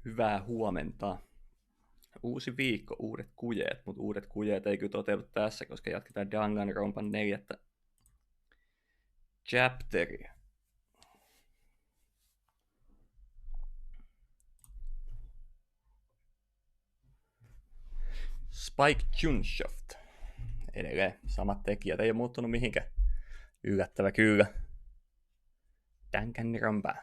Hyvää huomenta. Uusi viikko, uudet kujeet, mutta uudet kujeet ei kyllä toteudu tässä, koska jatketaan Danganronpan 4. chapteria. Spike Chunsoft. Edelleen samat tekijät, ei ole muuttunut mihinkään. Yllättävä kyllä. Danganronpa.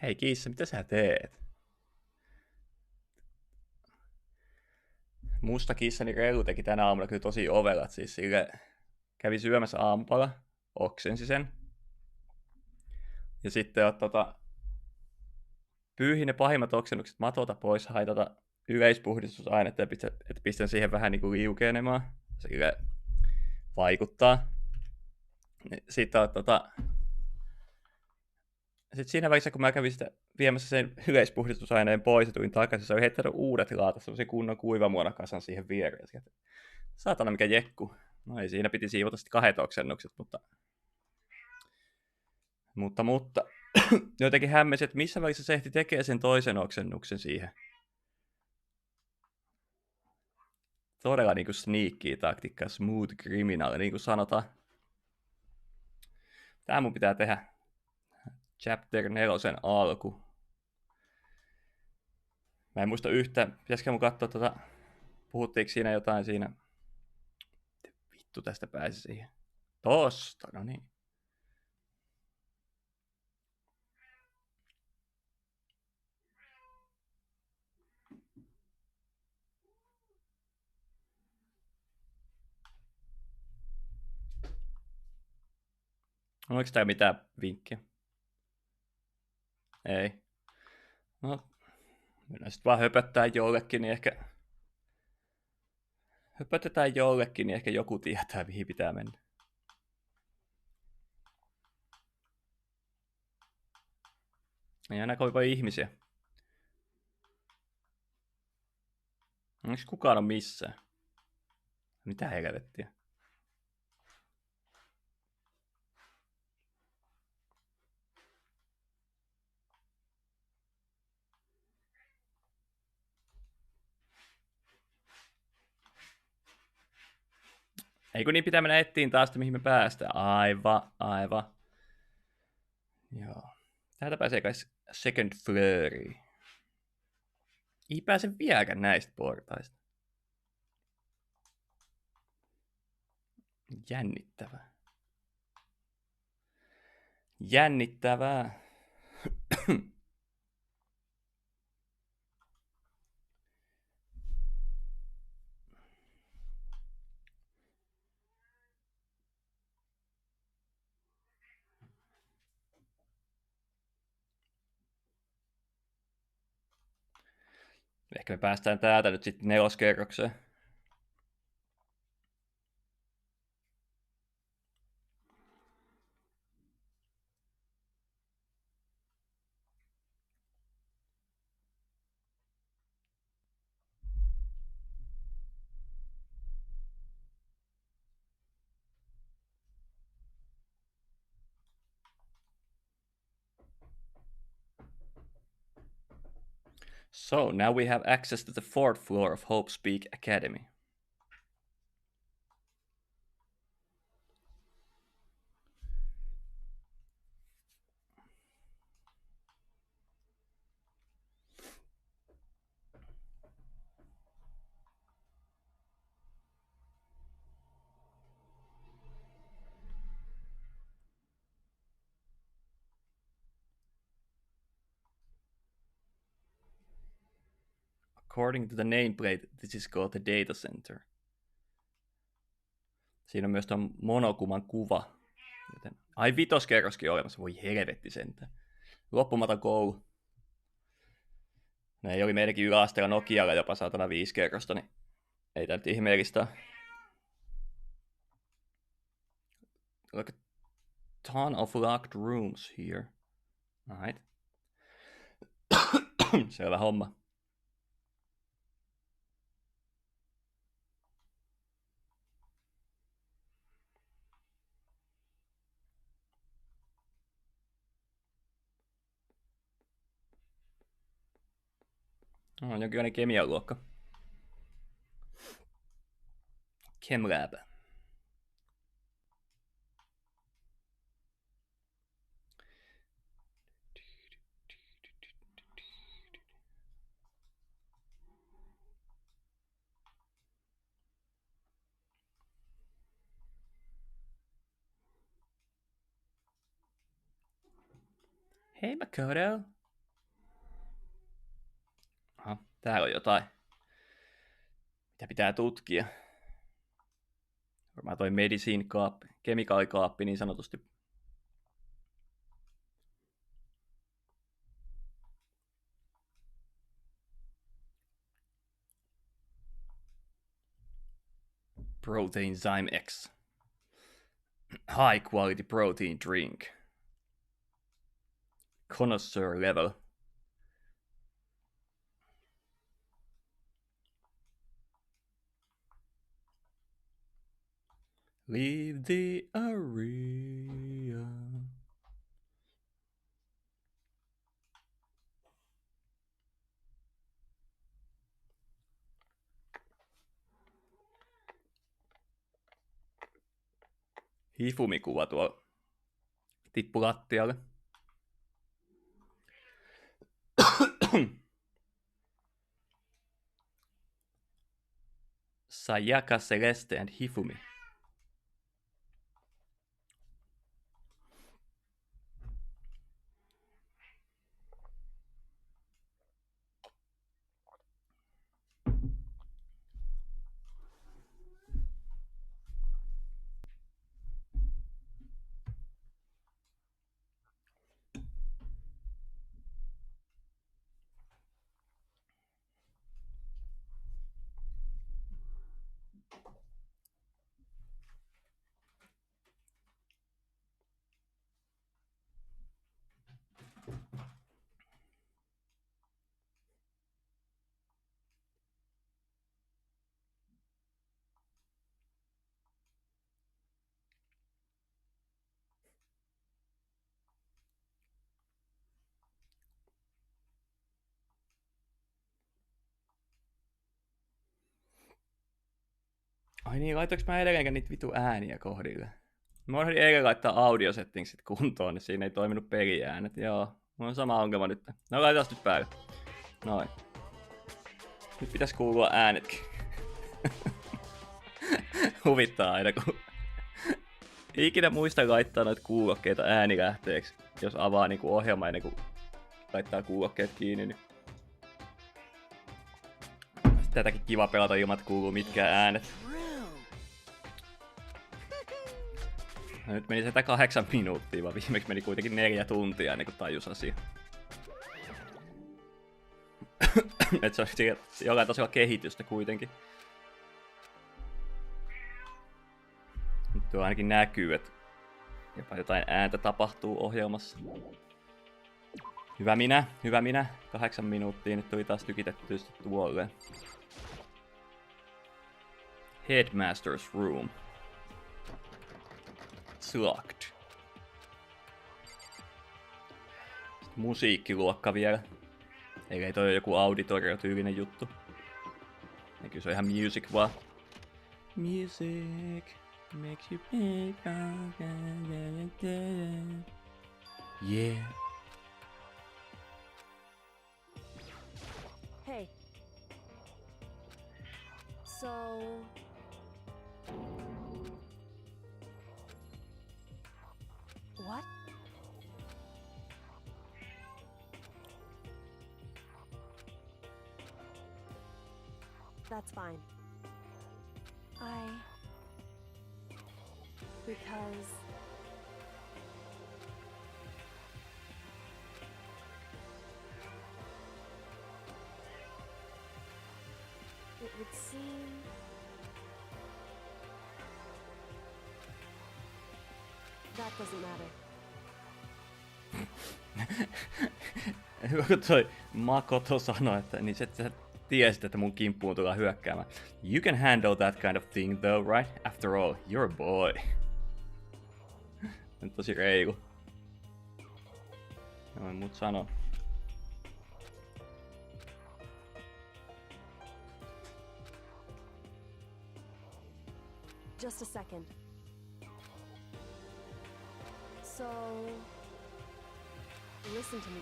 Hei Kiissa, mitä sä teet? Musta kissani Relu teki tänä aamuna kyllä tosi ovelat. Siis sille kävi syömässä aamupala, oksensi sen. Ja sitten pyyhi ne pahimmat oksennukset matolta pois, haitata yleispuhdistusainetta, että pistän siihen vähän niin kuin liukeenemaan. Sille vaikuttaa. Sitten siinä välissä, kun mä kävin sitä viemässä sen yleispuhdistusaineen pois ja tulin takaisin, se oli heittänyt uudet laatat, semmoisen kunnon kuivamuonakasan siihen viereen. Saatana mikä jekku. No ei siinä piti siivota sitten 2 oksennukset, mutta jotenkin hämmäsi, että missä välissä se ehti tekee sen toisen oksennuksen siihen. Todella niin kuin sneaky taktiikka, smooth criminal, niin kuin sanotaan. Tää mun pitää tehdä. Chapter 4 alku. Mä en muista yhtään. Pitäisikö mun katsoa puhuttiinko siinä jotain siinä. Vittu tästä pääsi siihen. Tosta, no niin. Oliko tää mitään vinkkiä? Ei. No, mennään sit vaan höpöttää jollekin, niin ehkä... Höpötetään jollekin, niin ehkä joku tietää, mihin pitää mennä. Ei aina kovin paljon ihmisiä. Onko kukaan on missään? Mitä helvettiä? Ei kun niin pitää mennä etsiin taas, mihin me päästään. Aivan. Joo. Täältä pääsee kai second flooriin. Ei pääse vieläkään näistä portaista. Jännittävää. Ehkä me päästään täältä nyt sitten 4. kerrokseen. So, now we have access to the 4th floor of Hope's Peak Academy. According to the nameplate, this is called the data center. Siinä on myös tuon monokuman kuva. Joten... Ai 5. kerroskin olemassa. Voi helvetti sentään. Loppumaton koulu. Ne oli meidänkin yläasteella Nokialla jopa 105 kerrosta, niin ei tämä nyt ihmeellistä. Ton of locked rooms here. Alright. Selvä homma. On jonkinlainen kemialuokka. Chemlab. Hei Makoto. Aha, täällä on jotain. Mitä pitää tutkia? Varmaan toi medicine-kaappi, kemikaalikaappi niin sanotusti. Proteinzyme X. High quality protein drink. Connoisseur level. Leave the area. Hifumi-kuva tuo tippu lattialle. Sayaka, Celeste and Hifumi. Ai niin, laitoinko mä edelleenkään niitä vitu ääniä kohdille? Mä unohdin eilen laittaa audio settingsit kuntoon, niin siinä ei toiminut peliäänet. Joo, mulla on sama ongelma nyt. No laitetaan nyt päälle. Noin. Nyt pitäisi kuulua äänetkin. Huvittaa aina, kun ikinä muista laittaa noita kuulokkeita äänilähteeksi, jos avaa niinku ohjelma ennen kuin laittaa kuulokkeet kiinni. Niin tätäkin kiva pelata ilman, että kuuluu mitkään äänet. No, nyt meni 8 minuuttia, vaan viimeksi meni kuitenkin 4 tuntia ennen kuin tajus asia. Et se on jollain tasolla kehitystä kuitenkin. Nyt tuo ainakin näkyy, että jopa jotain ääntä tapahtuu ohjelmassa. Hyvä minä. 8 minuuttia, nyt tuli taas tykitettyä tuolle. Headmaster's room. It's locked. Sitten musiikkiluokka vielä. Ei toi ole joku auditorio-tyylinen juttu. Ja kyllä se on ihan music vaan. Music makes you feel yeah. Hey. So... What? That's fine. Because... it would seem... That doesn't matter. Hyvä kun toi Makoto sanoi, että niin sä tiesit, että mun kimppuun tullaan hyökkäämään. You can handle that kind of thing though, right? After all, you're a boy. Nyt tosi reilu. Noin mut sano. Just a second. So, listen to me.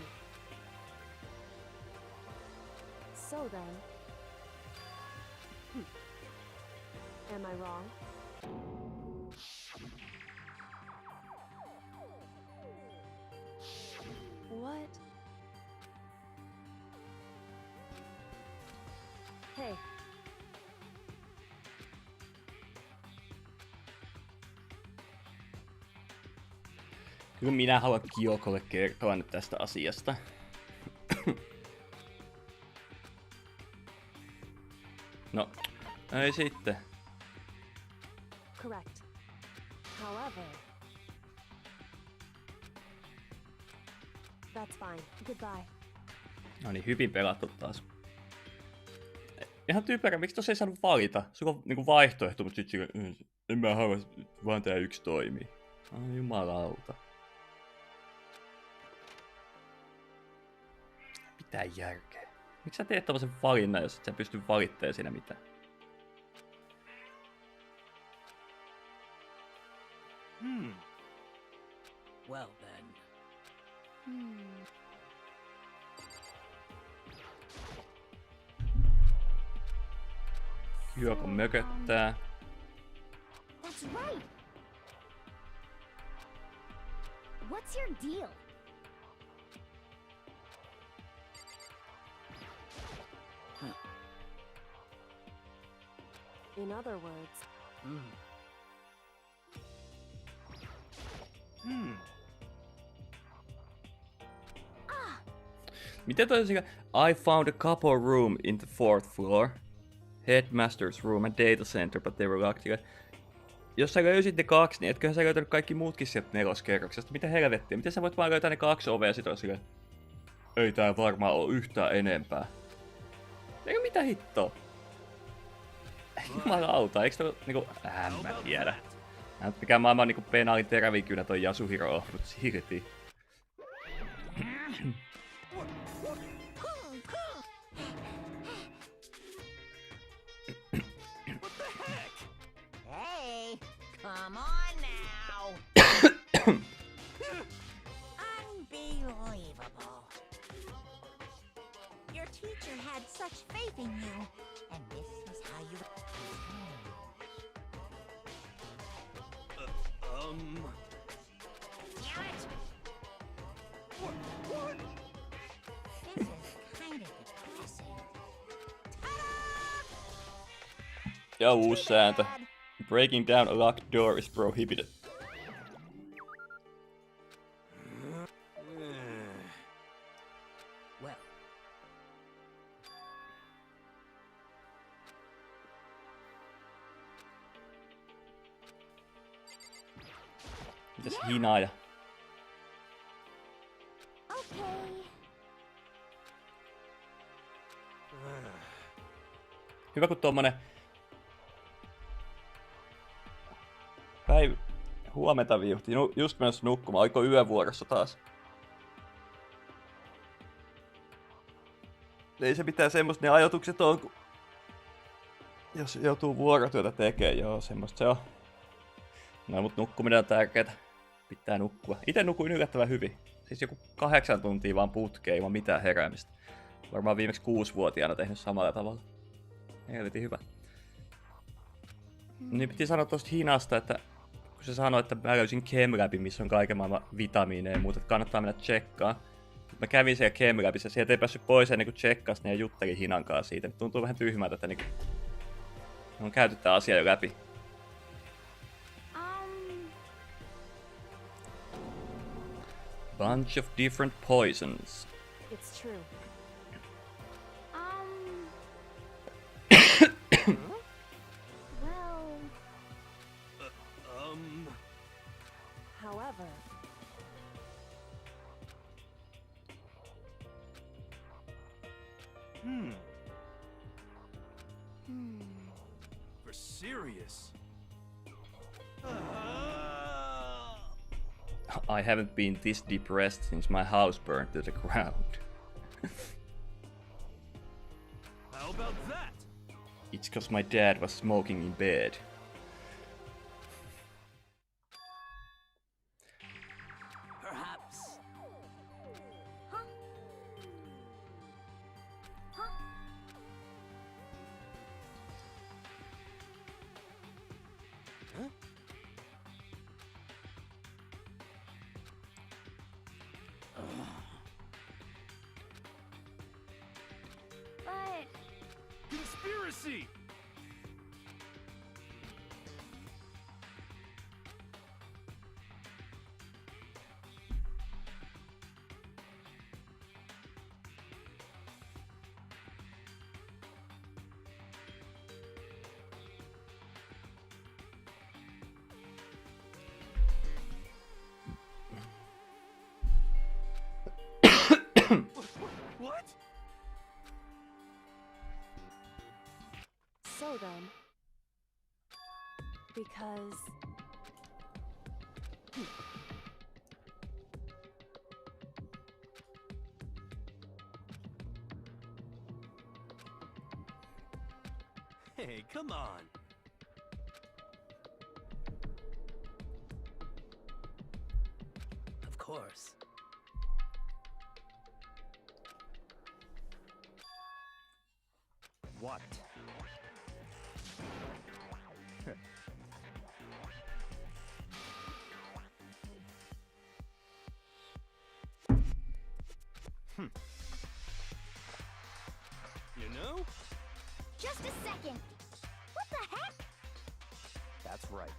So then, am I wrong? What? Hey. Kyllä minä haluan Kyokolle kertoa nyt tästä asiasta. No, ei sitten. Correct. However, that's fine. Goodbye. No niin, hyvin pelattu taas. Ihan typerä, miksi tossa ei saanut valita? Sulla on niinku vaihtoehto, mutta sit en mä halua, vaan tää yksi toimii. Ai jumalauta. Mitä järkeä? Miksi sä teet tällaisen valinnan, jos et sä pysty valittamaan siinä mitään? Well then. Kyoko mököttää. That's right. What's your deal? In other words, Miten toi sekä I found a couple room in the 4th floor. Headmaster's room and data center, but they were locked. Jos sä löysit ne kaksi, niin etköhän sä löytänyt kaikki muutkin sieltä 4. kerroksesta. Mitä helvettiä? Miten sä voit vaan löytää ne 2 ovea sit on silleen? Ei tää varmaan oo yhtään enempää. Eikö mitä hittoa? Jumalauta, eikö toi niinku... mä tiedä. Mikään maailman niinku penaalin terävinkynä toi Yasuhiro on, mut silti. Hey, come on now. Unbelievable. Your teacher had such faith in you, and this is how you... Damn it! What? This is kind of depressing. Ta-da! Ja uusi sääntö. Breaking down a locked door is prohibited. Well, Mitäs hinaaja? Okay. Hyvä kun tommonen... Huomenta viuhti. Just menossa nukkumaan. Oliko yövuorossa taas? Ei se mitään semmoista ne ajatukset on, kun... Jos joutuu vuorotyötä tekemään, joo, semmoista se on. No, mut nukkuminen on tärkeetä. Pitää nukkua. Ite nukuin yllättävän hyvin. Siis joku 8 tuntia vaan putkeen ilman mitään heräämistä. Varmaan viimeksi 6-vuotiaana tehnyt samalla tavalla. Helvetin hyvä. Niin piti sanoa tosta hinasta, että kun se sanoi, että mä löysin Chem-läbi, missä on kaiken maailman vitamiineja ja muuta, että kannattaa mennä tsekkaan. Mä kävin siellä Chem-läbissä ja sieltä ei päässyt pois ennen kuin tsekkasin ja juttelin hinankaan siitä. Tuntuu vähän tyhmältä, että niinku... on käyty tää asia jo läpi. Bunch of different poisons. it's true. Well, However, Never. For serious. I haven't been this depressed since my house burned to the ground. How about that? It's cause my dad was smoking in bed. Perhaps. Huh? Huh? Huh? But Conspiracy! What? So then. Because. Hey, come on. Of course. What? You know? just a second. What the heck? That's right.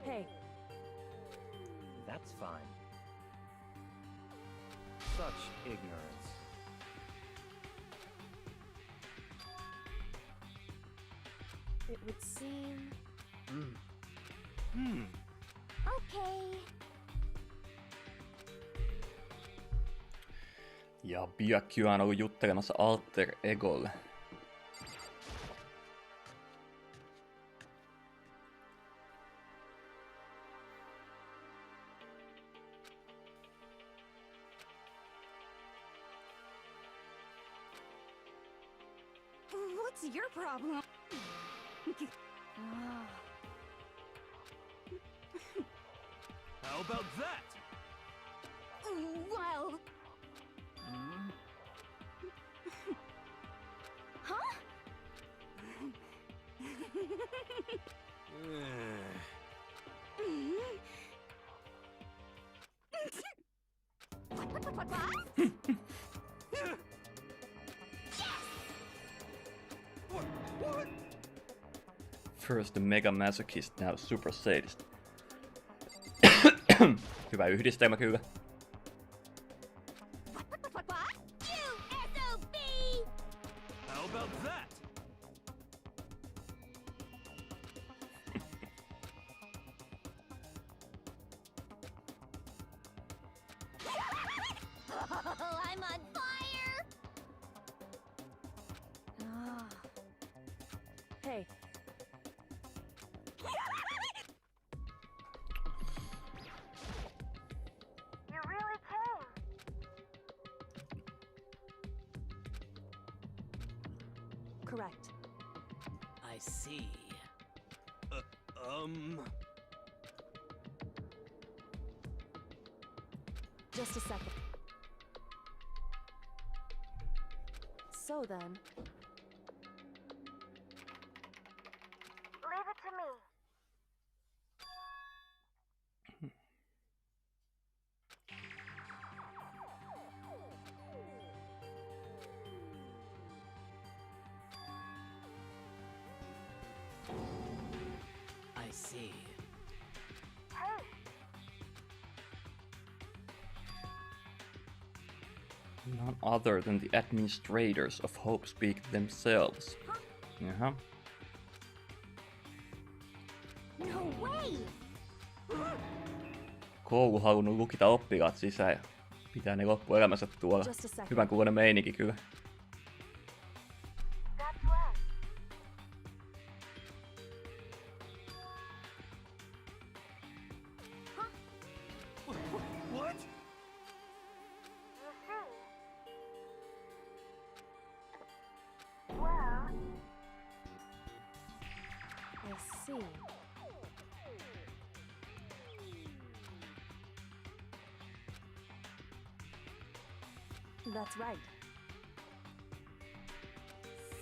Hey, That's fine. Such ignorance. it would seem. Okay. Ja Byakuya on ollut juttelemassa Alter Egolle. What's your problem? How about that? Well. Huh? What? First the mega masochist, now super sadist. Hyvä yhdistelmä kyllä. You SOB! How about that? Oh, I'm on fire! Hey, You really came. correct. I see. Just a second. So then. Leave it to me. I see. Hey, None other than the administrators of Hope speak themselves. Jaha. No way! Koulu halunnut lukita oppilaat sisään ja pitää ne loppuelämänsä tuolla. Just a second. Hyvän kuuloinen meininki kyllä. That's right. What? You see? Well, I see. That's right.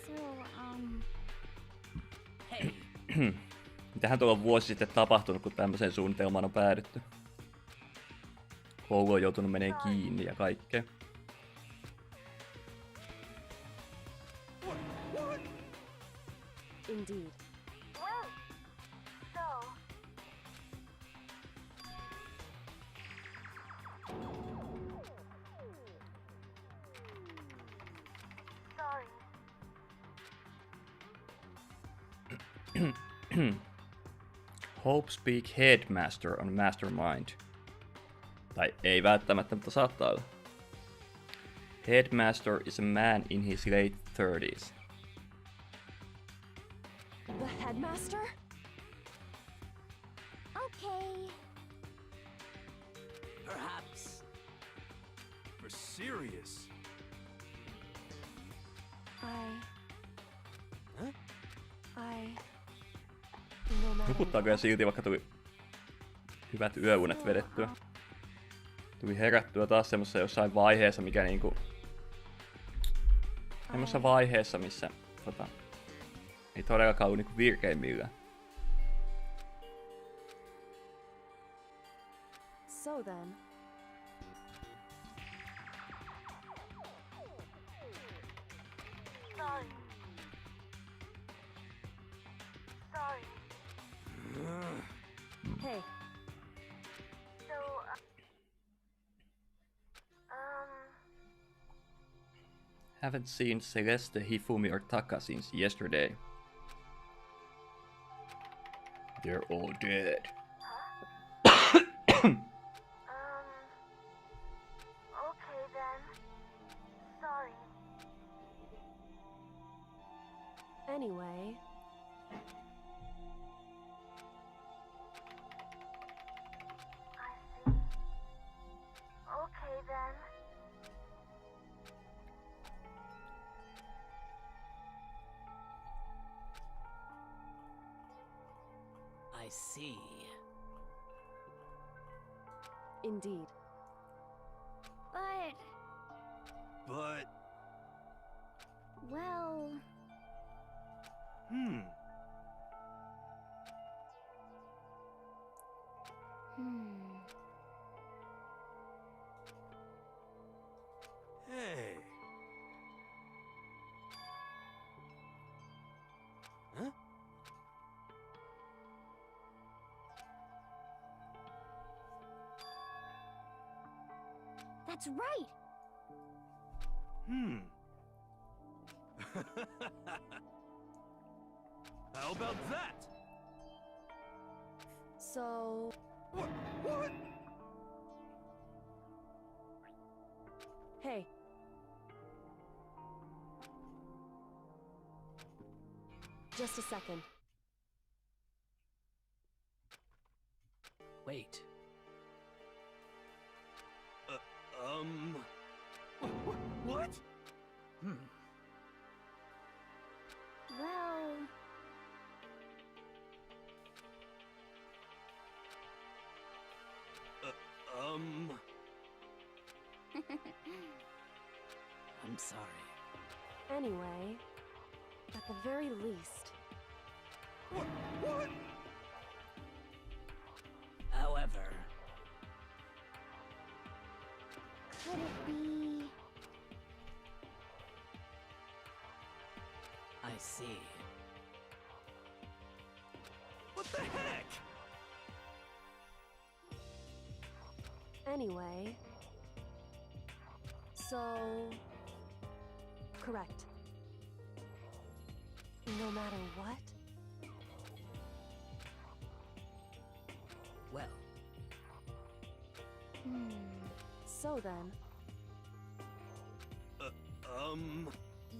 so, Hey, Mitähän tuolla on vuosi sitten tapahtunut, kun tämmöiseen suunnitelmaan on päädytty? Koulu on joutunut meneen kiinni ja kaikkea. Indeed. wait. So, sorry. Hope speak headmaster on mastermind. Tai ei välttämättä, mutta saattaa olla. Headmaster is a man in his late 30s. The headmaster? Okay. perhaps. For serious. I... No matter Nukuttaa kyllä silti, vaikka tuli hyvät yöunet vedettyä. Tuli herättyä taas semmosessa jossain vaiheessa, mikä niinku... Semmosessa vaiheessa, missä ei todellakaan ollut niinku virkeimmillään. So then, Sorry. Sorry. hey, So, Haven't seen Celeste, Hifumi or Taka since yesterday. They're all dead. okay then. Sorry. anyway, I see. Okay then. I see. indeed. But, But, well, hmm. Hey. Huh? That's right. Hmm. How about that? So, What? What? hey, just a second. Wait. What? Hmm. Well, I'm sorry. Anyway, at the very least, What? What? However, could it be? I see. What the heck? anyway. So... correct. No matter what? Well, So then...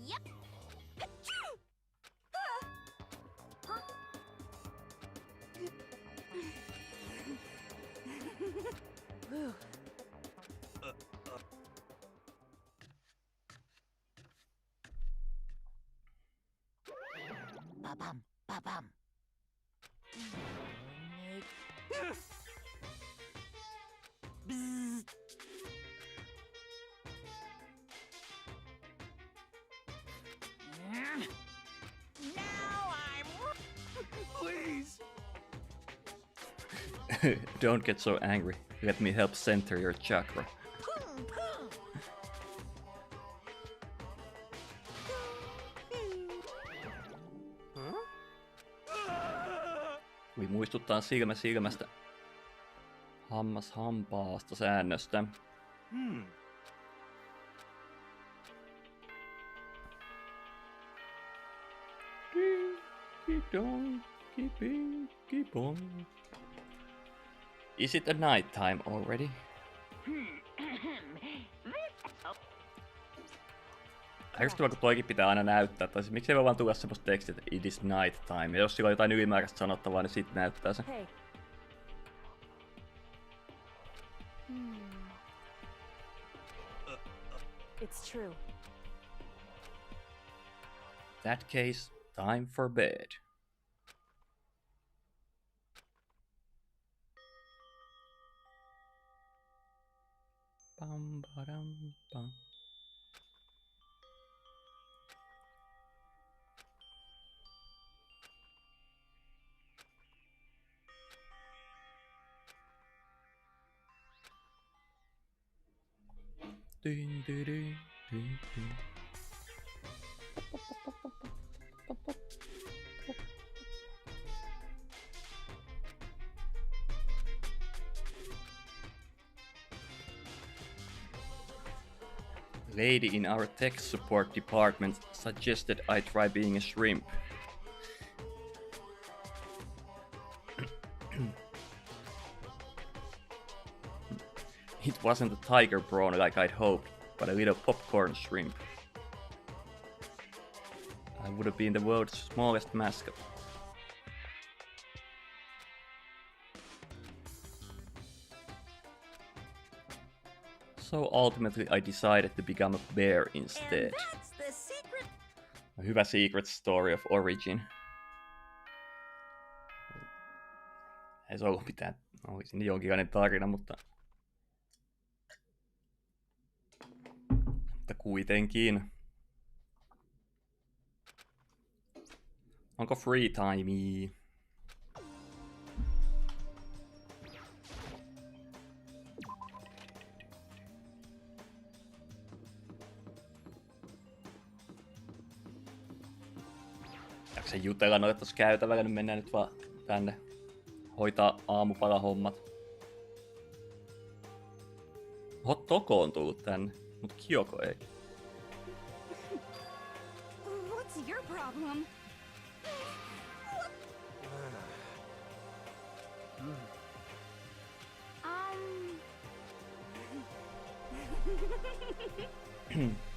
Yep. Whew. Ba-bum, ba-bum. Bzzz. Now I'm... please. Don't get so angry. Let me help center your chakra. Muistuttaa silmä silmästä, hammas hampaasta säännöstä. Keep on. Is it a night time already? Ärsyttävää, kun toikin pitää aina näyttää. Tai siis, miksei voi vaan tulla semmoista tekstiä, että it is night time. Ja jos sillä on jotain ylimääräistä sanottavaa, niin sit näyttää se. Hey. It's true. That case, time for bed. Bam, badam, bam. Dun, dun, dun, dun, dun. Lady in our tech support department suggested I try being a shrimp. It wasn't a tiger prawn like I'd hoped, but a little popcorn shrimp. I would have been the world's smallest mascot. So ultimately I decided to become a bear instead. And that's the secret. Hyvä secret story of origin. Ei se ollut mitään, oli siinä jonkinlainen tarina, mutta kuitenkin. Onko free timea? Jaksa jutella noita tossa käytävällä, nyt mennään nyt vaan tänne hoitaa aamupalahommat. Toko on tullut tänne, mut Kyoko ei. What's your problem?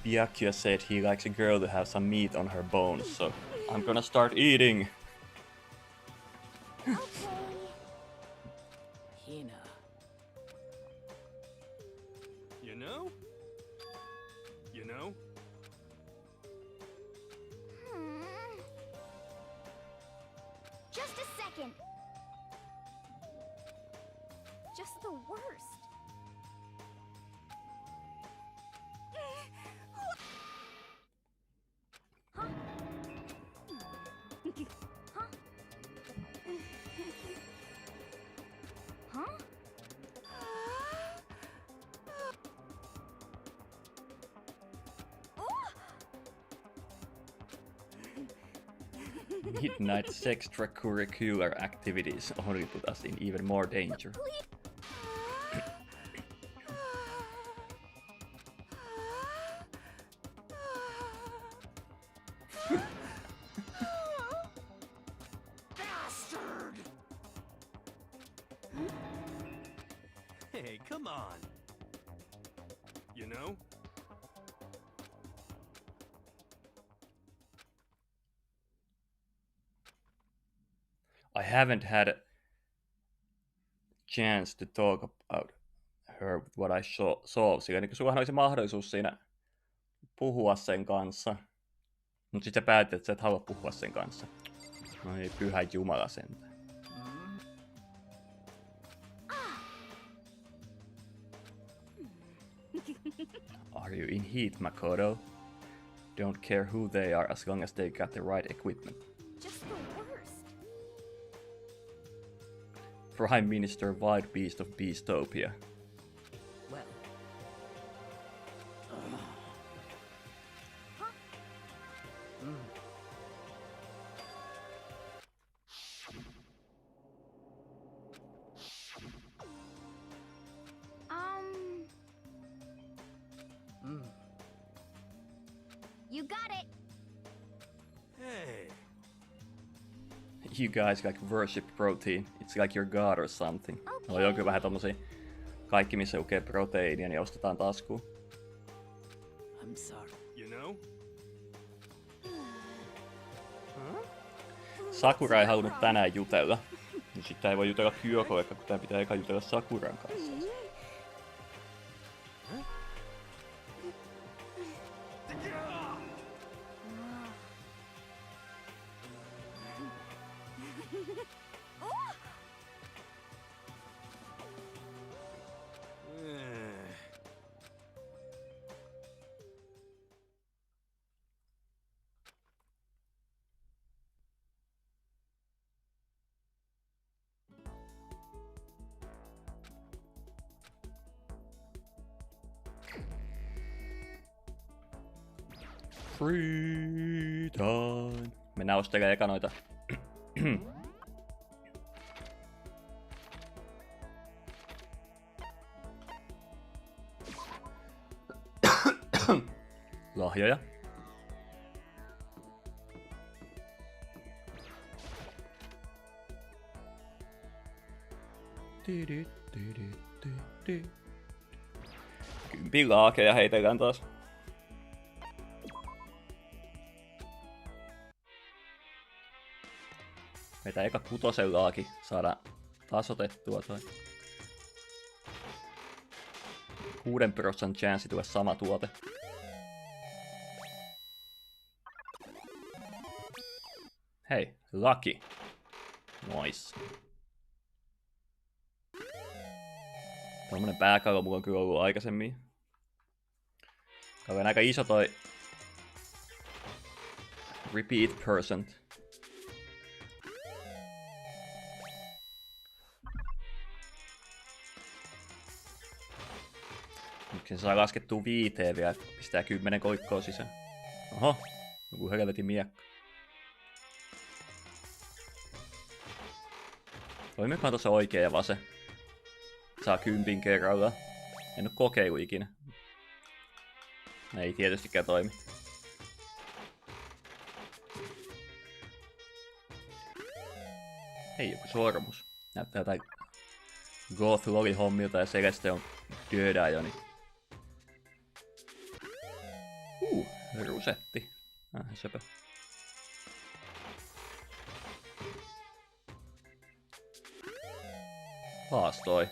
Byakuya said he likes a girl to have some meat on her bones, so I'm gonna start eating. Hina. You know? You know? Just a second. Just the worst. Huh? Huh? Huh? Midnight extracurricular activities only put us in even more danger. Hey, come on. You know? I haven't had a chance to talk about her with what I saw. Sillä niin sullahan oli se mahdollisuus siinä puhua sen kanssa. Mutta sitten sä päätit, että sä et halua puhua sen kanssa. No ei, pyhä jumala sentään. Are you in heat, Makoto? Don't care who they are as long as they got the right equipment. Just the worst. Prime Minister Wild Beast of Beastopia. Well. You got it. Hey. You guys like worship protein. It's like your god or something. No joo, kyllä vähän tommosia. Kaikki missä lukee proteiinia, niin ostetaan taskuun. I'm sorry. You know? Sakura ei halunnut tänään jutella. Niin sitten ei voi jutella Kyokolle, kun tää pitää eka jutella Sakuran kanssa. Free time. Mennään ostelemaan eka noita. Lahjoja. Kympin laakeja heitellään taas. Meitä eka kutosen laaki saada tasotettua toi. 6% chanssi tulla sama tuote. Hei, laki. Nice. Tommonen pääkallo mulla on kyllä ollut aikaisemmin. Tää on aika iso toi repeat percent. Nyt sen saa laskettua 5 vielä, pistää 10 koikkoa sisään. Oho, joku helvetin miekka. Toimiikohan tossa oikea ja vasen? Saa 10 kerralla. En oo kokeillut ikinä. Ei tietystikään toimi. Hei, joku sormus. Näyttää jotain Goth Loli hommilta ja Celeste on dödää jo, niin. Rusetti. Söpö. Haastoi.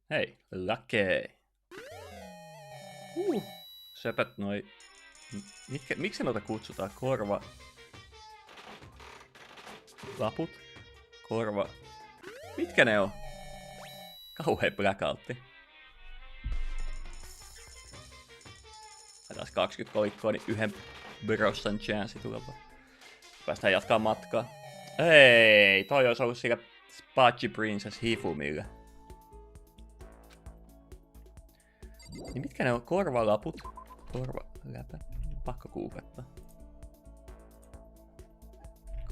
Hei, lakee. Söpöt noi. Miksi noita kutsutaan? Korva. Laput. Korva. Mitkä ne on? Kauhea blackoutti. Taas 20 kolikkoa, niin 1% chanssi tuleva. Päästään jatkaa matkaa. Ei, toi olisi ollut sillä Spachi Princess Hifumilla. Niin mitkä ne on? Korvalaput? Korvaläpä? Pakko googlettaa.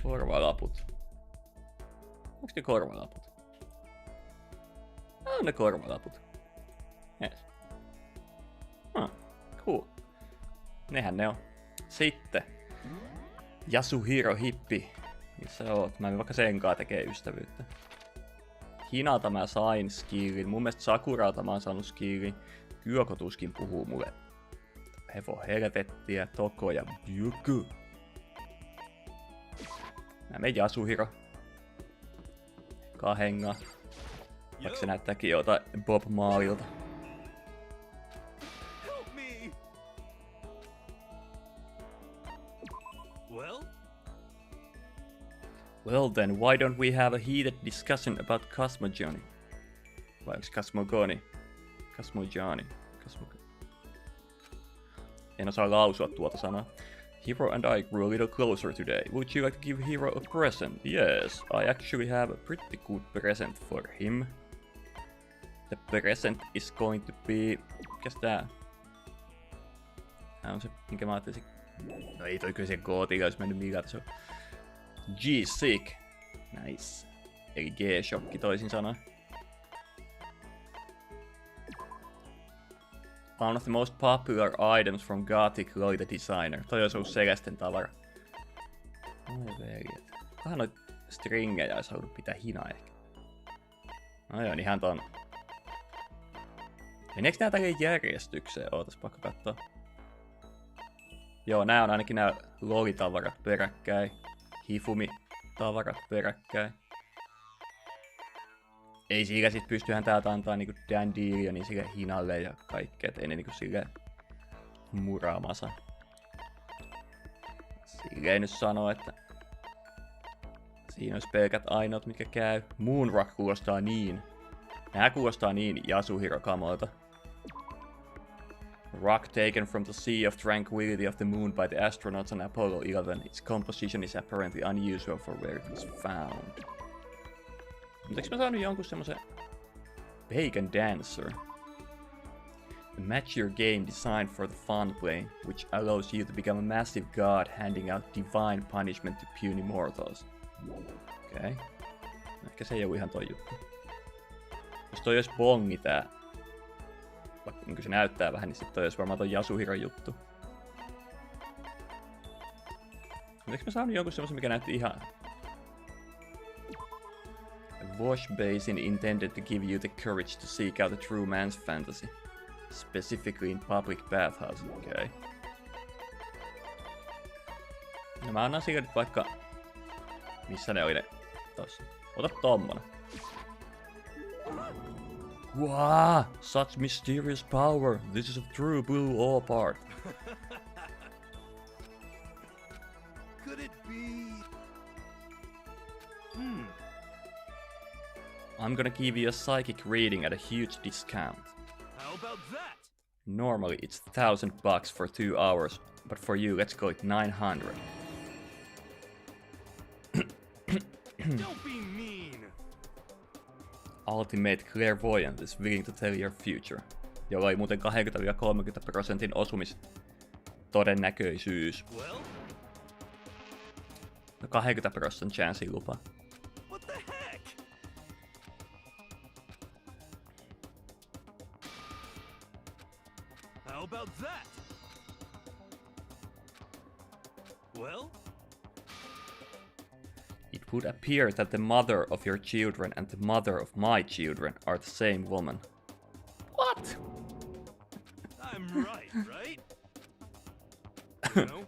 Korvalaput. Onks ne korvalaput? On ne korvalaput. Yes. Cool. Nehän ne on. Sitten. Yasuhiro Hippi Missä oot? Mä en vaikka senkaan tekee ystävyyttä. Hinata mä sain skillin. Mun mielestä Sakuralta mä oon saanut skillin. Kyoko tuskin puhuu mulle. Hevo helvettiä, Toko ja Byuku. Mä menen Yasuhiro. Kahenga. Vaikka se näyttääkin jotain Bob Marleylta. Help me! Well? Well then, why don't we have a heated discussion about Cosmogony? Vai onks Cosmogony? Cosmogony. En osaa lausua tuota sanaa. Hiro and I grew a little closer today. Would you like to give Hiro a present? Yes, I actually have a pretty good present for him. The present is going to be... Mikäs tää? Tää on se, minkä mä ajattelin. No ei toi kyllä se Gootilla olisi mennyt millään tasolla. G-Sick. Nice. Eli G-Shokki toisin sanoen. One of the most popular items from Gothic Loita Designer. Toi olisi ollut Celesten tavara. Oi veljet. Vähän noit stringejä olisi halunnut pitää hinaa ehkä. No joo, ihan ton. Meneekö nää tälleen järjestykseen? Ootas pakko katsoa. Joo, nää on ainakin nää lolitavarat peräkkäin. Hifumi-tavarat peräkkäin. Ei sillä sit pystyhän täältä antaa niinku Dandelion sille hinalle ja kaikkea, et ei ne niinku silleen muramasa. Silleen nyt sanoo, että siinä olisi pelkät ainoat mitkä käy. Moonrock kuulostaa niin. Nää kuulostaa niin Yasuhiro-kamoilta. Rock taken from the Sea of Tranquility of the Moon by the astronauts on Apollo 11. Its composition is apparently unusual for where it was found. Mutta eikö mä saanut jonkun semmosen Pagan Dancer? A mature game designed for the fun play, which allows you to become a massive god handing out divine punishment to puny mortals. Okei. Okay. Ehkä se ei oo ihan toi juttu. Jos toi olisi bongi tää, vaikka niin se näyttää vähän, niin sit toi olisi varmaan toi Yasuhiro juttu. Mutta eikö mä saanut jonkun semmosen, mikä näytti ihan... Wash basin intended to give you the courage to seek out a true man's fantasy. Specifically in public bathhouse. Okay. No mä annan sille nyt vaikka... Missä ne oli ne? Tossa. Ota tommonen. Wow! Such mysterious power! This is a true blue all part. Could it be? I'm gonna give you a psychic reading at a huge discount. How about that? Normally it's $1,000 for 2 hours, but for you let's go with 900. Don't be mean. Ultimate Clairvoyant is willing to tell your future, jolla oli muuten 20-30% osumis-todennäköisyys. Well, No 20% chanssin lupa. what the heck? How about that? Well, It would appear that the mother of your children and the mother of my children are the same woman. What? I'm right, right? You know?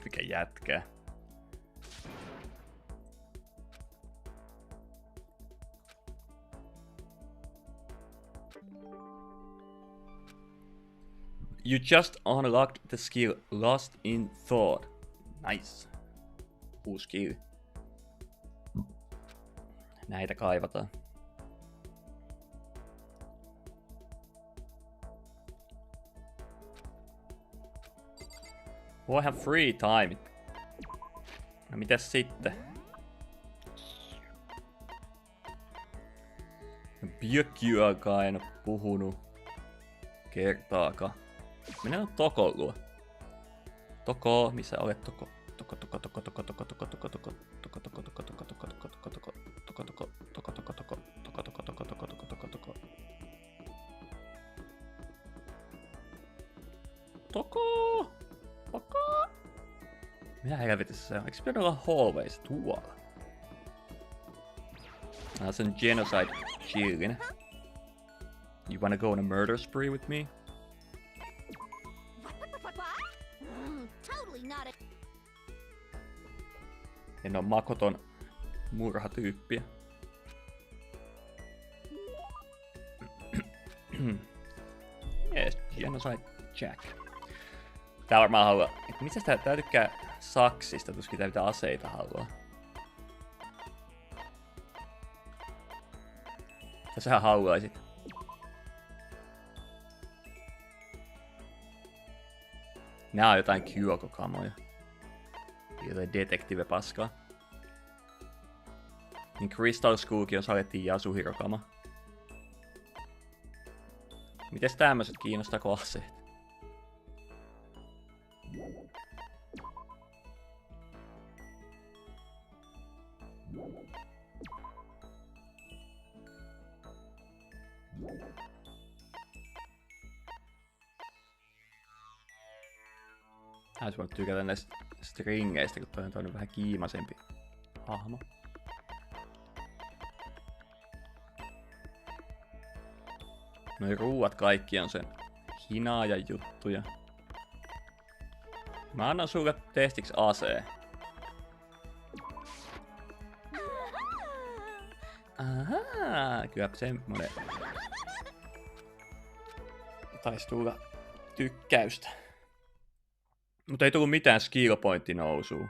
Mikä jätkä. You just unlocked the skill Lost in Thought. Nice. Uusi skill. Näitä kaivataan. Voihan free time. No mitäs sitten? Bjökkyäkaan en oo puhunut kertaakaan. Mennään Tokon luo. Toko, missä olet Toko? Mitä helvetissä se on? Eikö se pitänyt olla hallways tuolla? Se on genocide chillin. You wanna go on a murder spree with me? Totally not a. En oo makoton murhatyyppiä. Yes, genocide Jack. Tää varmaan haluaa. Mistä tää tykkää saksista, tuskin tää mitä aseita haluaa. Tässähän haluaisit. Nää on jotain Kyoko-kamoja. Jotain detektive-paskaa. Niin Crystal Skullkin on salettiin Yasuhiro-kama. Mites tämmöset kiinnostaako aseet? Olisi voinut tykätä näistä stringeistä, kun toi on vähän kiimasempi hahmo. Noi ruuat kaikki on sen hinaaja juttuja. Mä annan sulle testiksi aseen. Ahaa, kyllä semmonen taisi tulla tykkäystä. Mutta ei tullut mitään skill pointti nousua.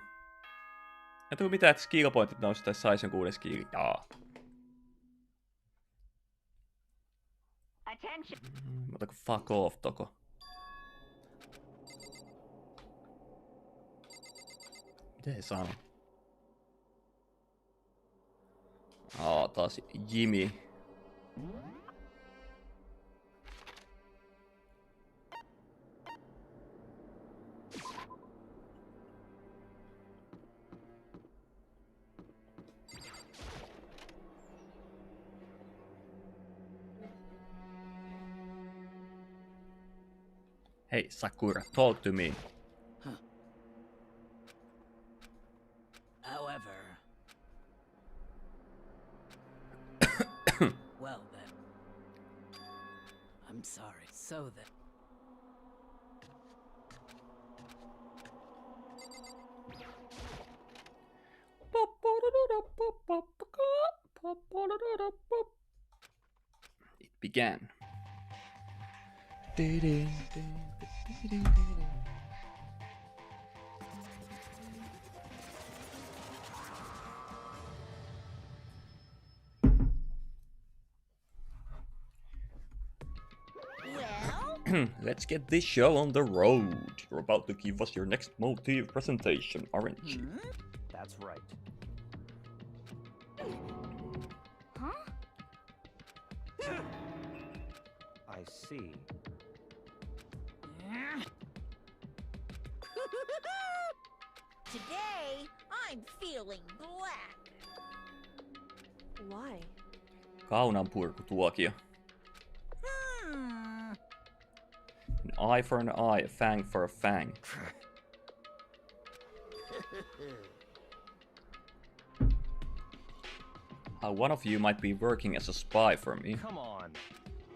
Ei tullut mitään, että skill pointit nousu tai sais jonkun uuden skillin. Jaa. Mutta kun fuck off toko. Miten he sano? Taas Jimmy. Hey, Sakura, talk to me. Huh. However... well then... I'm sorry. So then... It began. Well, Let's get this show on the road. You're about to give us your next motive presentation, aren't you? That's right. huh? I see. Today, I'm feeling black. Why? Kaunanpurkutuokio. Hmm. An eye for an eye, a fang for a fang. How one of you might be working as a spy for me. Come on.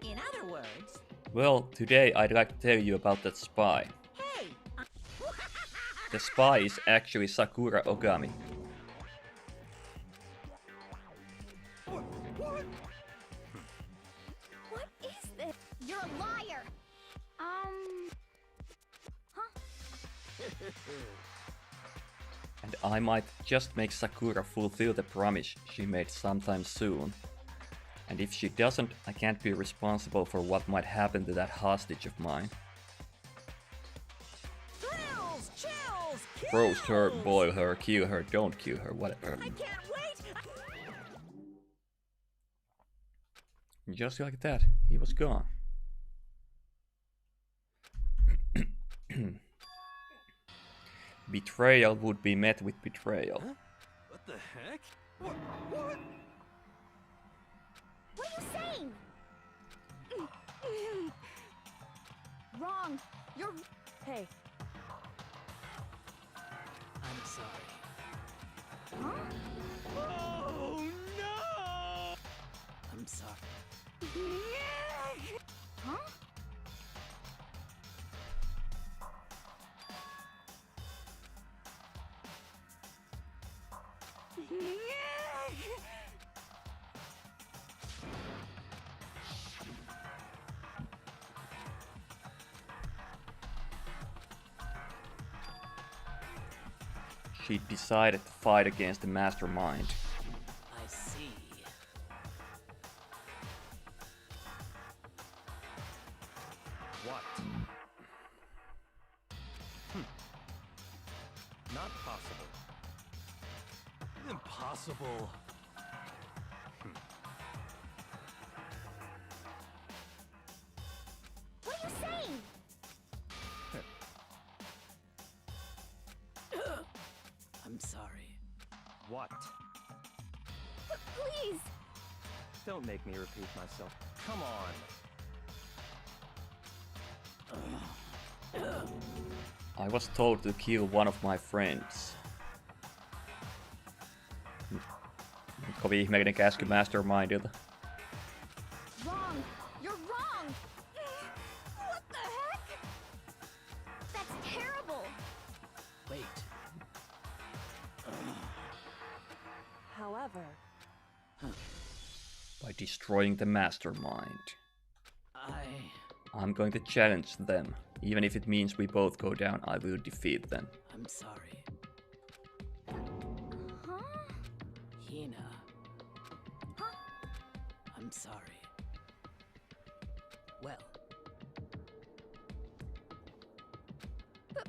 In other words, Well, today I'd like to tell you about that spy. hey. The spy is actually Sakura Ogami. What is this? You're a liar. And I might just make Sakura fulfill the promise she made sometime soon. And if she doesn't, I can't be responsible for what might happen to that hostage of mine. Thrills, chills, kills. Roast her, boil her, kill her, don't kill her, whatever. I can't wait. Just like that, he was gone. Betrayal would be met with betrayal. Huh? What the heck? What? What are you saying? Wrong. You're... Hey, I'm sorry. Huh? Oh no! I'm sorry. Huh? She decided to fight against the mastermind. I see. What? Not possible. Impossible. What are you saying? I'm sorry. What? Please. Don't make me repeat myself. Come on. I was told to kill one of my friends. Kovin ihmeellinen käsky mastermindilta. Wrong. You're wrong. What the heck? That's terrible. Wait. however, By destroying the mastermind. I'm going to challenge them. Even if it means we both go down, I will defeat them. I'm sorry. Huh? Hina. Huh? I'm sorry. Well, But...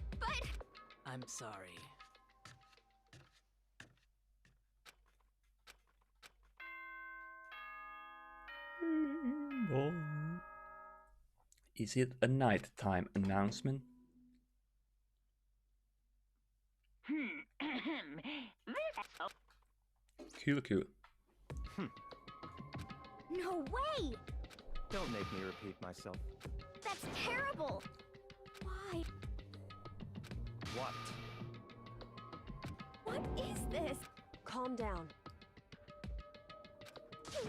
I'm sorry. Is it a nighttime announcement? Cool. No way! Don't make me repeat myself. That's terrible! Why? What? What is this? calm down.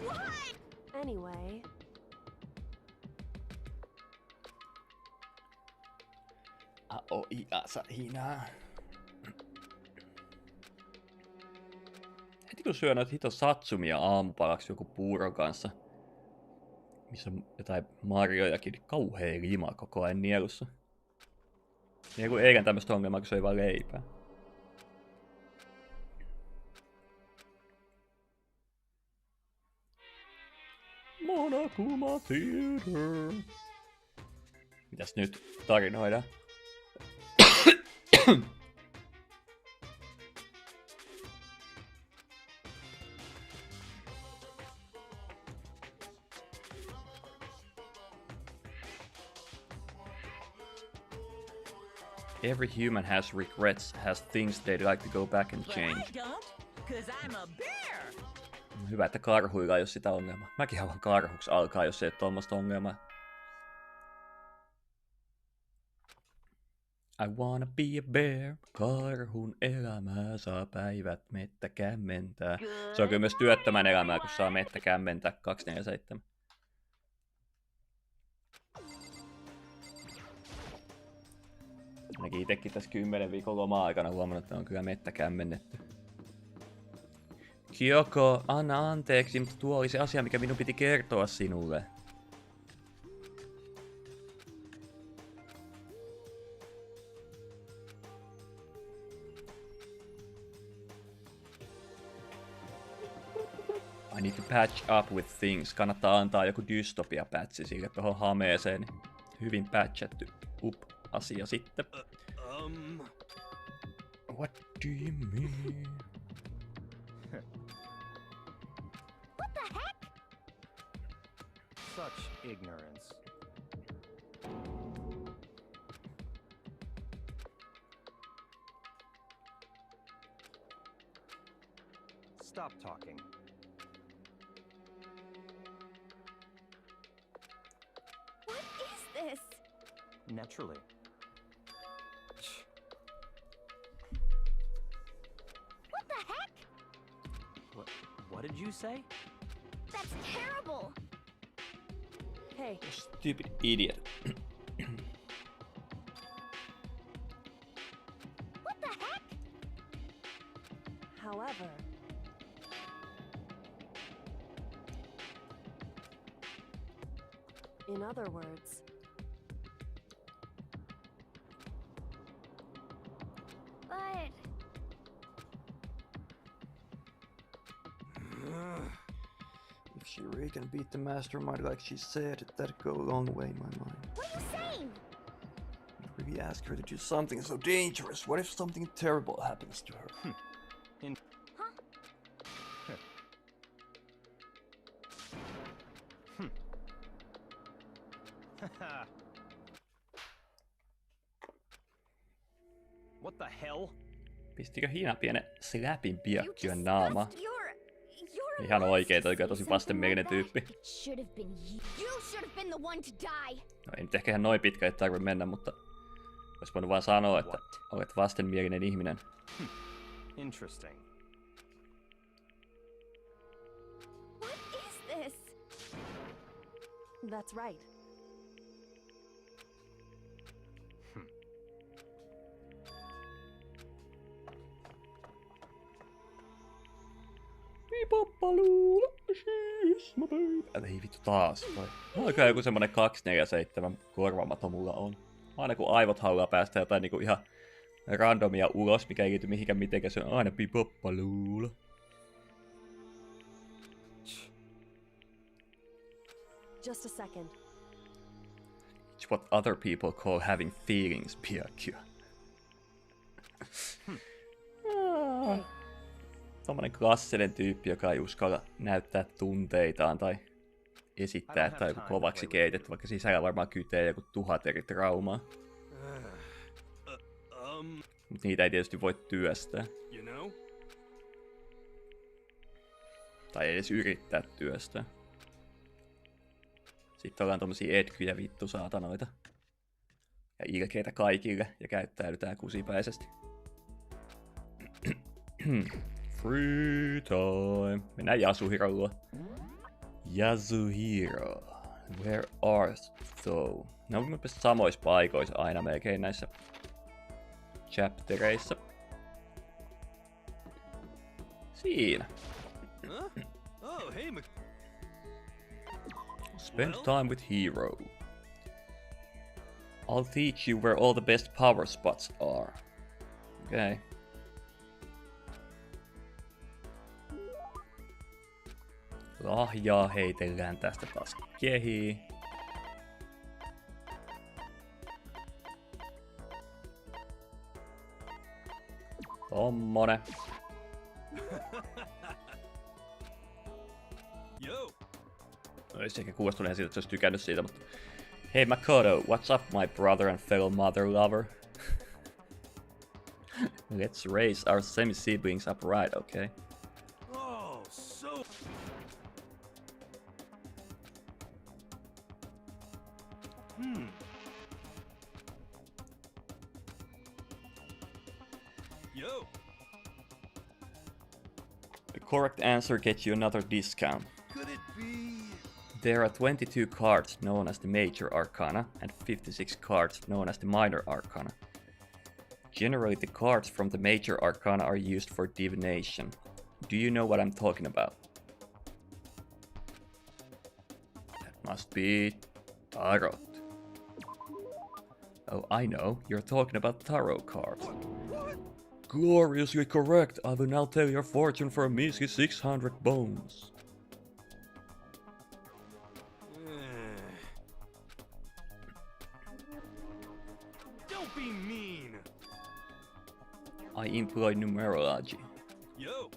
What? Anyway, Aoiasa Hina. Heti kun syö noita hito satsumia aamupalaksi joku puuron kanssa, missä on jotain marjojakin, niin kauhea lima koko ajan nielussa. Niin kuin eikä tämmöistä ongelmaa, kun söi vaan leipää. Monokuma Theater. Mitäs nyt tarinoidaan? Every human has regrets, has things they'd like to go back and change. But I don't, 'cause I'm a bear. Hyvä, että karhuilla ei ole sitä ongelmaa. Mäkin haluan karhuksi alkaa, jos ei ole tuommoista ongelmaa. I wanna be a bear. Karhun elämää saa päivät mettä kämmentää. Se on kyllä myös työttömän elämää, kun saa mettä kämmentää 247. Ainakin itekin tässä 10 viikon loma-aikana huomannut, että on kyllä mettä kämmennetty. Kyoko, anna anteeksi, mutta tuo oli se asia, mikä minun piti kertoa sinulle. I need to patch up with things. Kannattaa antaa joku dystopia-pätsi sille tohon hameeseen. Hyvin patchattu asia sitten. What do you mean? What the heck? Such ignorance. Stop talking. What is this? Naturally. What the heck? What did you say? That's terrible. Hey, Stupid idiot. What the heck? however, in other words, But If she really can beat the mastermind like she said, that'd go a long way in my mind. what are you saying? I'd really ask her to do something so dangerous. What if something terrible happens to her? What the hell? Pistikö Hiina pienen slapin You piakkiön naamaan? discussed your Ihan oikein, toi emotions, tosi something vastenmielinen like that. tyyppi. It should have been you. You should have been the one to die. No ei nyt ehkä ihan noin pitkälle tarvitse mennä, mutta olisi voinut vaan sanoa, että olet vastenmielinen ihminen. Interesting. What is this? that's right. Pipappaluula, she's my baby. Ei vittu taas toi. Aika joku semmonen 247 korvamato mulla on. Aina kun aivot haluaa päästä jotain niinku ihan randomia ulos, mikä ei liity mihinkään mitenkään, se on aina pipappaluula. Just a second. It's what other people call having feelings, piakkia. Tommonen klassinen tyyppi, joka ei uskalla näyttää tunteitaan tai esittää, että on joku kovaksi keitetty, vaikka sisällä varmaan kytee joku 1000 eri traumaa. Mut niitä ei tietysti voi työstää. You know? Tai edes yrittää työstää. Sitten ollaan tommosia etkyjä vittu saatanoita. Ja ilkeitä kaikille ja käyttäydytään kusipäisesti. Free time. Mennään Yasuhiron luo. Yasuhiro. Where art thou? Ne on mielestäni samoissa paikoissa aina melkein näissä chaptereissa. Siinä. Huh? Oh, hey, Spend time with Hero. I'll teach you where all the best power spots are. Okay. Lahjaa heitellään tästä taas kehiin. Tommonen. Yo. Olisi ehkä kuulostuneen siitä, että se olisi tykännyt siitä, mutta... Hey Makoto, what's up my brother and fellow mother lover? Let's raise our semi-siblings up right, okay? Oh, so. Yo. The correct answer gets you another discount. Could it be? There are 22 cards known as the Major Arcana and 56 cards known as the Minor Arcana. Generally, the cards from the Major Arcana are used for divination. Do you know what I'm talking about? That must be Tarot. Oh, I know. You're talking about tarot cards. Gloriously correct. I will now tell your fortune for a measly 600 bones. Don't be mean. I employ numerology. Yo.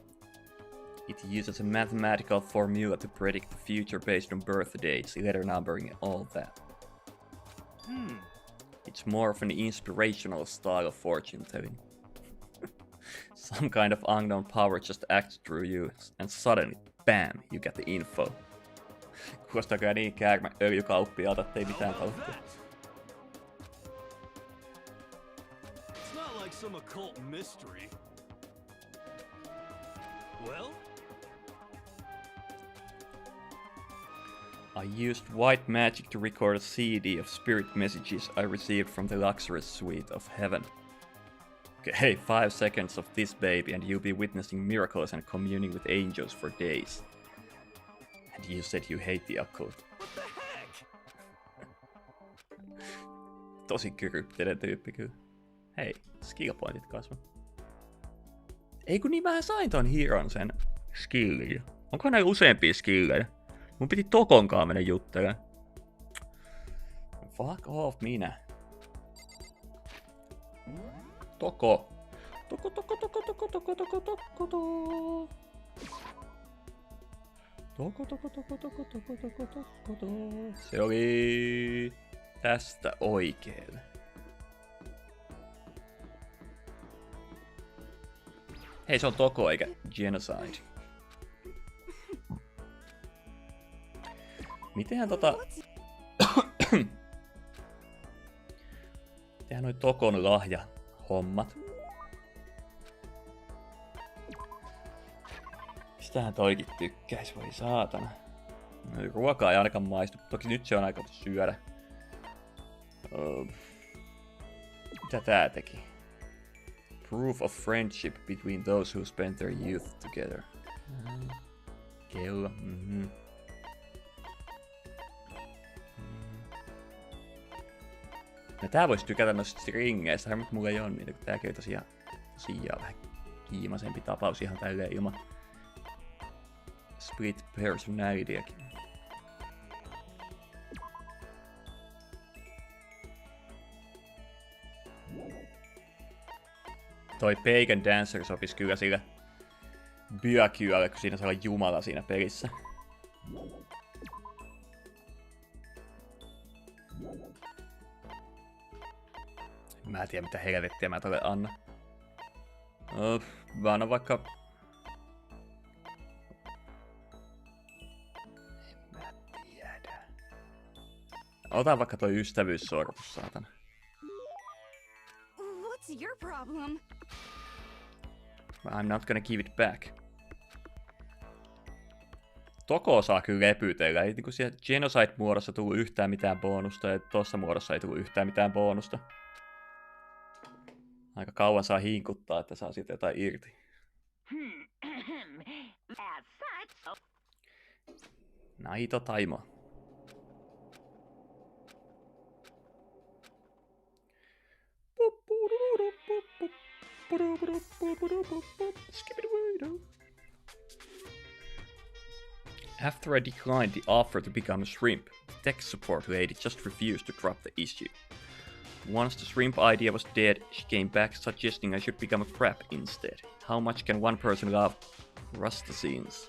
It uses a mathematical formula to predict the future based on birth dates, letter numbering, and all that. It's more of an inspirational style of fortune telling. Some kind of unknown power just acts through you, and suddenly, bam, you get the info. Kuulostaa kyllä niin käärmä öljykauppialta, ettei mitään taukoa. It's not like some occult mystery. Well? I used white magic to record a CD of spirit messages I received from the luxurious suite of heaven. Okay, 5 seconds of this baby and you'll be witnessing miracles and communing with angels for days. And you said you hate the occult. What the heck? Tosi kryptinen tyyppi kyllä. Hei, skillpointit kasvu. Ei kun niin mä sain ton Hiron sen skillin. Onko näillä useampia skillejä? Mun piti Tokonkaan mennä juttelemaan. Fuck off minä. Toko. Toko. Se oli tästä oikealle. Hei, se on Toko eikä Genocide. Mitenhän tehdään noi Tokon lahjahommat. Mistähän toikin tykkäis, voi saatana. Ruokaa ei ainakaan maistu, toki nyt se on aika syödä. Mitä tää teki? Proof of friendship between those who spent their youth together. Kello, No tää vois tykätä noista stringeistä, mutta mulla ei oo niitä, kun tääkin oli tosiaan vähän kiimasempi tapaus ihan tälleen ilman split personalityäkin. Toi Pagan Dancer sopis kyllä sille Byakyölle, kun siinä saa olla jumala siinä pelissä. Mä en tiedä mitä helvettiä mä tolle anna. Mä annan vaikka... En mä tiedä. Otan vaikka toi ystävyyssormus, saatana. What's your problem? I'm not gonna give it back. Toko saa kyllä lepytellä. Ei niinku siellä Genocide-muodossa tullut yhtään mitään bonusta ja tossa muodossa ei tullut yhtään mitään bonusta. Aika kauan saa hinkuttaa, että saa siitä jotain irti. Naito Taimo. After I declined the offer to become a shrimp, the tech support lady just refused to drop the issue. Once the shrimp idea was dead, she came back suggesting I should become a crab instead. How much can one person love Rustacines?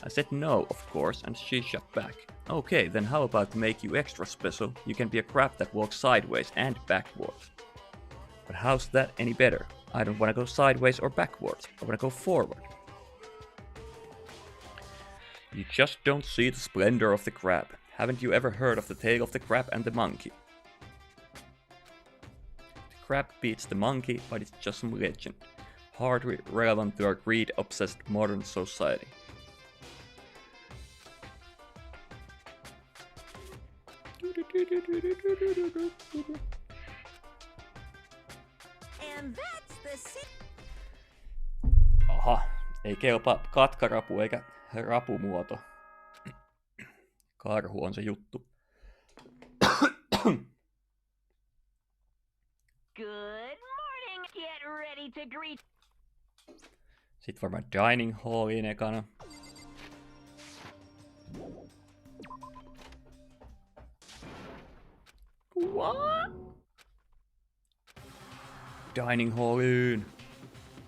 I said no, of course, and she shot back. Okay, then how about to make you extra special? You can be a crab that walks sideways and backwards. But how's that any better? I don't want to go sideways or backwards. I want to go forward. You just don't see the splendor of the crab. Haven't you ever heard of the tale of the crab and the monkey? The crab beats the monkey, but it's just some legend. Hardly relevant to our greed-obsessed modern society. And that's the Aha, ei kelpaa katkarapu eikä rapumuoto. Karhu on se juttu. Good morning. Get ready to greet. Sitten varmaan dining halliin ekana. What? Dining halliin.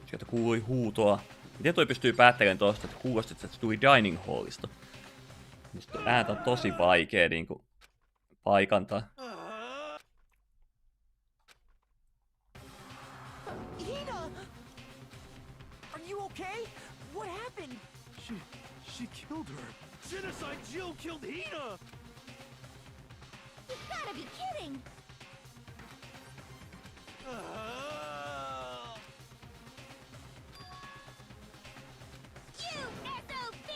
Sieltä kuului huutoa. Miten toi pystyy päättelemään tosta, että kuulosti, että se tuli dining hallista? Mistä ääntä on tosi vaikea niinku paikantaa. okay? What happened? She killed her. Genocide Jill killed Hina! You gotta be kidding! You SOB!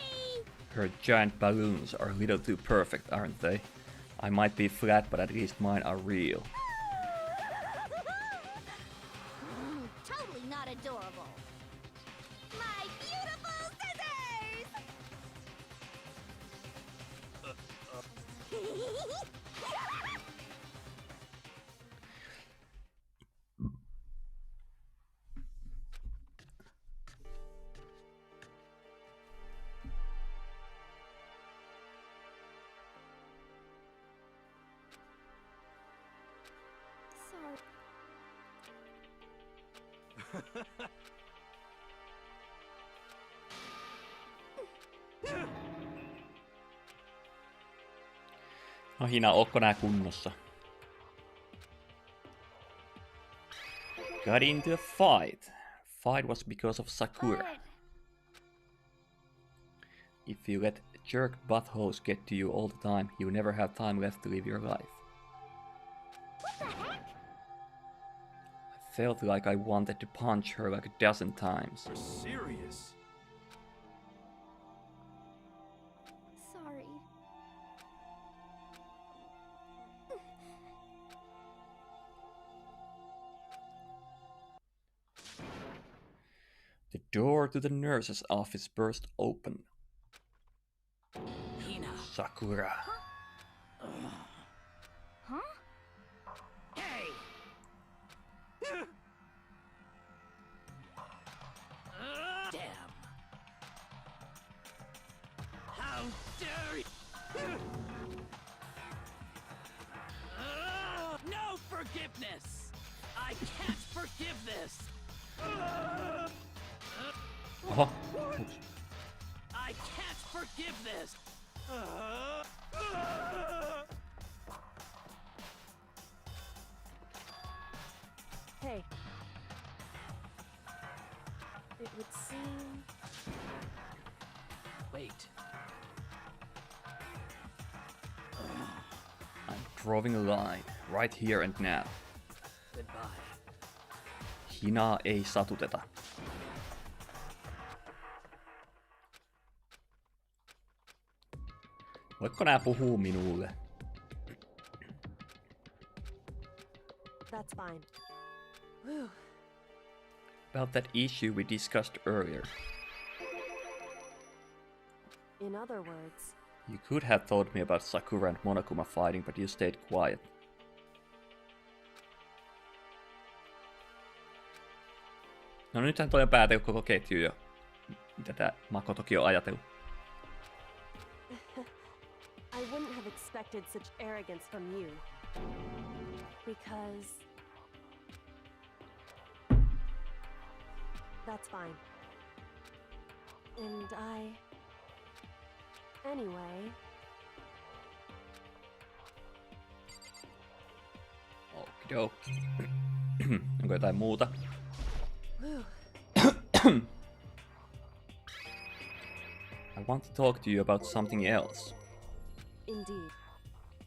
Her giant balloons are a little too perfect, aren't they? I might be flat, but at least mine are real. Totally not adorable. My beautiful scissors! Sorry. No Hina, ootko nää kunnossa? Got into a fight. Fight was because of Sakura. But If you let jerk buttholes get to you all the time, you never have time left to live your life. what the heck? I felt like I wanted to punch her like a dozen times. You're serious? Sorry. The door to the nurse's office burst open. Hina. Sakura. Huh? Hey! Damn. How dare you! No forgiveness! I can't forgive this! Oho. I can't forgive this! Hey. It would seem... Wait. I'm drawing a line, right here and now. Goodbye. Hinaa ei satuteta. Voitko nää puhuu minulle? That's fine. Whew. About that issue we discussed earlier. In other words, You could have told me about Sakura and Monokuma fighting, but you stayed quiet. No nythän toi on päätellyt koko ketju jo. Mitä tää Makotoki on ajatellut. I wouldn't have expected such arrogance from you. Because... That's fine. And Anyway... Okidoki. Onko jotain muuta? Whew. I want to talk to you about something else. Indeed.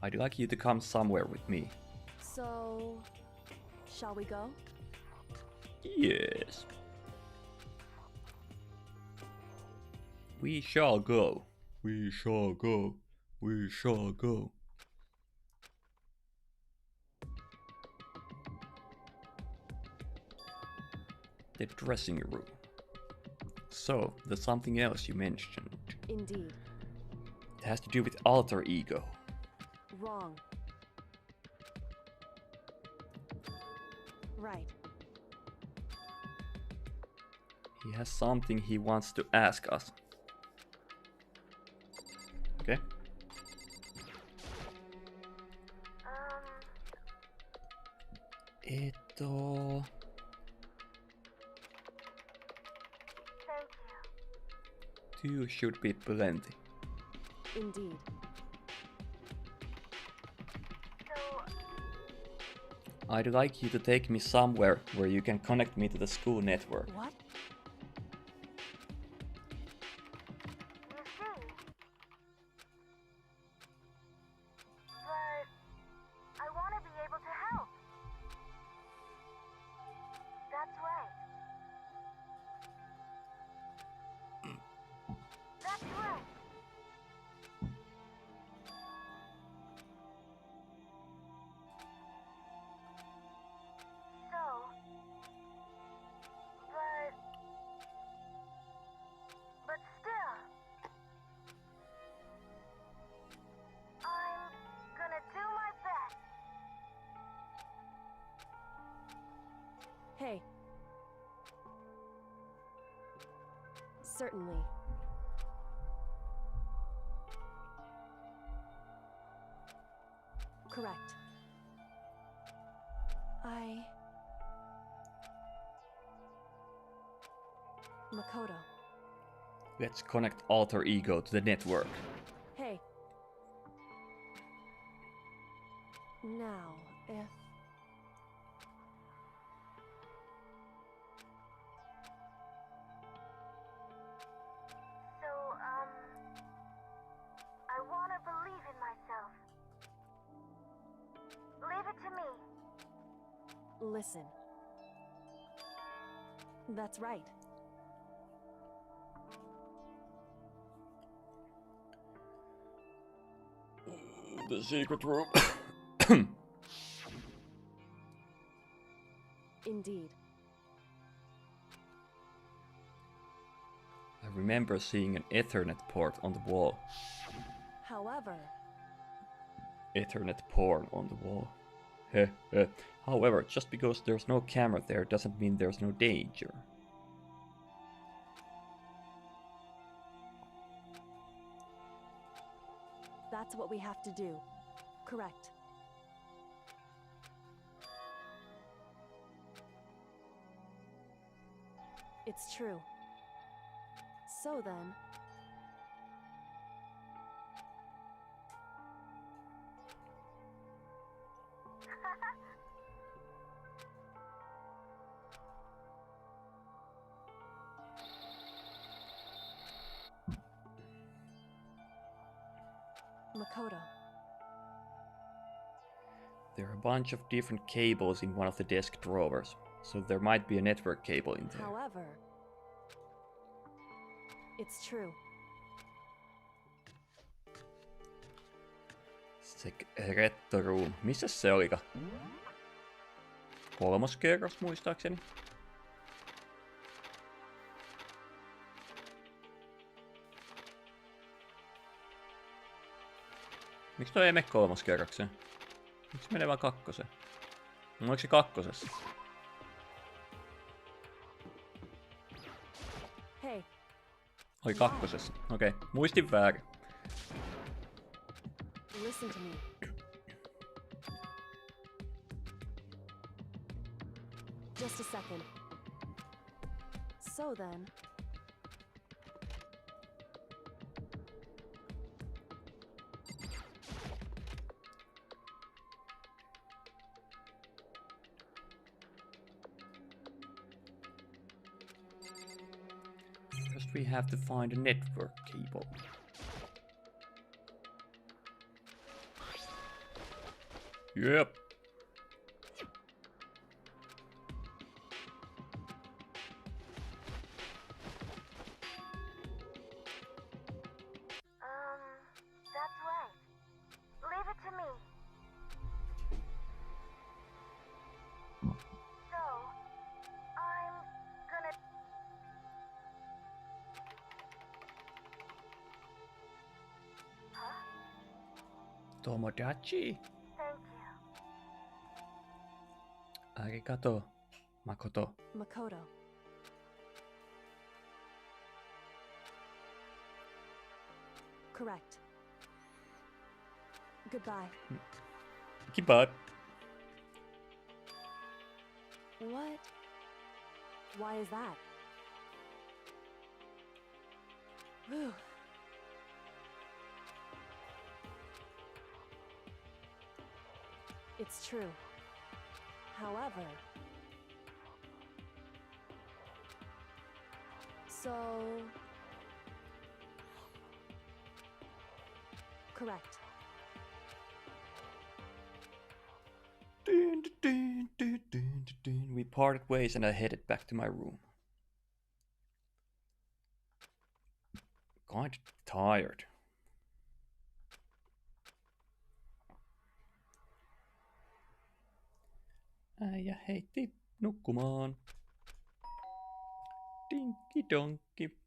I'd like you to come somewhere with me. So... Shall we go? Yes. We shall go. We shall go. We shall go. The dressing room. So, there's something else you mentioned. Indeed. It has to do with alter ego. Wrong. Right. He has something he wants to ask us. Okay. Two should be plenty. Indeed. I'd like you to take me somewhere where you can connect me to the school network. What? Certainly. Correct. Makoto. Let's connect alter ego to the network. Hey. Now, if... So, I want to believe in myself. Leave it to me. Listen. That's right. The secret room. Indeed. I remember seeing an Ethernet port on the wall. However... Ethernet porn on the wall. However, just because there's no camera there doesn't mean there's no danger. That's what we have to do. Correct. It's true. So then... Makoto. There are a bunch of different cables in one of the desk drawers, so there might be a network cable in there. However... It's true. Secretto room. Missä se olika? 3. kerros muistaakseni. Miksi toi ei mene 3. kerrokseen? Miksi menee vaan 2? Oliko se 2? Hei. Oli 2. Okei, muistin väärin. Listen to me. Just a second. So then... First we have to find a network cable. Yep. That's right. Leave it to me. So, I'm gonna... Huh? Tomodachi. Thank you. Arigato, Makoto. Makoto. Correct. Goodbye. Goodbye. What? Why is that? Whew. It's true. However... So... Correct. We parted ways and I headed back to my room. Kind of tired. Äijä heitti nukkumaan. Dinki donkki.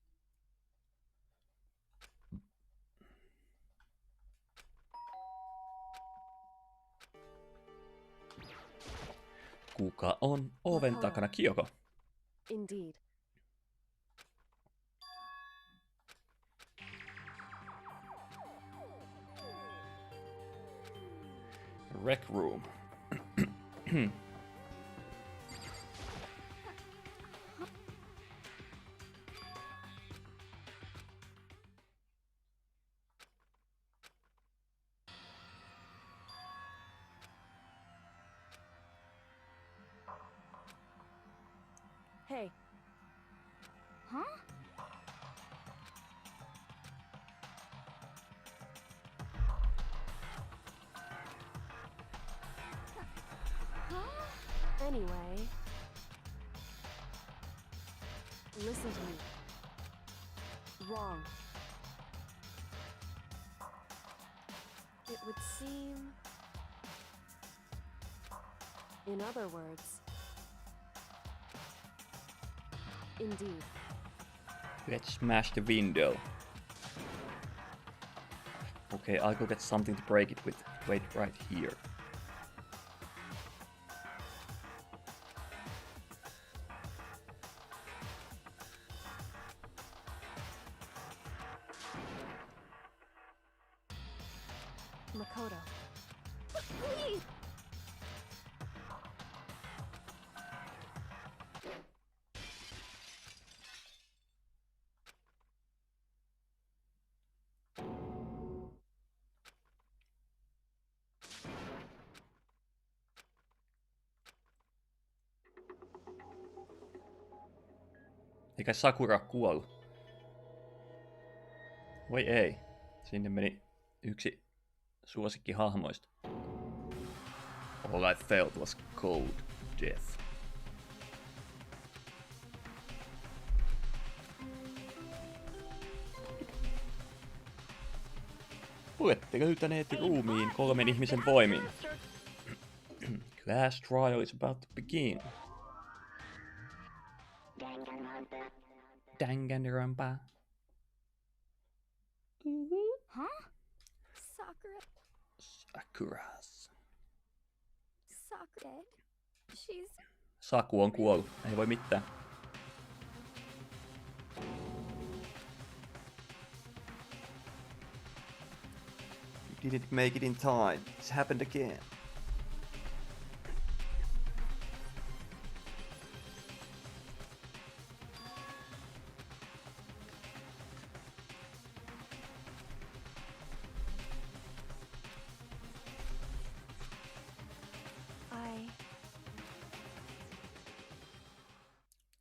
Kuka on oven takana, Kyoko? Indeed. Rec room. Hey, Huh? anyway. Listen to me. Wrong. It would seem... In other words... Indeed. Let's smash the window. Okay, I'll go get something to break it with. Wait right here. Makoto. Please! Eikä Sakura kuollut. Voi ei. Sinne meni yksi suosikkihahmoista. All I felt was cold death. Olette löytäneet ruumiin 3 ihmisen voimin. Class trial is about to begin. Danganronpa. Huh? Sakura. Sakuras. Sakura. She's... Saku on kuollut. Ei voi mitään. You didn't make it in time. It's happened again.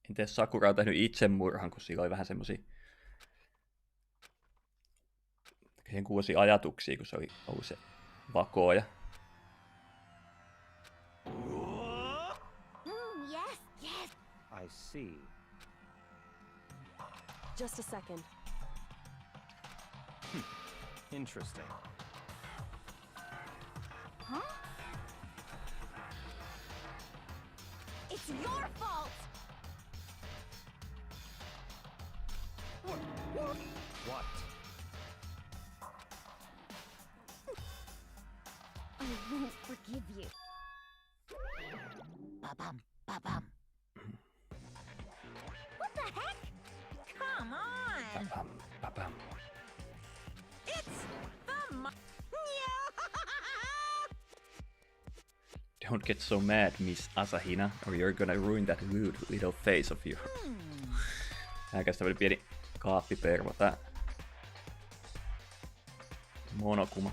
Entä jos Sakura on tehnyt itsemurhan, kun sillä oli vähän semmosia... Siihen kuusi ajatuksia, kun se oli ollut se vakooja. Yes, yes! I see. Just a second. Interesting. Huh? It's your fault! What? I won't forgive you. Ba-bum, ba-bum. What the heck? Come on! Ba-bam, ba-bam. It's the Don't get so mad, Miss Asahina, or you're gonna ruin that rude little face of yours. Tämäkäs tämmönen pieni kaappipervo tää. Monokuma.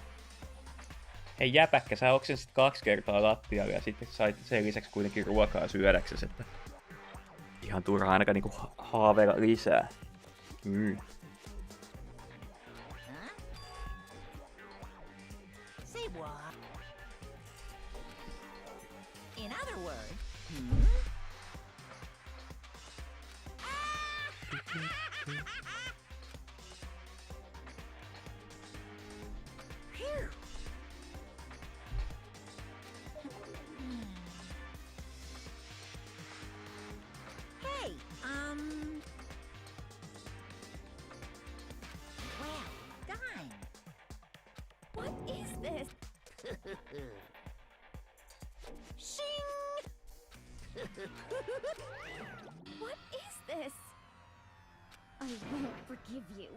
Hei jäpäkkä, sä oksensit 2 kertaa lattialle ja sitten sait sen lisäksi kuitenkin ruokaa syödäksesi, että ihan turhaa ainakaan niinku haaveilla lisää. Say what? In other words, Phew. Hey, well done. What is this? Shing! What is this? I won't forgive you.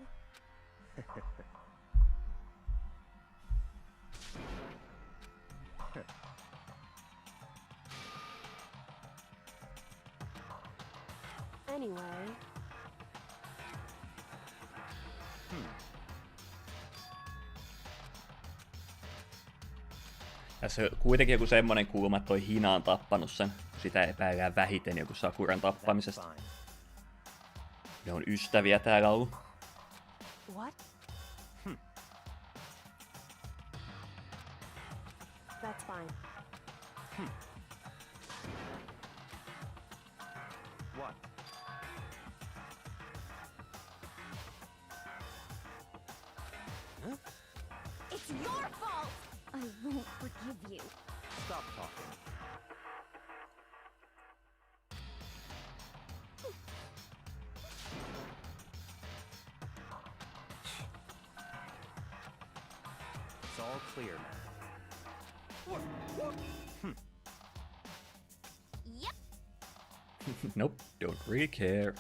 Anyway, Tässä kuitenkin joku semmonen kulma, että toi Hina on tappanut sen. Sitä epäillään vähiten joku Sakuran tappamisesta. Fine. Ne on ystäviä täällä ollut. what? That's fine. What? It's your fault! I won't forgive you. Stop talking. It's all clear now. Yep. Nope, don't really care.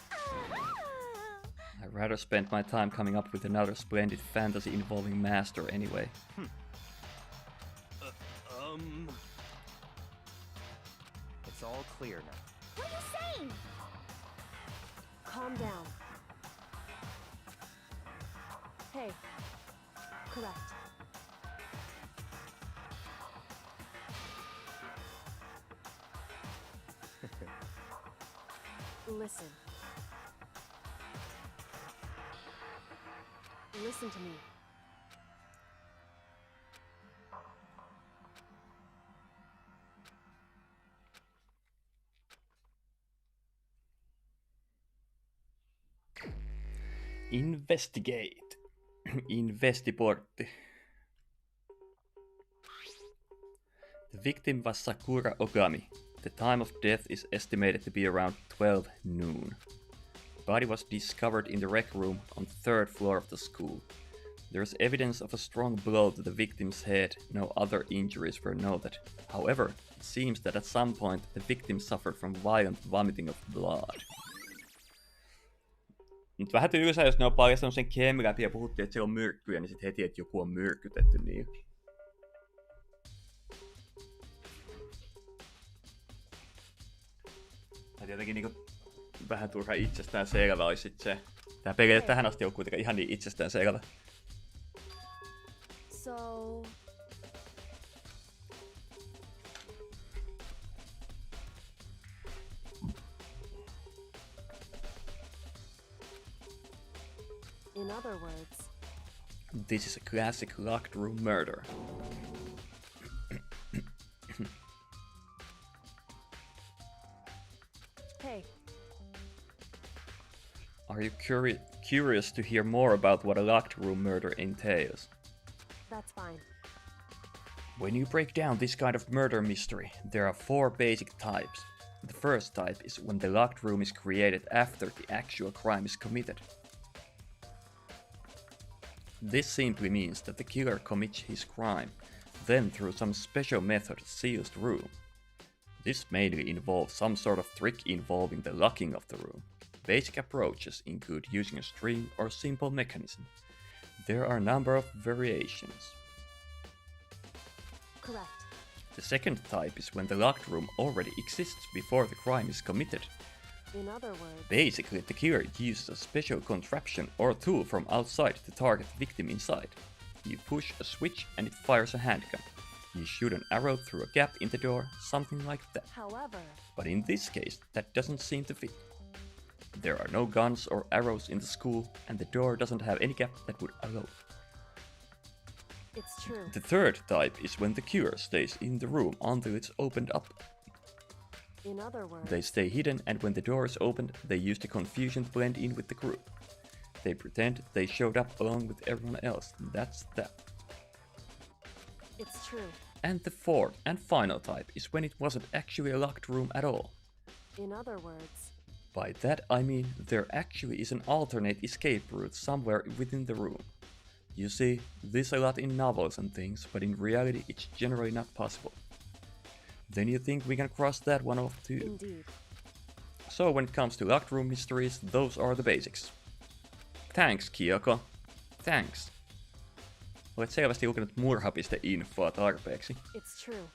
I'd rather spend my time coming up with another splendid fantasy involving Master anyway. It's all clear now. What are you saying? Calm down. Hey. Correct. Listen. Listen to me. Investigate. Investiportti. The victim was Sakura Ogami. The time of death is estimated to be around 12 noon. The body was discovered in the rec room on the third floor of the school. There is evidence of a strong blow to the victim's head. No other injuries were noted. However, it seems that at some point the victim suffered from violent vomiting of blood. Nyt vähän tylsää, jos ne on paljastanut sen Kem läpi ja puhuttiin, että siellä on myrkkyjä, niin sitten heti, että joku on myrkytetty niin. Tai jotenkin niinku vähän turha itsestään selvä olisi sit se. Tää peli ei tähän asti ole kuitenkaan ihan niin itsestään selvä. So... In other words, This is a classic locked room murder. hey, Are you curious to hear more about what a locked room murder entails? that's fine. When you break down this kind of murder mystery, there are 4 basic types. The first type is when the locked room is created after the actual crime is committed. This simply means that the killer commits his crime, then through some special method seals the room. This mainly involves some sort of trick involving the locking of the room. Basic approaches include using a string or simple mechanism. There are a number of variations. Correct. The second type is when the locked room already exists before the crime is committed. In other words, Basically, the killer uses a special contraption or tool from outside to target the victim inside. You push a switch and it fires a handgun. You shoot an arrow through a gap in the door, something like that. however, But in this case, that doesn't seem to fit. There are no guns or arrows in the school, and the door doesn't have any gap that would allow it. it's true. The third type is when the killer stays in the room until it's opened up. In other words, They stay hidden, and when the door is opened, they use the confusion to blend in with the group. They pretend they showed up along with everyone else. That's that. it's true. And the fourth and final type is when it wasn't actually a locked room at all. In other words, By that I mean there actually is an alternate escape route somewhere within the room. You see, this a lot in novels and things, but in reality it's generally not possible. Then you think we can cross that one off too. indeed. So when it comes to locked room mysteries, those are the basics. Thanks, Kyoko. Thanks. Olet selvästi lukenut murha.infoa tarpeeksi. It's true.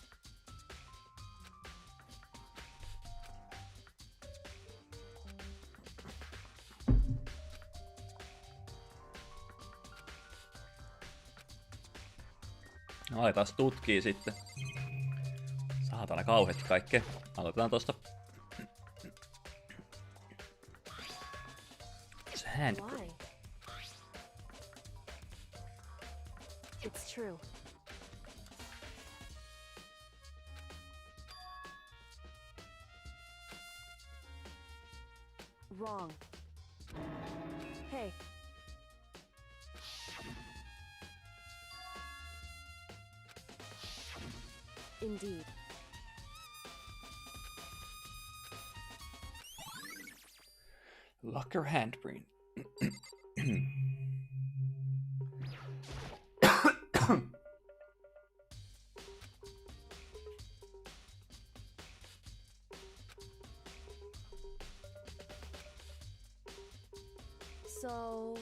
Aletaan tutkii sitten. Saatana kauheasti kaikkea. Aloitetaan tosta. Se hand. Why? It's true. Wrong. Hey. Indeed. Locker handprint. So...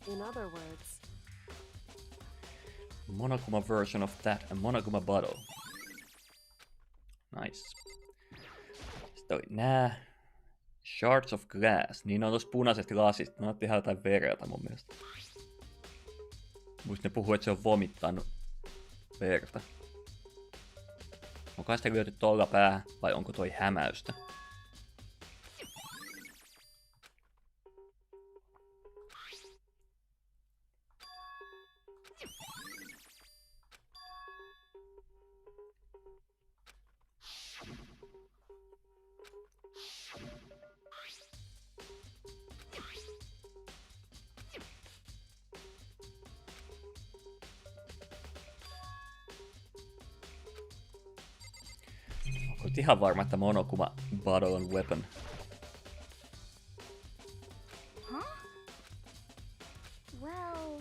In other words... Monokuma version of that, a Monokuma bottle. Nice. Sitten oli nää. Shards of glass. Niin on tossa punaiset lasit. Ne otti ihan jotain verta mun mielestä. Muistin ne puhuu, että se on vomittanut verta. Onko sitä lyöty tolla päähän vai onko toi hämäystä? Olet ihan varma, että Monokuma Battle on weapon. Huh? Well...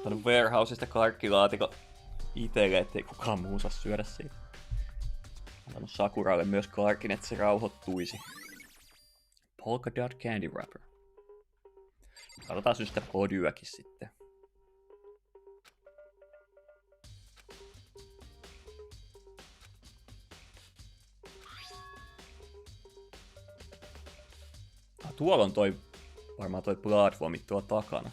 Tänne Warehouseista karkkilaatikko itelle, ettei kukaan muu saa syödä siitä. Antanut Sakuralle myös karkin, että se rauhoittuisi. Polka dot candy wrapper. Katsotaan nyt sitä podyäkin sitten. Tuolla on varmaan toi blood vomit tuolla takana.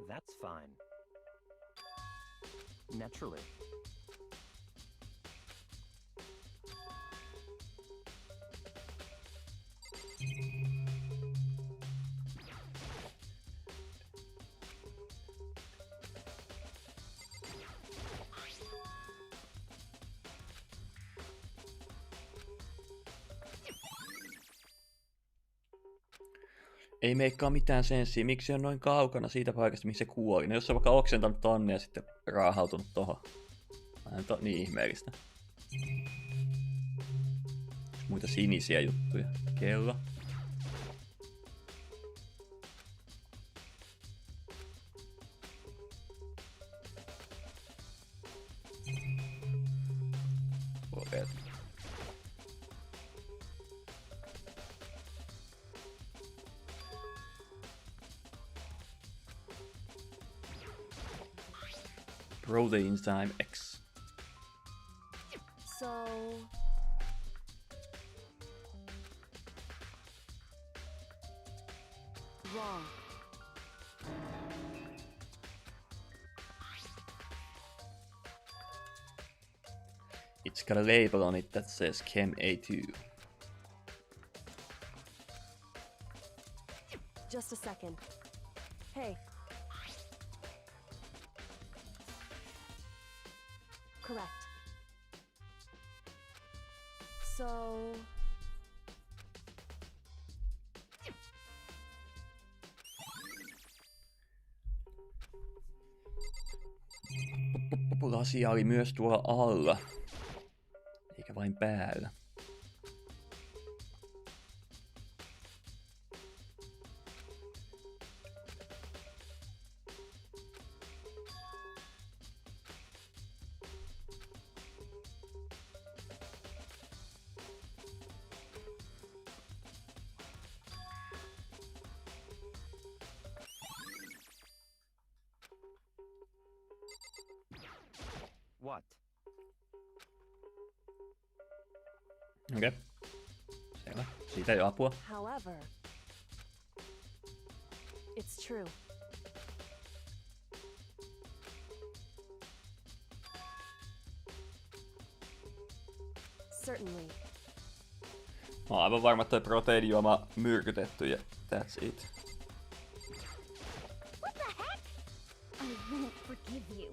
That's fine. Naturally. Ei meikkaa mitään senssiä, miksi on noin kaukana siitä paikasta, missä se kuoli. Ne jos on vaikka oksentanut tonne ja sitten raahautunut tohon. Aina on niin ihmeellistä. Muita sinisiä juttuja. Kello. Okei. Protein enzyme X. So... Wrong. It's got a label on it that says Chem A2. Just a second. Hey. Correct. So... Lasia oli myös tuolla alla, eikä vain päällä. What? Okei. Okay. Selvä. Siitä ei ole apua. However, it's true. Certainly. Mä oon aivan varma, että toi proteiinijuoma on myrkytetty ja that's it. What the heck? I won't forgive you.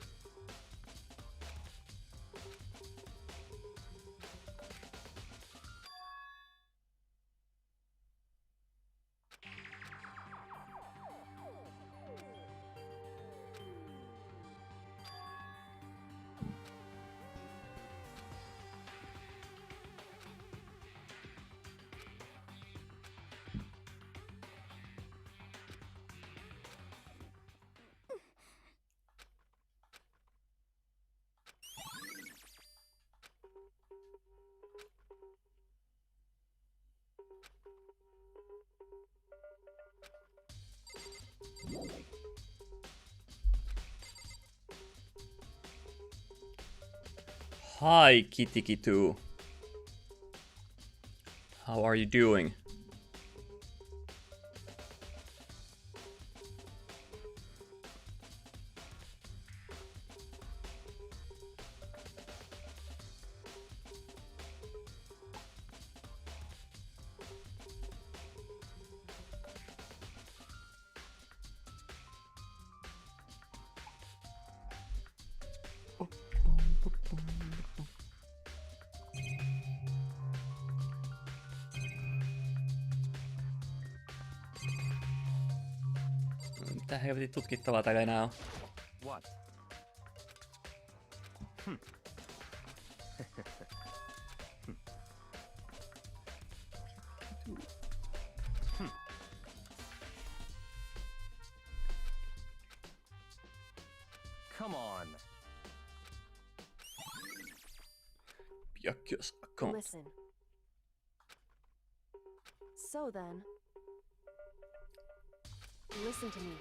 Hi, Kitty Kitty. How are you doing? Mitä helvetin tutkittavaa täällä enää on? What? Come on. Piakkios account. Listen. So then, listen to me.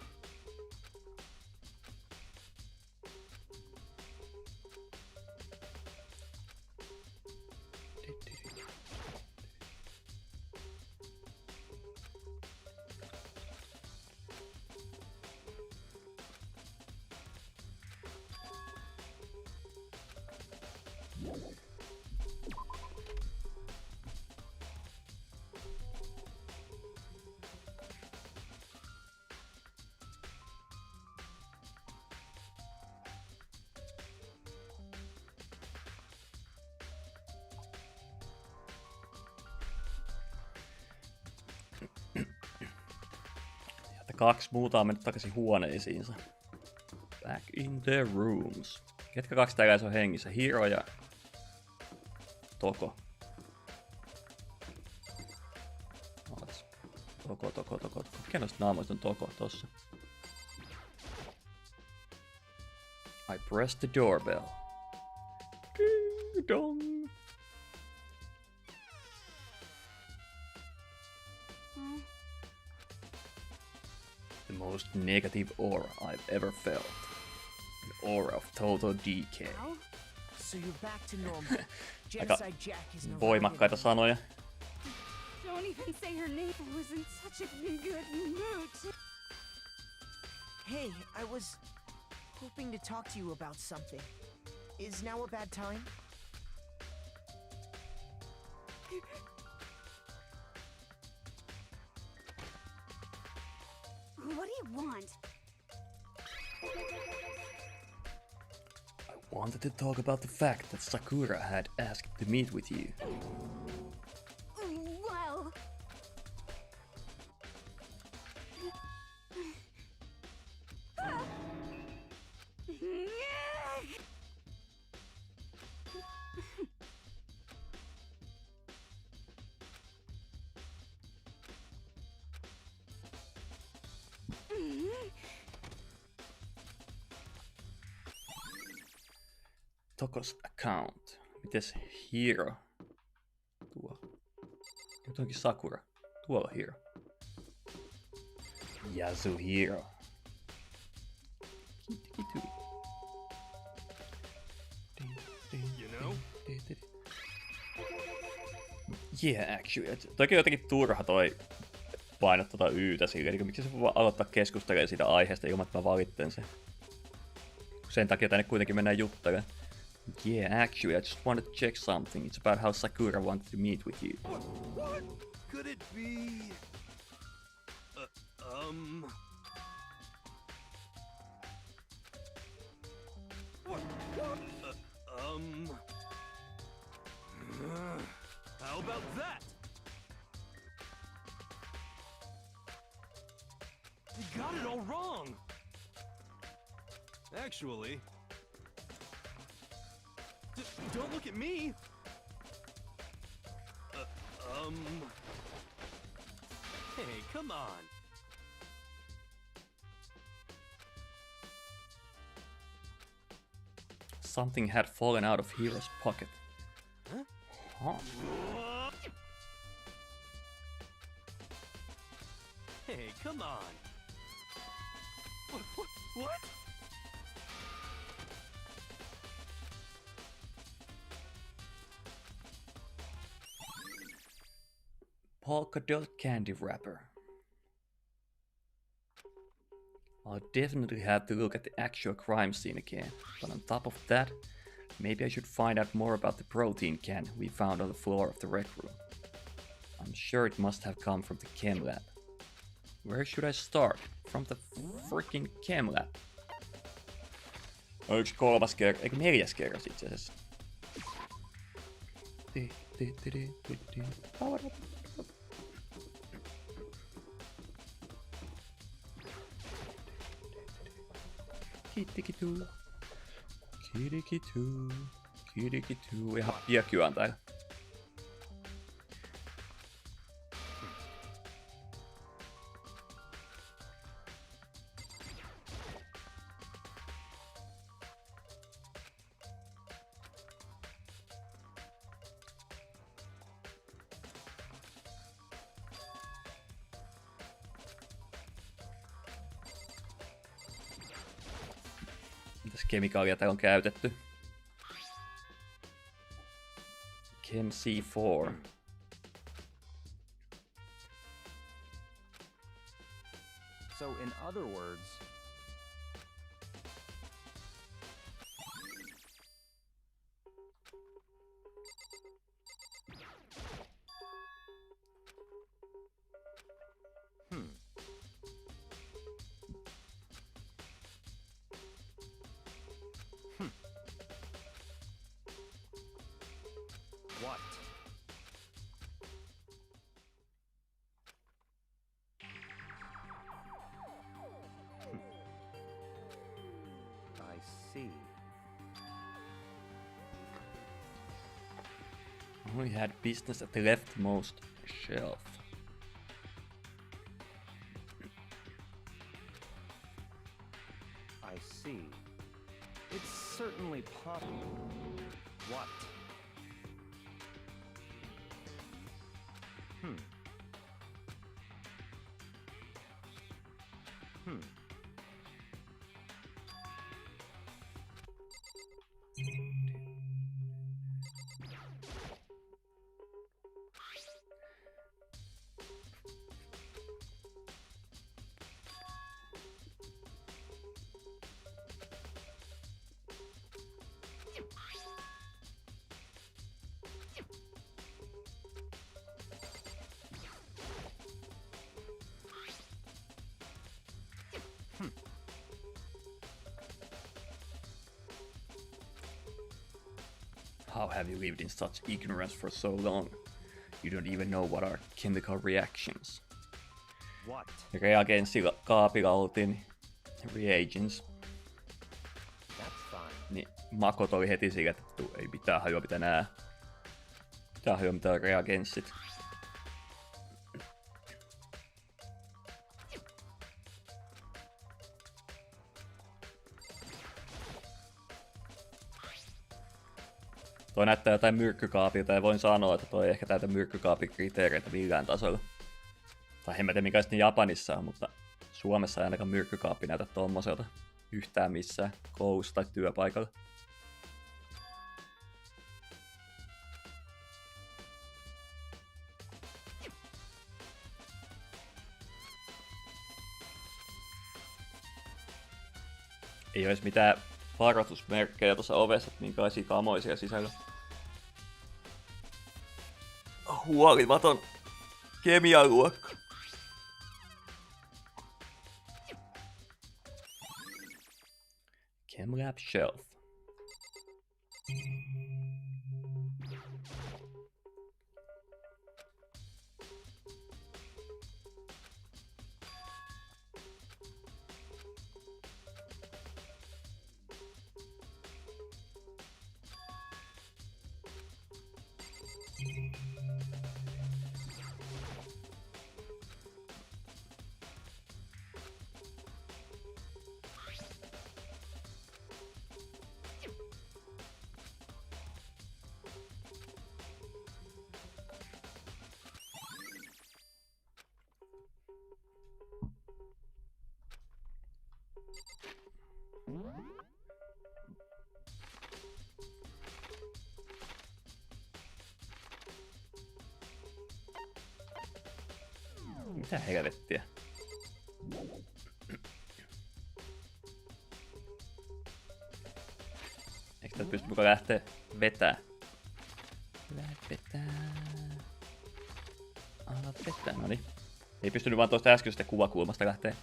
Kaksi muuta on mennyt takaisin huoneisiinsa. Back in the rooms. Ketkä kaksi täällä on hengissä? Hiro ja Toko. Toko. Mikä noista naamoista on Toko tossa? I pressed the doorbell. Ding-dong. The most negative aura I've ever felt. An aura of total decay. So you're back to normal. Aika Genocide Jack is no voimakkaita sanoja. Don't even say her name. I was in such a good mood. Hey, I was hoping to talk to you about something. Is now a bad time? What do you want? I wanted to talk about the fact that Sakura had asked to meet with you. Well... Tokos account. Mites Hiro? Tuo. Nyt onkin Sakura. Tuolla Hiro. Yasuhiro. Kitty. Yeah, actually. Toki on jotenkin turha toi painaa tota Y:tä silleen. Niin miksi se voi aloittaa keskustelemaan siitä aiheesta ilman, että mä valitten sen. Sen takia tänne kuitenkin mennään juttelemaan. Yeah, actually, I just wanted to check something. It's about how Sakura wanted to meet with you. What? Could it be? What? How about that? You got it all wrong. Actually, don't look at me. Hey, come on. Something had fallen out of Hiro's pocket. Huh? Hey, come on. What? Polka dot candy wrapper. I'll definitely have to look at the actual crime scene again, but on top of that, maybe I should find out more about the protein can we found on the floor of the rec room. I'm sure it must have come from the chem lab. Where should I start? From the freaking chem lab. Oliko 3. kerta, eikö 4. kerras itse asiassa? Kittikituu. Kirikituu. Kirikituu. Ihan piäkyy on täällä. Mitäs kemikaalia täällä on käytetty? Chem C4. So in other words, what? I see. Only had business at the leftmost shelf. I see. It's certainly possible. What? Hmm. How have you lived in such ignorance for so long? You don't even know what are chemical reactions. What? Reagenssilla kaapilla oltiin reagents. That's fine. Niin Makot oli heti sillä, että ei mitään hajua mitä nää. Mitään hajua mitä reagenssit. Toi näyttää jotain myrkkykaapilta ja voin sanoa, että toi ei ehkä täytä myrkkykaapin kriteereitä millään tasolla. Tai en mä tiedä mikä sitten Japanissa on, mutta Suomessa ei ainakaan myrkkykaappi näytä tommoselta yhtään missään koulussa tai työpaikalla. Ei olisi mitään varoitusmerkkejä tuossa ovessa, että minkälaisia kamoisia sisällä. Huolimaton kemialuokka. ChemLab Shelf. Mitä helvettiä? Eikö täältä pysty mukaan lähteä vetää? Ala vetää, noniin. Ei pystynyt vaan tuosta äskeisestä kuvakulmasta lähteä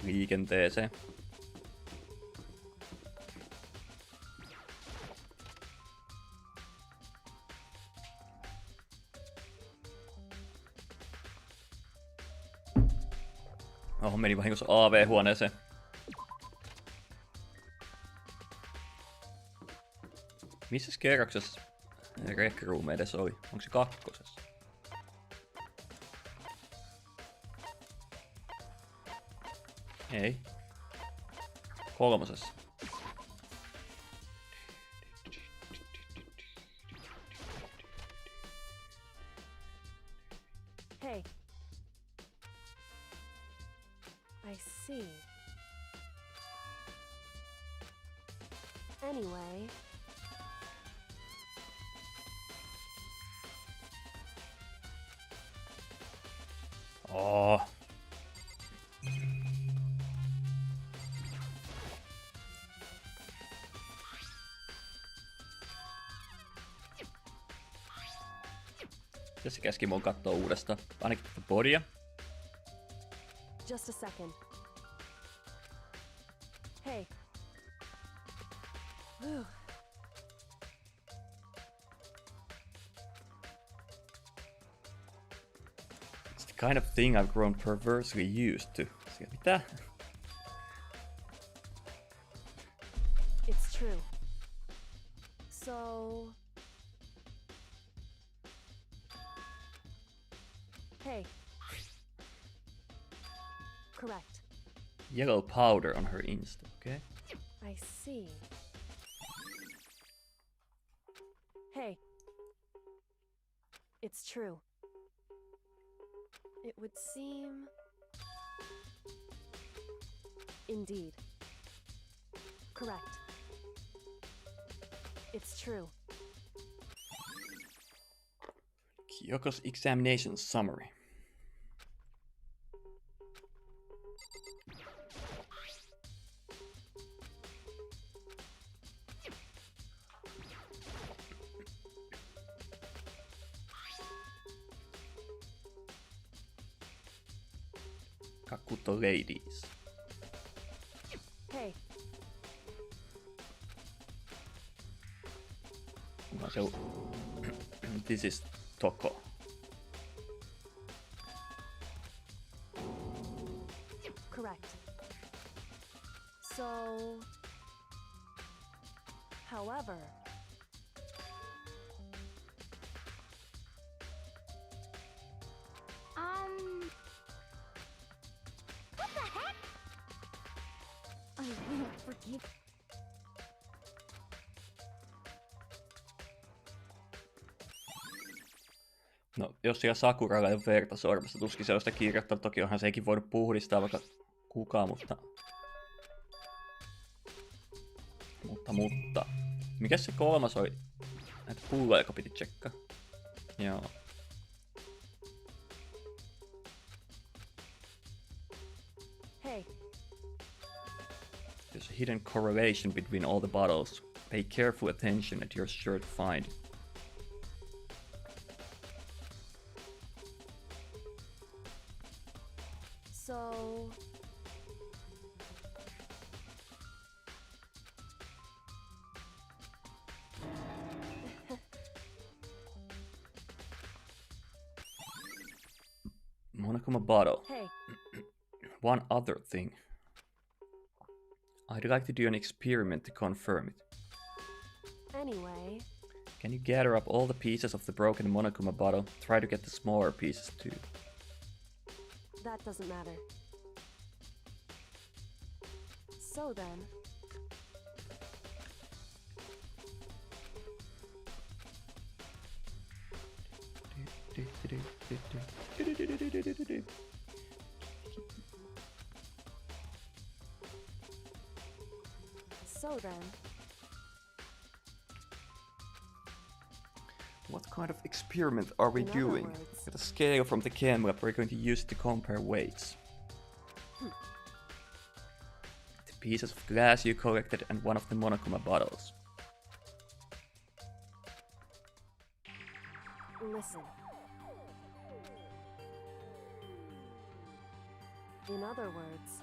liikenteeseen. Oho, meni vahingossa AV-huoneeseen. Missäs kerroksessa Rec Room edes oli? Onko se kakkosessa? Ei. Kolmosessa. Hey. I see. Anyway, Oh. Ja se käski mun kattoo uudestaan. Ainakin tätä bodia. just a second. Hey. Whew. It's the kind of thing I've grown perversely used to. Mitä? It's true. So... Hey. Correct. Yellow powder on her Insta, okay? I see. Hey. It's true. It would seem... Indeed. Correct. It's true. Kyoko's examination summary. Kakuto ladies. Hey. So, this is Toko. Correct. So... However... What the heck? I won't forgive. No, jos siellä Sakuralla ei ole verta sormessa, tuskin se on sitä kirjoittanut. Toki onhan sekin voinut puhdistaa vaikka kukaan, mutta... Mikäs se kolmas oli? Näitä pulloja, joka piti tsekkaa. Joo. Hey. There's a hidden correlation between all the bottles. Pay careful attention and you're sure to find it. So... Monokuma bottle. Hey, One other thing. I'd like to do an experiment to confirm it. anyway... Can you gather up all the pieces of the broken Monokuma bottle? Try to get the smaller pieces too. That doesn't matter. So then... So then... What kind of experiment are we In other doing? words- With a scale from the chem lab, we're going to use it to compare weights. The pieces of glass you collected and one of the Monokuma bottles. Listen. In other words...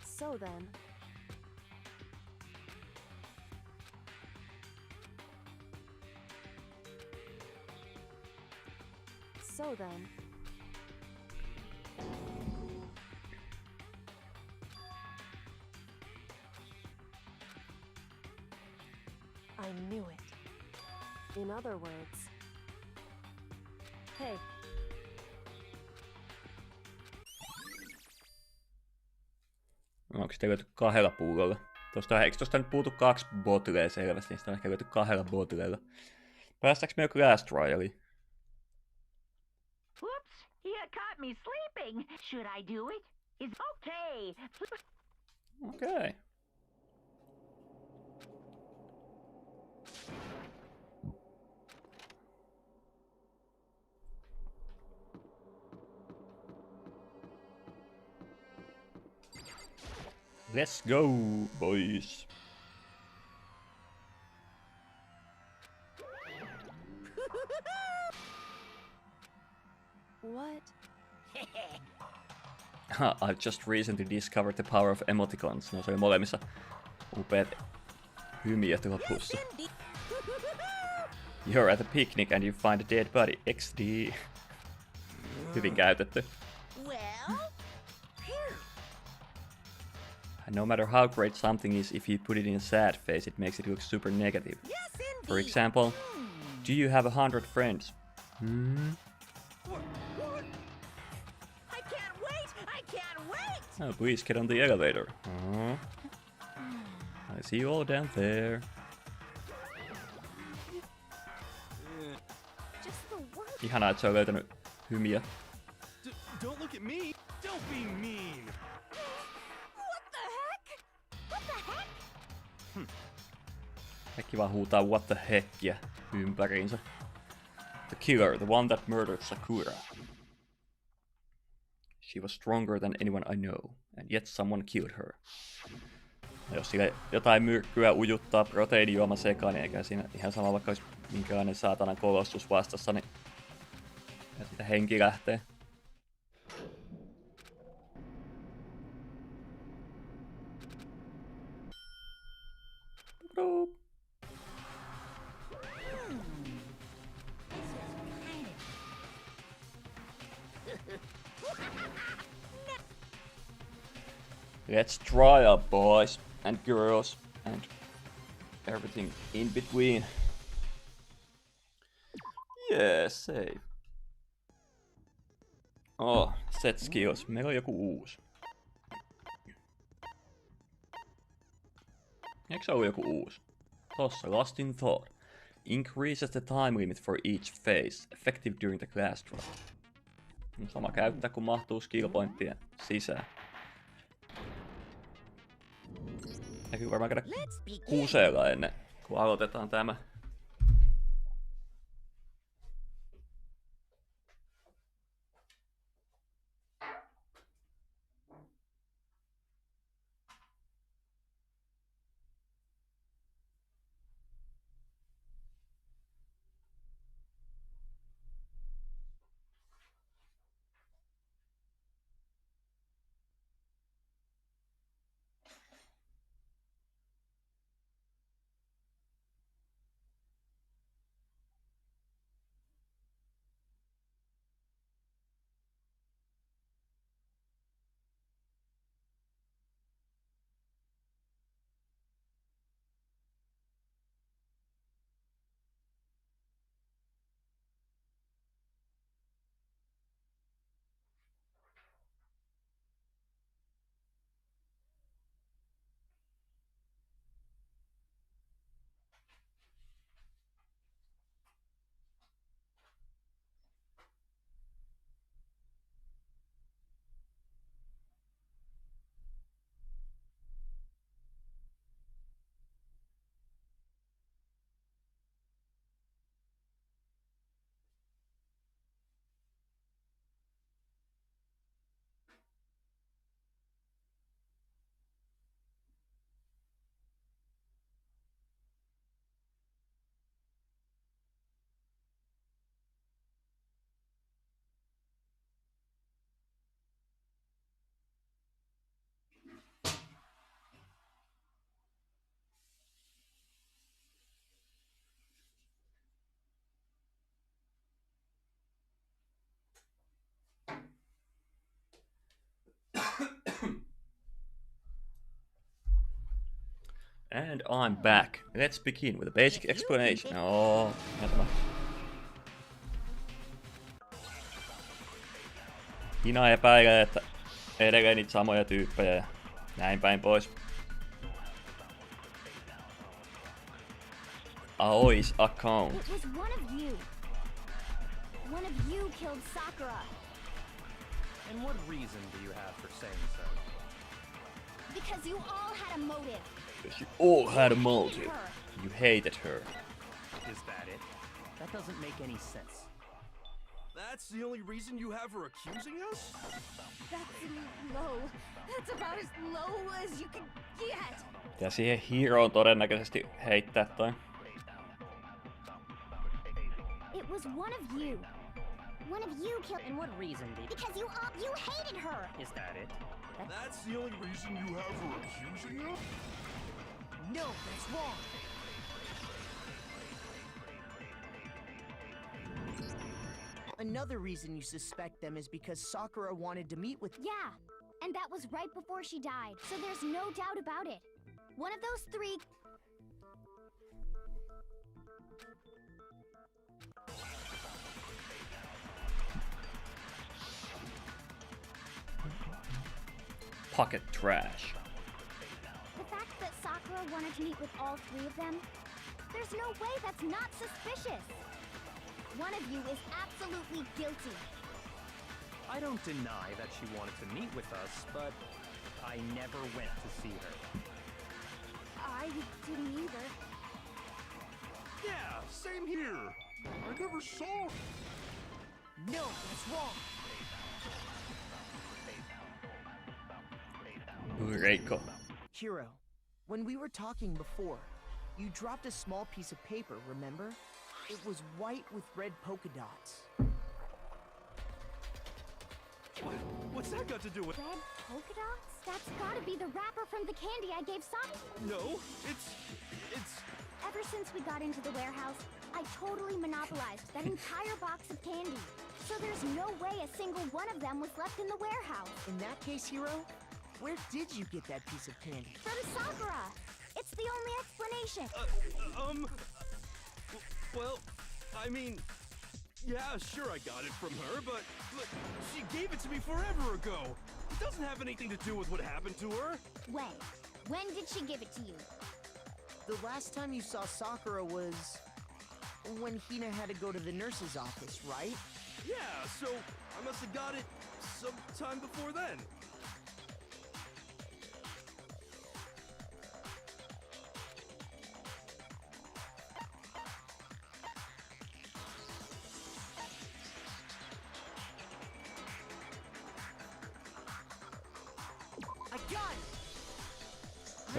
So then... So then... I knew it. In other words... Hey, Onko sitä löyty 2 pullolla? Eikö tosta nyt puutu 2 bottleja selvästi, niin sitä on ehkä löyty 2 bottleilla. Päästäänkö me jo Glass Trialiin? Whoops! You caught me sleeping. Should I do it? It's okay. Okei. Let's go, boys. what? I've just recently discovered the power of emoticons. No se oli molemmissa upeat hymiöt lopussa. You're at a picnic and you find a dead body. XD. Hyvin käytetty. Well, And no matter how great something is, if you put it in a sad face, it makes it look super negative. yes, indeed. For example, do you have 100 friends? What? I can't wait! I can't wait! Oh, please get on the elevator. I see you all down there. Just the word. Ihanaa, että se on löytänyt hymiä. Don't look at me! Don't be mean! What the heck? What the heck? Kaikki vaan huutaa what the heckia ympäriinsä. The killer, the one that murdered Sakura. She was stronger than anyone I know, and yet someone killed her. Ja jos sille jotain myrkkyä ujuttaa proteiinijuoma sekaan, niin eikä siinä ihan sama vaikka olisi minkälainen saatanan kolossus vastassa, niin ja siitä henki lähtee. Let's try up, boys and girls and everything in between. Yeah, save. Oh, set skills. Meillä on joku uusi. Eikö se ollut joku uusi? Tossa, Lost in Thought. Increases the time limit for each phase, effective during the class trial. Sama käyttää, kun mahtuu skillpointtien sisään. Täytyy varmaan käydä kuuseella ennen, kun aloitetaan tämä. And I'm back. Let's begin with a basic explanation. Oh, jätä. Hina epäilee, että edelleen niitä samoja tyyppejä ja näin päin pois. Aoi's account. It was one of you. One of you killed Sakura. And what reason do you have for saying so? Because you all had a motive. Because you all had a motive. You hated her. Is that it? That doesn't make any sense. That's the only reason you have her accusing us? That's low. That's about as low as you can get. Ja siihen Heroon todennäköisesti heittää toi. It was one of you. One of you killed. And what reason did... Because you hated her. Is that it? That's the only reason you have her accusing us? No, that's wrong. Another reason you suspect them is because Sakura wanted to meet with... Yeah, and that was right before she died, so there's no doubt about it. One of those three... Pocket trash. The fact that Sakura wanted to meet with all three of them, there's no way that's not suspicious. One of you is absolutely guilty. I don't deny that she wanted to meet with us, but I never went to see her. I didn't either. Yeah, same here. I never saw. No, that's wrong. Reiko. Hiro, when we were talking before, you dropped a small piece of paper, remember? It was white with red polka dots. What's that got to do with... Red polka dots? That's gotta be the wrapper from the candy I gave Sakura. No, it's... Ever since we got into the warehouse, I totally monopolized that entire box of candy. So there's no way a single one of them was left in the warehouse. In that case, Hiro, where did you get that piece of candy? From Sakura! It's the only explanation. Well, I mean... Yeah, sure I got it from her, but look, she gave it to me forever ago. It doesn't have anything to do with what happened to her. When? When did she give it to you? The last time you saw Sakura was... when Hina had to go to the nurse's office, right? Yeah, so I must have got it sometime before then.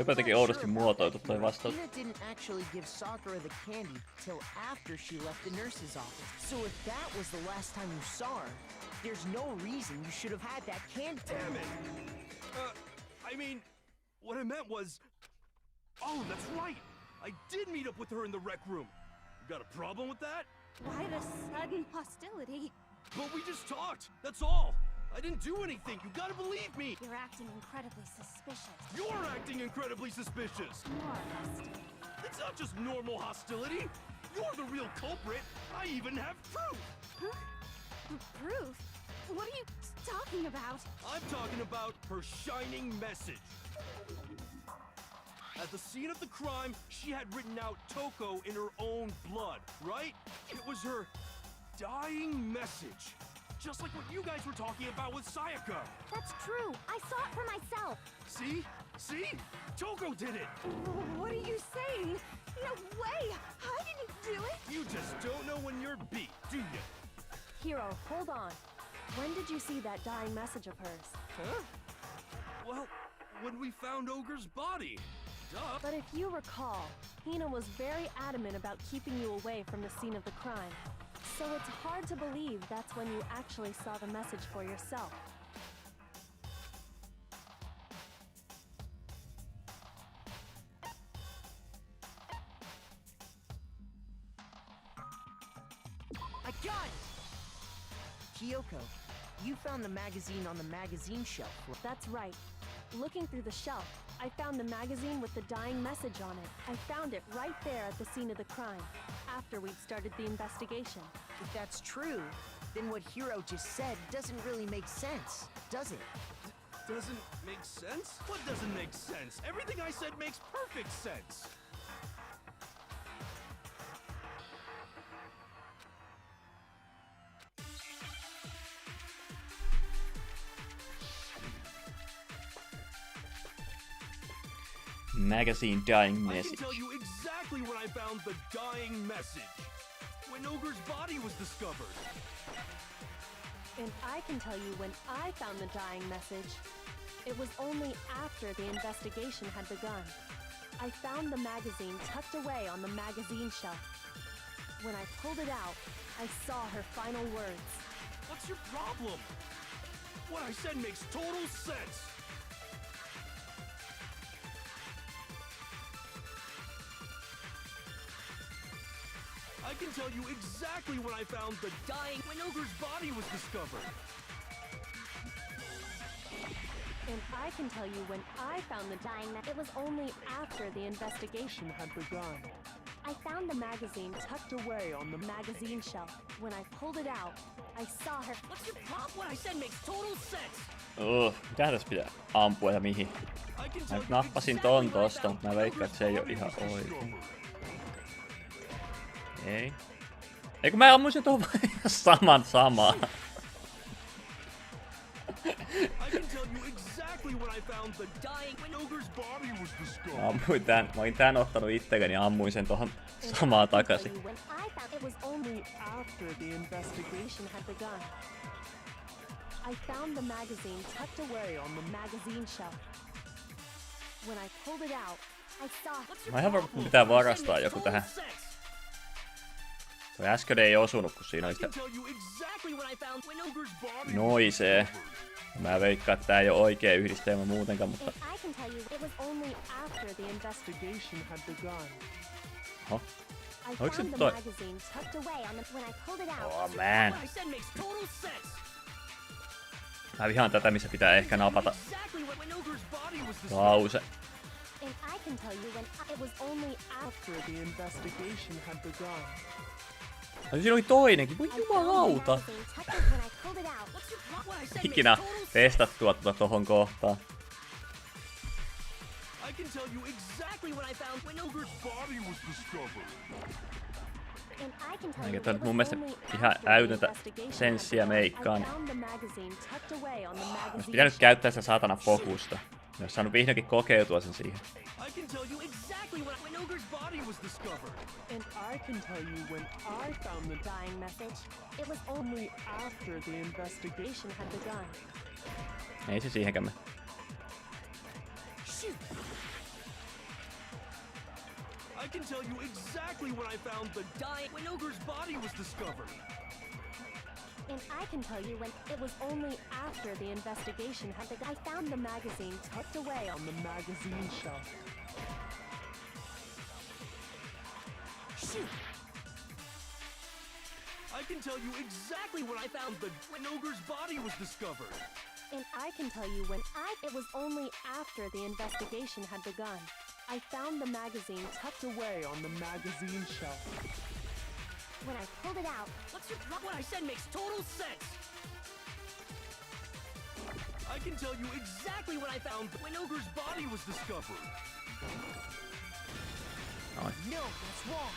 Jotenkin oudosti muotoiltu toi vastaus. Hina didn't actually give Sakura the candy till after she left the nurse's office. So if that was the last time you saw her, there's no reason you should have had that candy. Damn it! I mean, what I meant was... Oh, that's right! I did meet up with her in the rec room. You got a problem with that? Why the sudden hostility? But we just talked, that's all! I didn't do anything, you gotta believe me! You're acting incredibly suspicious. You're acting incredibly suspicious! More hostility. It's not just normal hostility! You're the real culprit! I even have proof! Huh? Proof? What are you talking about? I'm talking about her shining message! At the scene of the crime, she had written out Toko in her own blood, right? It was her dying message. Just like what you guys were talking about with Sayaka. That's true. I saw it for myself. See? See? Toko did it! What are you saying? No way! I didn't do it! You just don't know when you're beat, do you? Hiro, hold on. When did you see that dying message of hers? Huh? Well, when we found Ogre's body. Duh. But if you recall, Hina was very adamant about keeping you away from the scene of the crime. So it's hard to believe that's when you actually saw the message for yourself. I got it! Kyoko, you found the magazine on the magazine shelf. That's right. Looking through the shelf, I found the magazine with the dying message on it. I found it right there at the scene of the crime, after we'd started the investigation. If that's true, then what Hiro just said doesn't really make sense, does it? Doesn't make sense? What doesn't make sense? Everything I said makes perfect sense. Magazine dying I message. can tell you exactly when I found the dying message. When Ogre's body was discovered. And I can tell you when I found the dying message. It was only after the investigation had begun. I found the magazine tucked away on the magazine shelf. When I pulled it out, I saw her final words. What's your problem? What I said makes total sense. I can tell you exactly when I found the dying when Ogre's body was discovered. And I can tell you when I found the dying message. It was only after the investigation had begun. I found the magazine tucked away on the magazine shelf. When I pulled it out, I saw her. What's your problem? What I said makes total sense. Mitä tässä pitää ampua ja mihin? Mä nappasin ton tosta, mutta mä veikkaan, että se ei oo ihan oikein. Ei. Eikö mä ammuisin tuohon saman samaa? Ammuin tän, mä olin tän ottanut itselleni ja ammuin sen tohon samaa takaisin. I found the magazine tucked away on the magazine shelf. When I pulled it out, I saw. Mä ihan varmaan pitää varastaa joku tähän. Toi äsken ei osunut, kun siinä oli sitä noisee. Mä veikkaan, että tää ei oo oikea yhdistelmä muutenkaan, mutta... Oho. Oliko se toi? Oh man. Mä vihaan tätä, missä pitää ehkä napata lause. No siinä oli toinenkin, voi jumalauta! Ikinä testattua tohon kohtaan. Eikä tää nyt mun mielestä ihan äytöntä senssiä meikkaan. Olisi pitänyt käyttää sitä saatana fokusta. Ne olisi saanut vihdoinkin kokeutua sen siihen. And I can tell you when I found the dying message. It was only after the investigation had begun. Ei se siihenkään mene. I can tell you exactly when I found the dying when Ogre's body was discovered. And I can tell you when it was only after the investigation had begun. I found the magazine tucked away on the magazine shelf. Shoot! I can tell you exactly when I found the when Ogre's body was discovered. And I can tell you when it was only after the investigation had begun. I found the magazine tucked away on the magazine shelf. When I pulled it out, what's your problem? What I said makes total sense. I can tell you exactly when I found when Ogre's body was discovered. No, that's wrong.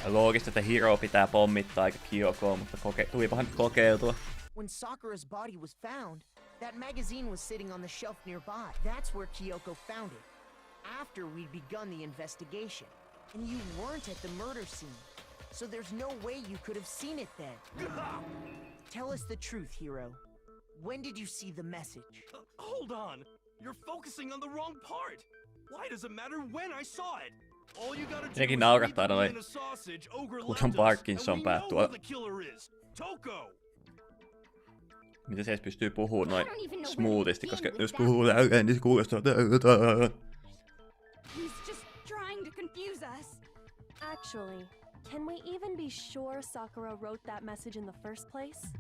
Ja loogista, että Hiro pitää pommittaa eikä Kyokoa, mutta tulipahan nyt kokeiltua. When Sakura's body was found, that magazine was sitting on the shelf nearby. That's where Kyoko found it. After we'd begun the investigation. And you weren't at the murder scene. So there's no way you could have seen it then. Tell us the truth, Hiro. When did you see the message? Hold on. You're focusing on the wrong part. Why does it matter when I saw it? All you gotta do is naurattaa eat noi a sausage Ogre kunnon left us, Parkinson and we päät know tuolla. who the killer is. Toko! Miten se edes pystyy puhumaan noin smoothisti, koska jos puhuu tälleen, niin se kuulostaa tältä. He's just trying to confuse us. Actually, Can we even be sure Sakura wrote that message in the first place?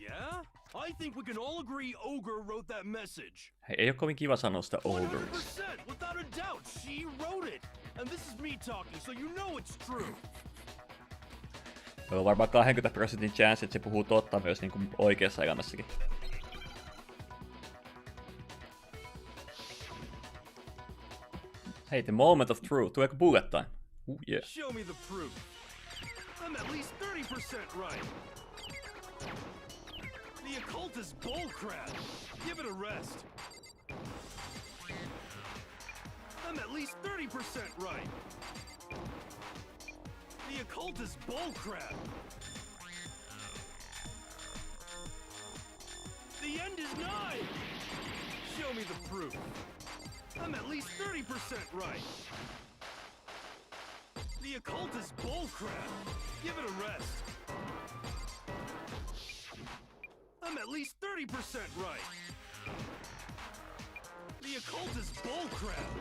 Yeah? I think we can all agree Ogre wrote that message. Hei, ei oo kovin kiva sanoa sitä ogres. 100%, without a doubt, she wrote it. And this is me talking, so you know it's true. Meillä on varmaan 20% chance, että se puhuu totta myös niin kuin oikeassa elämässäkin. Hei, the moment of truth. Tuleeko bullet time? Yeah. Show me the proof. I'm at least 30% right. The occult is bullcrap. Give it a rest. I'm at least 30% right. The occult is bullcrap. The end is nigh. Show me the proof. I'm at least 30% right. The occult is bullcrap. Give it a rest. I'm at least 30% right. The occult is bullcrap.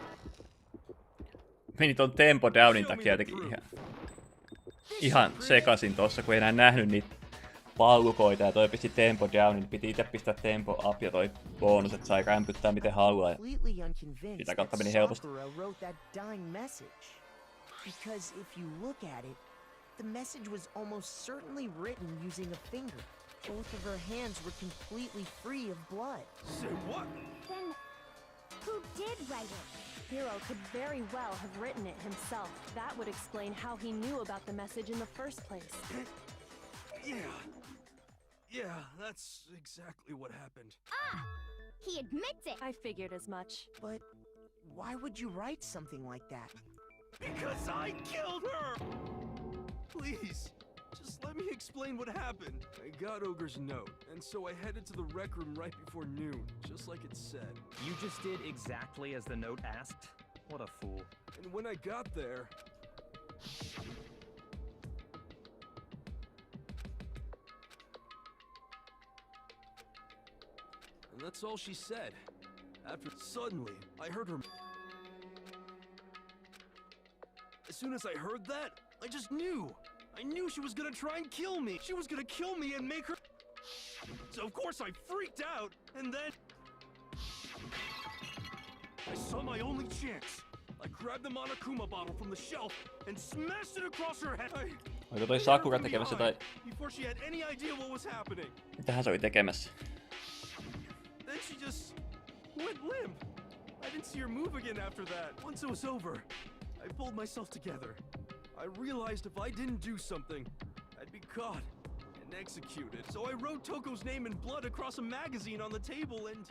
Meni ton tempo downin takia jotenkin ihan sekasin tossa, kun ei enää nähnyt niitä pallukoita ja toi pisti tempo down, niin piti itse pistää tempo up ja toi bonus, että sai rämpyttää miten haluaa. Ja sitä kautta meni helposti. Because if you look at it, the message was almost certainly written using a finger. Both of her hands were completely free of blood. Say what? Then who did write it? Hiro could very well have written it himself. That would explain how he knew about the message in the first place. Yeah, that's exactly what happened. Ah! He admits it! I figured as much. But why would you write something like that? Because I killed her! Please, just let me explain what happened. I got Ogre's note, and so I headed to the rec room right before noon, just like it said. You just did exactly as the note asked? What a fool. And when I got there... And that's all she said. After suddenly, I heard her... As soon as I heard that, I just knew. I knew she was gonna try and kill me. She was gonna kill me and make her... So of course I freaked out, and then... I saw my only chance. I grabbed the Monokuma bottle from the shelf and smashed it across her head. Oliko toi Sakura tekemässä tai... Before she had any idea what was happening. Mitähän se oli tekemässä? Then she just went limp. I didn't see her move again after that. Once it was over, I pulled myself together. I realized if I didn't do something, I'd be caught and executed. So I wrote Toko's name in blood across a magazine on the table and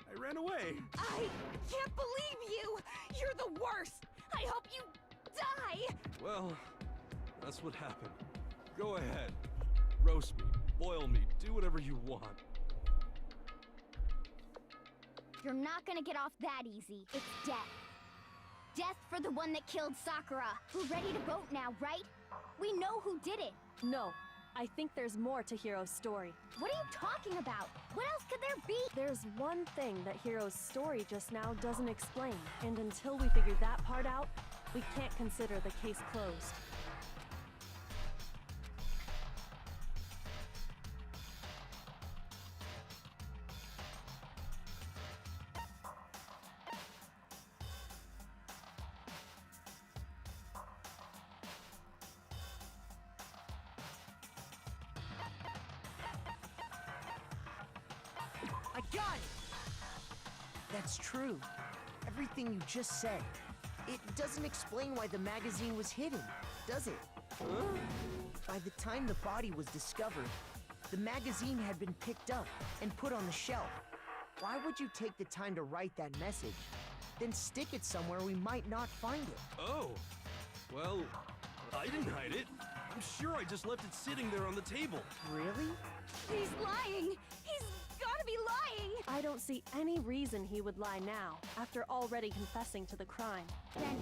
I ran away. I can't believe you! You're the worst! I hope you die! Well, that's what happened. Go ahead. Roast me, boil me, do whatever you want. You're not gonna get off that easy. It's death. Death for the one that killed Sakura. We're ready to vote now, right? We know who did it. No, I think there's more to Hiro's story. What are you talking about? What else could there be? There's one thing that Hiro's story just now doesn't explain, and until we figure that part out, we can't consider the case closed. Got it! That's true. Everything you just said. It doesn't explain why the magazine was hidden, does it? Huh? By the time the body was discovered, the magazine had been picked up and put on the shelf. Why would you take the time to write that message, then stick it somewhere we might not find it? Oh, well, I didn't hide it. I'm sure I just left it sitting there on the table. Really? He's lying! He's gotta be lying! I don't see any reason he would lie now, after already confessing to the crime. Then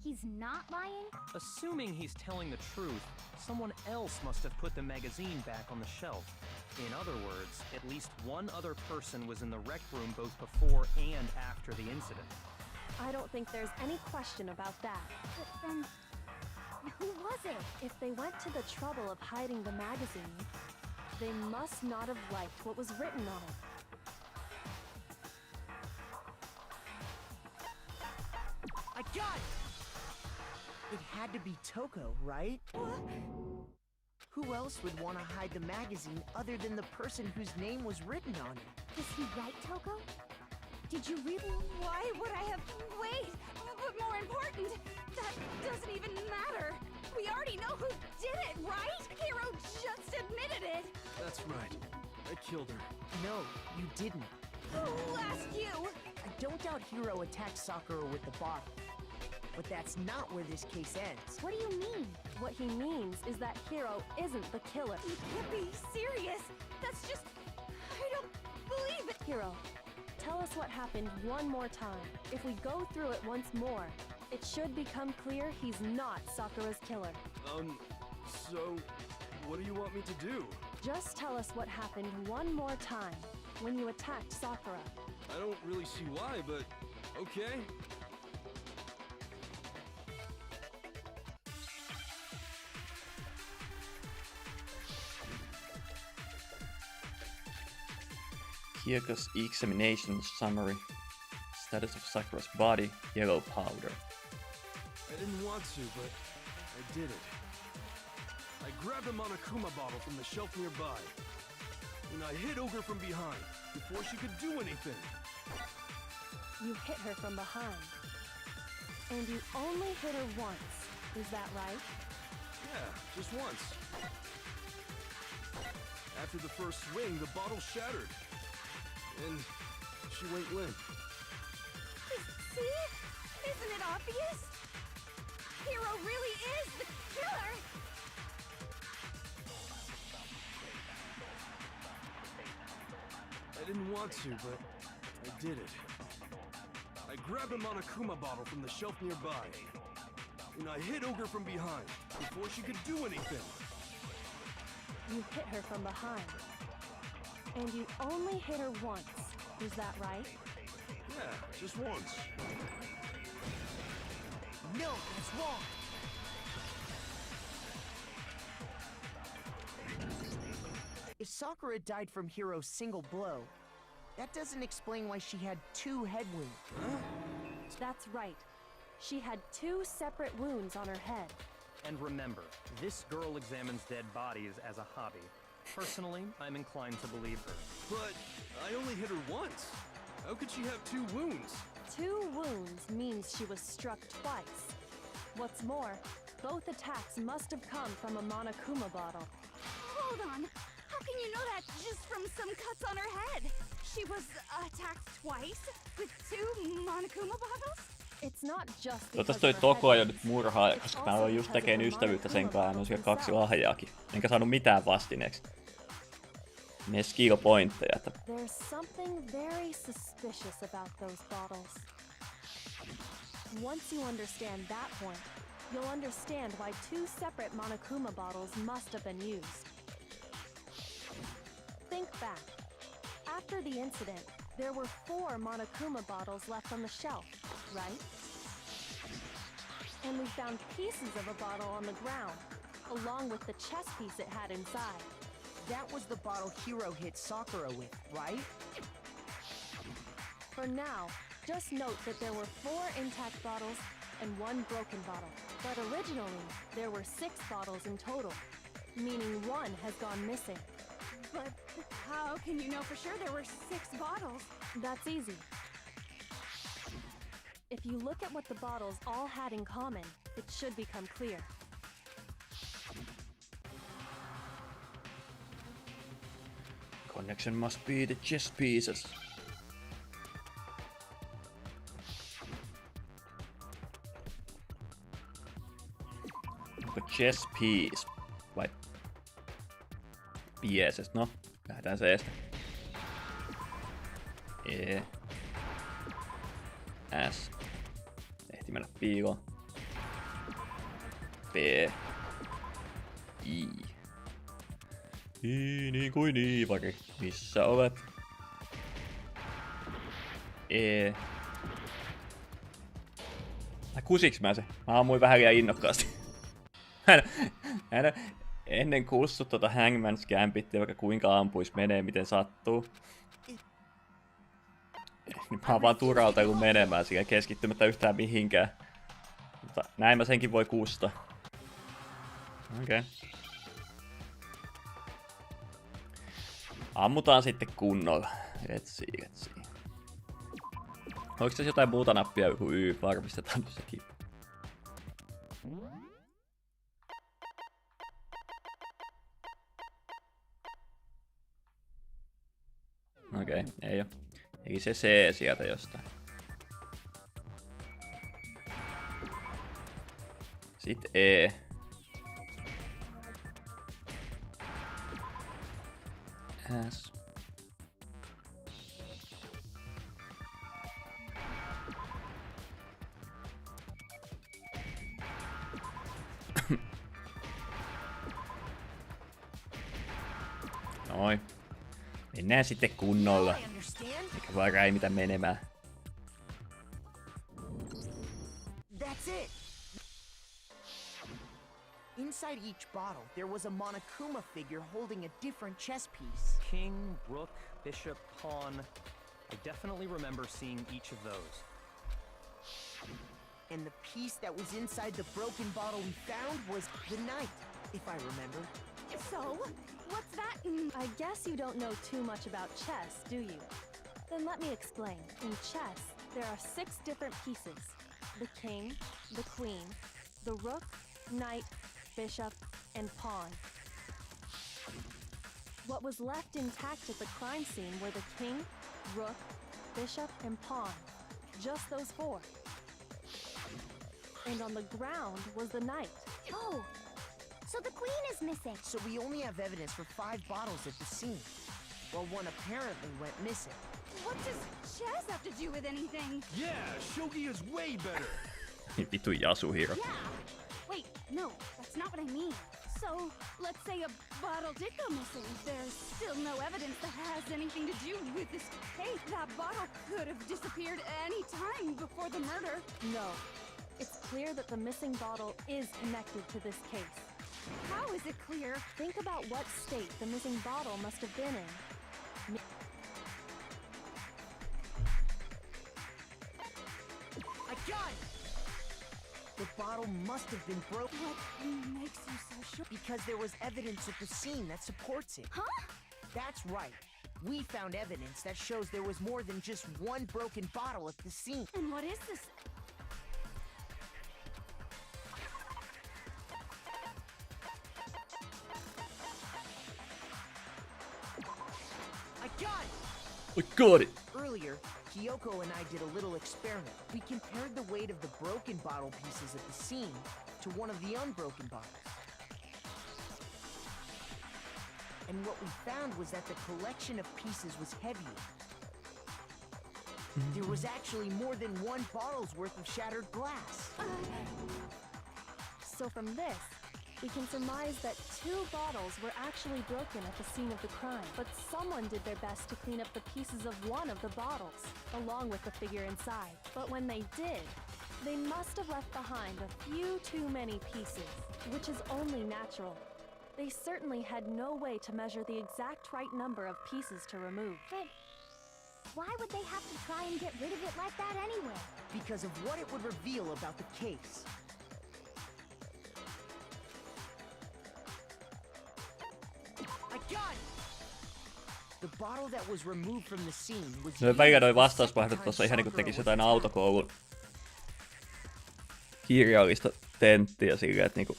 he's not lying? Assuming he's telling the truth, someone else must have put the magazine back on the shelf. In other words, at least one other person was in the rec room both before and after the incident. I don't think there's any question about that. But then Who was it? If they went to the trouble of hiding the magazine, they must not have liked what was written on it. I got it! It had to be Toko, right? Who else would want to hide the magazine other than the person whose name was written on it? Is he right, Toko? Did you really? Why would I have... Wait! But more important, that doesn't even matter. We already know who did it, right? Hero just admitted it. That's right. I killed her. No, you didn't. Who asked you? I don't doubt Hiro attacked Sakura with the bottle. But that's not where this case ends. What do you mean? What he means is that Hiro isn't the killer. You can't be serious. That's just... I don't believe it. Hiro, tell us what happened one more time. If we go through it once more, it should become clear he's not Sakura's killer. So... what do you want me to do? Just tell us what happened one more time when you attacked Sakura. I don't really see why, but... okay. Kyoko's examination summary. Status of Sakura's body, yellow powder. I didn't want to, but I did it. I grabbed a Monokuma bottle from the shelf nearby, and I hit Ogre from behind before she could do anything. You hit her from behind. And you only hit her once. Is that right? Yeah, just once. After the first swing, the bottle shattered. And she went limp. See? Isn't it obvious? Hero really is the killer! I didn't want to, but I did it. I grabbed a Monokuma bottle from the shelf nearby, and I hit Ogre from behind before she could do anything. You hit her from behind. And you only hit her once. Is that right? Yeah, just once. No, that's wrong! If Sakura died from Hiro's single blow, that doesn't explain why she had 2 head wounds. That's right. She had 2 separate wounds on her head. And remember, this girl examines dead bodies as a hobby. Personally, I'm inclined to believe her. But I only hit her once. How could she have 2 wounds? 2 wounds means she was struck twice. What's more, both attacks must have come from a Monokuma bottle. Hold on. How can you know that just from some cuts on her head? She was attacked twice with 2 Monokuma bottles? It's not just Toivottavasti toi Toko ei ole nyt murhaa, koska mä aloin just tekemään ystävyyttä sen kanssa ja on siellä 2 lahjaakin. Enkä saanut mitään vastineeksi. Ne skill pointteja. There's something very suspicious about those bottles. Once you understand that point, you'll understand why 2 separate Monokuma bottles must have been used. Think back. After the incident, there were 4 Monokuma bottles left on the shelf, right? And we found pieces of a bottle on the ground, along with the chess piece it had inside. That was the bottle Hiro hit Sakura with, right? For now, just note that there were 4 intact bottles and 1 broken bottle. But originally, there were 6 bottles in total, meaning 1 has gone missing. But how can you know for sure there were 6 bottles? That's easy. If you look at what the bottles all had in common, it should become clear. Connection must be the chess pieces. Onko chess piece vai pieces? No, lähdetään seestä. E. S. Ehti mennä piiloon. P. I. Niin kuin Iivari. Missä olet? E. Kusiks mä se? Mä ammuin vähän liian innokkaasti. Hän ennen kussut tuota Hangman's Gambittia, vaikka kuinka ampuis menee miten sattuu. Niin mä oon vaan turautellut menemään siellä keskittymättä yhtään mihinkään. Mutta näin mä senkin voi kusta. Okei. Okay. Ammutaan sitten kunnolla. Let's see. Onko tässä jotain muuta nappia kuin Y? Varmistetaan sekin. Okei, ei oo. Eli se C sieltä jostain. Sitten E. S. Noin. Mennään sitten kunnolla. Eikä vaan räimitä menemään. That's it. Inside each bottle, there was a Monokuma figure holding a different chess piece. King, rook, bishop, pawn. I definitely remember seeing each of those. And the piece that was inside the broken bottle we found was the knight, if I remember. So, what's that? I guess you don't know too much about chess, do you? Then let me explain. In chess, there are 6 different pieces. The king, the queen, the rook, knight, bishop, and pawn. What was left intact at the crime scene were the king, rook, bishop, and pawn. Just those 4. And on the ground was the knight. Oh, so the queen is missing. So we only have evidence for 5 bottles at the scene, while one apparently went missing. What does chess have to do with anything? Yeah, shogi is way better. Vitu Yasuhiro. Yeah. Wait, no, that's not what I mean. So, let's say a bottle did go missing. There's still no evidence that has anything to do with this case. That bottle could have disappeared any time before the murder. No. It's clear that the missing bottle is connected to this case. How is it clear? Think about what state the missing bottle must have been in. I got it! The bottle must have been broken. What makes you so sure? Because there was evidence at the scene that supports it. Huh? That's right. We found evidence that shows there was more than just one broken bottle at the scene. And what is this? I got it! We got it! Earlier, Kyoko and I did a little experiment. We compared the weight of the broken bottle pieces at the scene to one of the unbroken bottles. And what we found was that the collection of pieces was heavier. There was actually more than one bottle's worth of shattered glass. So from this, we can surmise that 2 bottles were actually broken at the scene of the crime. But someone did their best to clean up the pieces of one of the bottles, along with the figure inside. But when they did, they must have left behind a few too many pieces, which is only natural. They certainly had no way to measure the exact right number of pieces to remove. But why would they have to try and get rid of it like that anyway? Because of what it would reveal about the case. I got it! The bottle that was removed from the scene was No välillä noi vastausvaihtot tossa ihan niinku tekis jotain autokoulun kirjallista tenttiä silleen, että niinku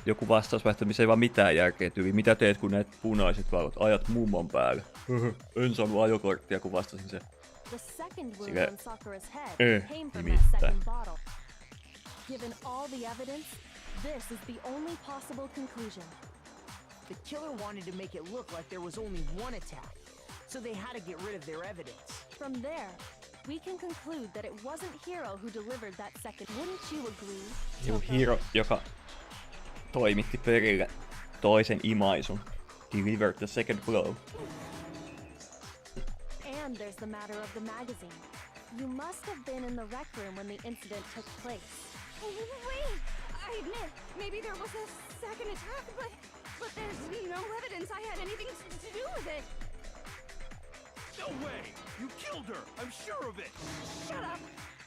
joku vastausvaihto, missä ei vaan mitään järkeä tyyli. Mitä teet, kun näet punaiset valot? Ajat mummon päälle. En saanut ajokorttia, kun vastasin se. The second wound on Sakura's head came from that nimittäin. second bottle. Given all the evidence, this is the only possible conclusion. The killer wanted to make it look like there was only one attack, so they had to get rid of their evidence. From there, we can conclude that it wasn't Hiro who delivered that second. Wouldn't you agree? Joku Hiro, joka toimitti perille toisen imaisun. Delivered the second blow. And there's the matter of the magazine. You must have been in the rec room when the incident took place. Wait! I admit, maybe there was a second attack, but there's no evidence I had anything to do with it. No way! You killed her! I'm sure of it! Shut up!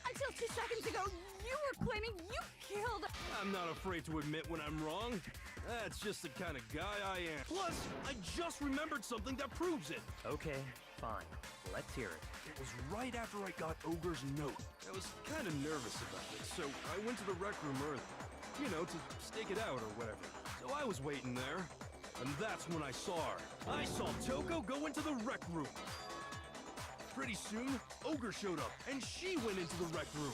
Until 2 seconds ago, you were claiming you killed... I'm not afraid to admit when I'm wrong. That's just the kind of guy I am. Plus, I just remembered something that proves it. Okay, fine. Let's hear it. It was right after I got Ogre's note. I was kind of nervous about it, so I went to the rec room early. You know, to stake it out or whatever. So I was waiting there, and that's when I saw her. I saw Toko go into the rec room. Pretty soon, Ogre showed up, and she went into the rec room.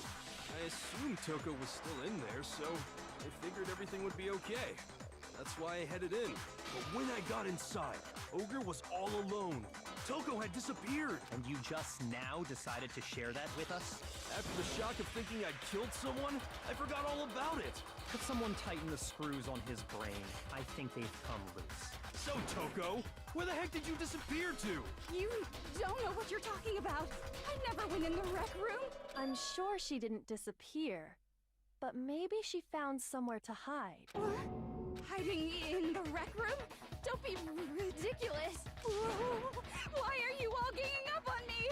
I assumed Toko was still in there, so I figured everything would be okay. That's why I headed in. But when I got inside, Ogre was all alone. Toko had disappeared. And you just now decided to share that with us? After the shock of thinking I'd killed someone, I forgot all about it. Could someone tighten the screws on his brain? I think they've come loose. So, Toko, where the heck did you disappear to? You don't know what you're talking about. I never went in the rec room. I'm sure she didn't disappear, but maybe she found somewhere to hide. What? Hiding in the rec room? Don't be ridiculous. Why are you all ganging up on me?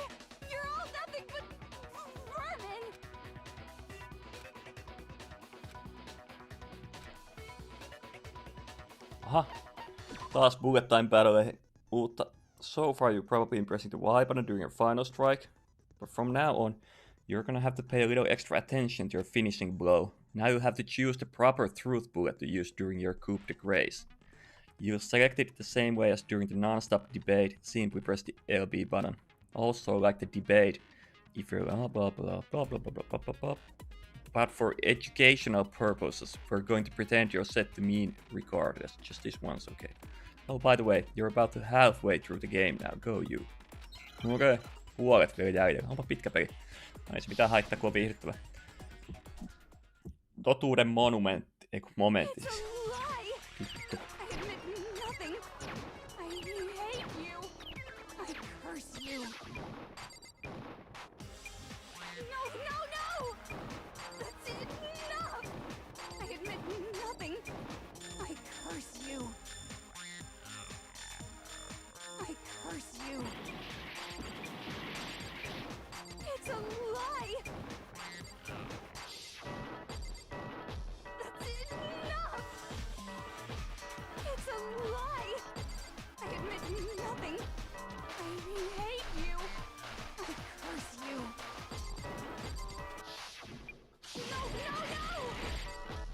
You're all nothing but vermin. Aha. Taas bullet time battleihin uutta. So far you've probably been pressing the Y button during your final strike, but from now on, you're gonna have to pay a little extra attention to your finishing blow. Now you have to choose the proper truth bullet to use during your coup de grace. You'll select it the same way as during the non-stop debate, simply press the LB button. Also, like the debate, if you're blah blah blah blah blah blah blah blah blah. But for educational purposes, we're going to pretend you're set to mean regardless. Just this once, okay? Oh, by the way, you're about to halfway through the game now. Go you. Okei, puolet vielä jäljellä. Onpa pitkä peli. Ei se mitään haittaa, kun on viihdyttävä. Totuuden monumentti, eikö momentti. It's a lie. I admit nothing. I hate you. I curse you. No! That's enough. I admit nothing. I curse you. I curse you. It's a lie. That's enough. It's a lie. I admit nothing. I hate you. I curse you. No!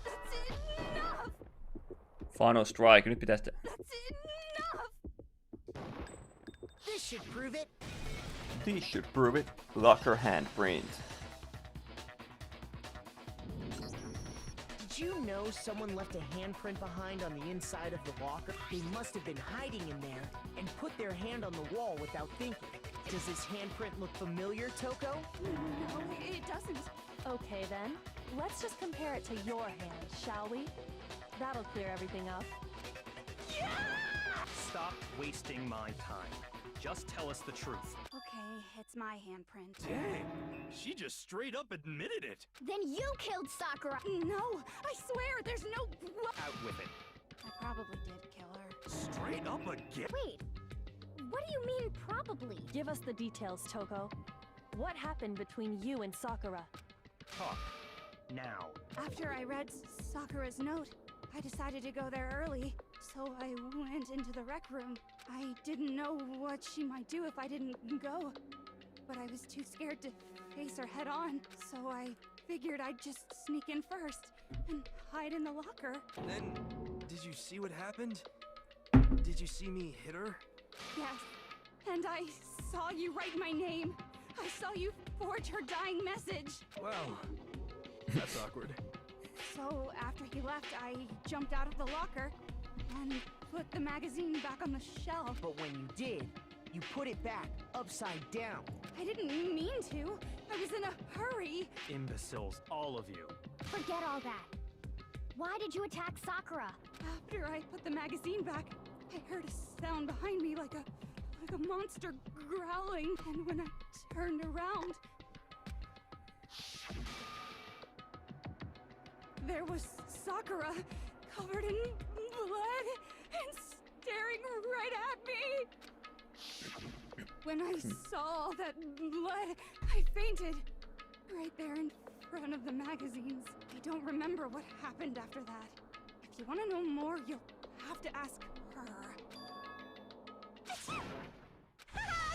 That's enough. Final strike, nyt pitäisi... That's enough. This should prove it. This should prove it. Locker handprint. Did you know someone left a handprint behind on the inside of the locker? They must have been hiding in there and put their hand on the wall without thinking. Does this handprint look familiar, Toko? No, it doesn't. Okay then, let's just compare it to your hand, shall we? That'll clear everything up. Stop wasting my time. Just tell us the truth. Okay, it's my handprint. Dang, she just straight up admitted it. Then you killed Sakura. No, I swear, there's no... Out with it. I probably did kill her. Straight up again? Wait, what do you mean probably? Give us the details, Toko. What happened between you and Sakura? Talk. Now. After I read Sakura's note, I decided to go there early, so I went into the rec room. I didn't know what she might do if I didn't go, but I was too scared to face her head on, so I figured I'd just sneak in first and hide in the locker. Then, did you see what happened? Did you see me hit her? Yes, and I saw you write my name. I saw you forge her dying message. Wow, that's awkward. So after he left, I jumped out of the locker and put the magazine back on the shelf. But when you did, you put it back, upside down. I didn't mean to. I was in a hurry. Imbeciles, all of you. Forget all that. Why did you attack Sakura? After I put the magazine back, I heard a sound behind me like a monster growling, and when I turned around, there was Sakura, covered in blood and staring right at me. When I saw all that blood, I fainted. Right there in front of the magazines. I don't remember what happened after that. If you want to know more, you'll have to ask her.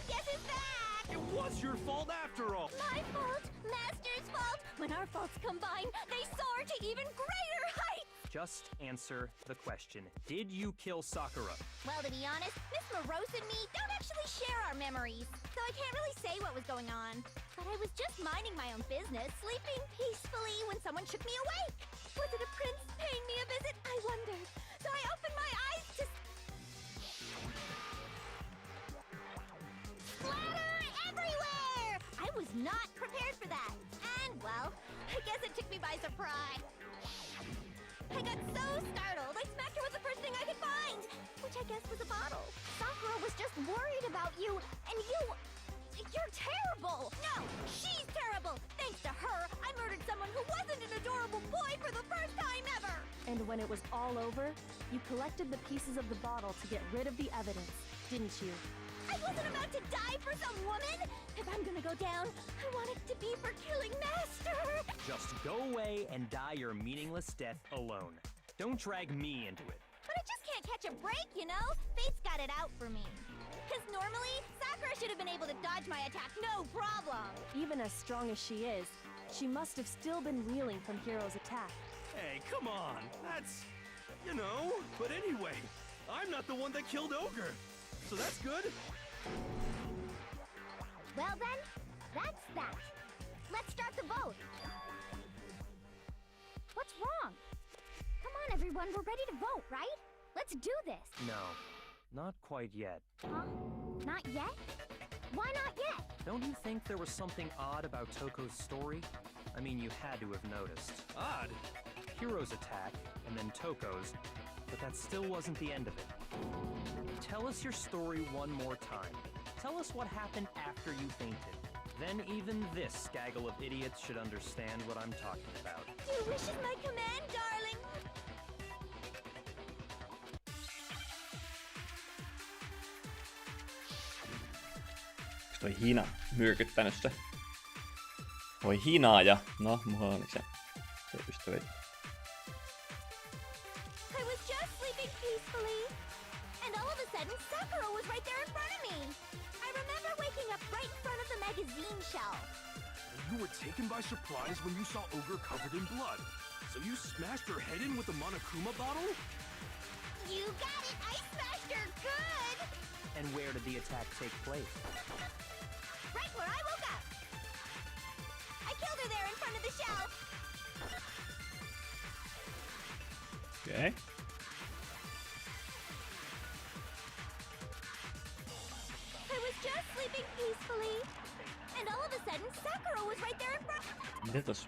Guess who's back? It was your fault after all. My fault, Master's fault. When our faults combine, they soar to even greater heights. Just answer the question. Did you kill Sakura? Well, to be honest, Miss Morose and me don't actually share our memories, so I can't really say what was going on. But I was just minding my own business, sleeping peacefully when someone shook me awake. Was it a prince paying me a visit? I wondered. So I opened my eyes to... Splatter everywhere! I was not prepared for that. And, well, I guess it took me by surprise. I got so startled, I smacked her with the first thing I could find, which I guess was a bottle. Sakura was just worried about you, and you're terrible! No, she's terrible! Thanks to her, I murdered someone who wasn't an adorable boy for the first time ever! And when it was all over, you collected the pieces of the bottle to get rid of the evidence, didn't you? I wasn't about to die for some woman! If I'm gonna go down, I want it to be for killing Master! Just go away and die your meaningless death alone. Don't drag me into it. But I just can't catch a break, you know? Fate's got it out for me. Because normally, Sakura should have been able to dodge my attack, no problem! Even as strong as she is, she must have still been reeling from Hiro's attack. Hey, come on. That's, you know. But anyway, I'm not the one that killed Ogre. So that's good. Well then, that's that. Let's start the vote. What's wrong? Come on, everyone, we're ready to vote, right? Let's do this. No, not quite yet. Huh? Not yet? Why not yet? Don't you think there was something odd about Toko's story? I mean, you had to have noticed. Odd? Hiro's attack, and then Toko's, but that still wasn't the end of it. Tell us your story one more time. Tell us what happened after you fainted. Then even this gaggle of idiots should understand what I'm talking about. Your wish is my command, darling. Toi Hina myrkyttänyt se? Voi Hinaaja. No, mulla oli se ystävä. I was just sleeping peacefully, and all of a sudden Sakura was right there in front of me. I remember waking up right in front of the magazine shelf. You were taken by surprise when you saw Ogre covered in blood. So you smashed her head in with the Monokuma bottle? You got it! I smashed her good! And where did the attack take place? Right where I woke up! I killed her there in front of the shelf! Okay. I was just sleeping peacefully, and all of a sudden Sakura was right there in front. Mitä tos?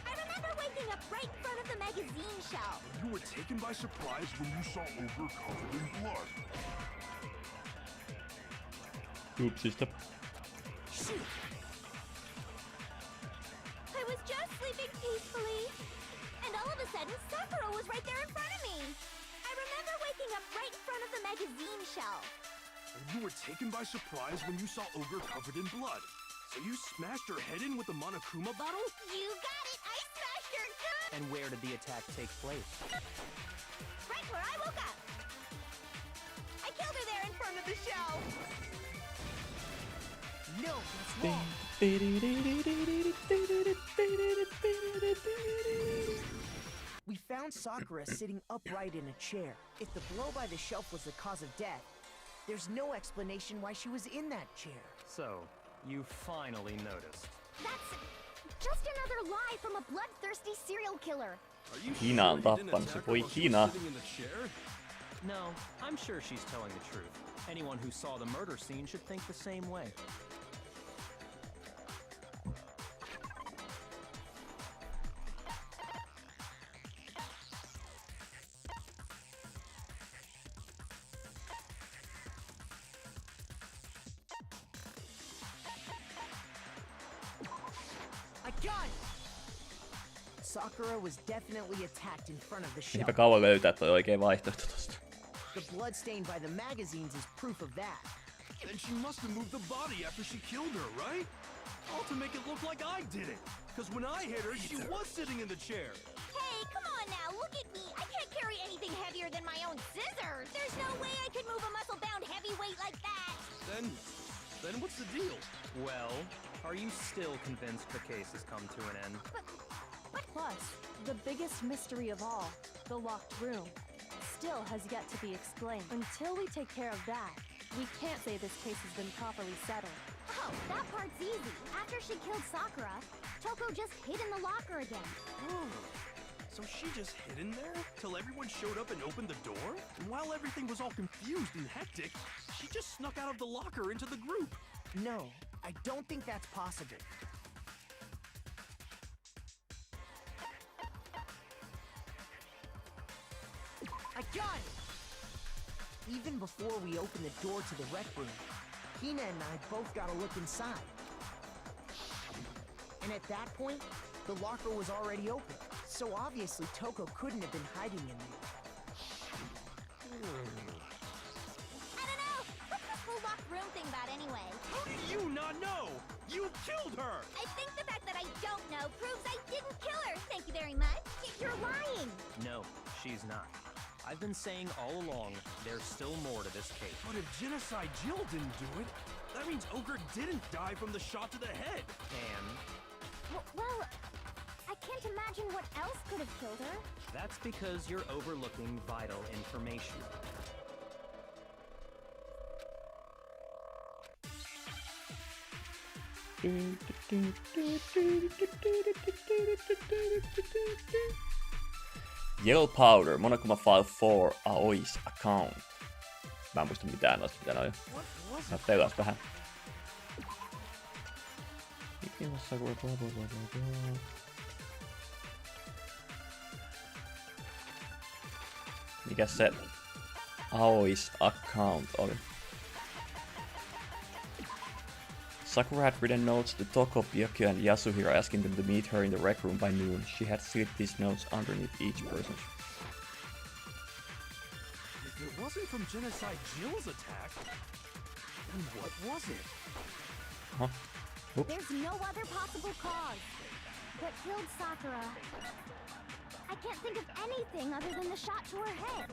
I remember waking up right in front of the magazine shelf. You were taken by surprise when you saw Ogre covered in blood. Oopsista. I was just sleeping peacefully, and all of a sudden Sakura was right there in front of me. I remember waking up right in front of the magazine shelf. You were taken by surprise when you saw Ogre covered in blood. So you smashed her head in with the Monokuma bottle? You got it! I smashed her good! And where did the attack take place? Right where I woke up. I killed her there in front of the shelf. No, that's wrong. We found Sakura sitting upright in a chair. If the blow by the shelf was the cause of death, there's no explanation why she was in that chair. So, you finally noticed. That's just another lie from a bloodthirsty serial killer. Are you Hina on sure you didn't tappanut se. attack her Voi while she was Hina. sitting in the chair? No, I'm sure she's telling the truth. Anyone who saw the murder scene should think the same way. I got it! Sakura was definitely attacked in front of the shelf. Niinpä kauan löytää toi oikea vaihtoehto tosta. The blood stain by the magazines is proof of that. Then she must have moved the body after she killed her, right? All to make it look like I did it. Because when I hit her, she was sitting in the chair. Hey, come on now, look at me. I can't carry anything heavier than my own scissors. There's no way I could move a muscle-bound heavyweight like that. Then what's the deal? Well, are you still convinced the case has come to an end? Plus, the biggest mystery of all, the locked room, still has yet to be explained. Until we take care of that, we can't say this case has been properly settled. Oh, that part's easy. After she killed Sakura, Toko just hid in the locker again. So she just hid in there till everyone showed up and opened the door? And while everything was all confused and hectic, she just snuck out of the locker into the group. No, I don't think that's possible. I got it! Even before we opened the door to the rec room, Hina and I both got a look inside. And at that point, the locker was already open. So obviously Toko couldn't have been hiding in there. I don't know. What's this whole locked room thing about anyway? How do you not know? You killed her! I think the fact that I don't know proves I didn't kill her. Thank you very much. You're lying. No, she's not. I've been saying all along, there's still more to this case. But if Genocide Jill didn't do it, that means Ogre didn't die from the shot to the head. And Well, I can't imagine what else could have killed her. that's because you're overlooking vital information. Yellow Powder, Monokuma File 4, Aoi's Account. Mä en muista mitään noista, mitä noi on. Mä pelas vähän. Mikä se Aoi's Account oli? Sakura had written notes to Toko, Pyokyo, and Yasuhiro asking them to meet her in the rec room by noon. She had slit these notes underneath each person. If it wasn't from Genocide Jill's attack, then what was it? Huh? Oops. There's no other possible cause. What killed Sakura? I can't think of anything other than the shot to her head.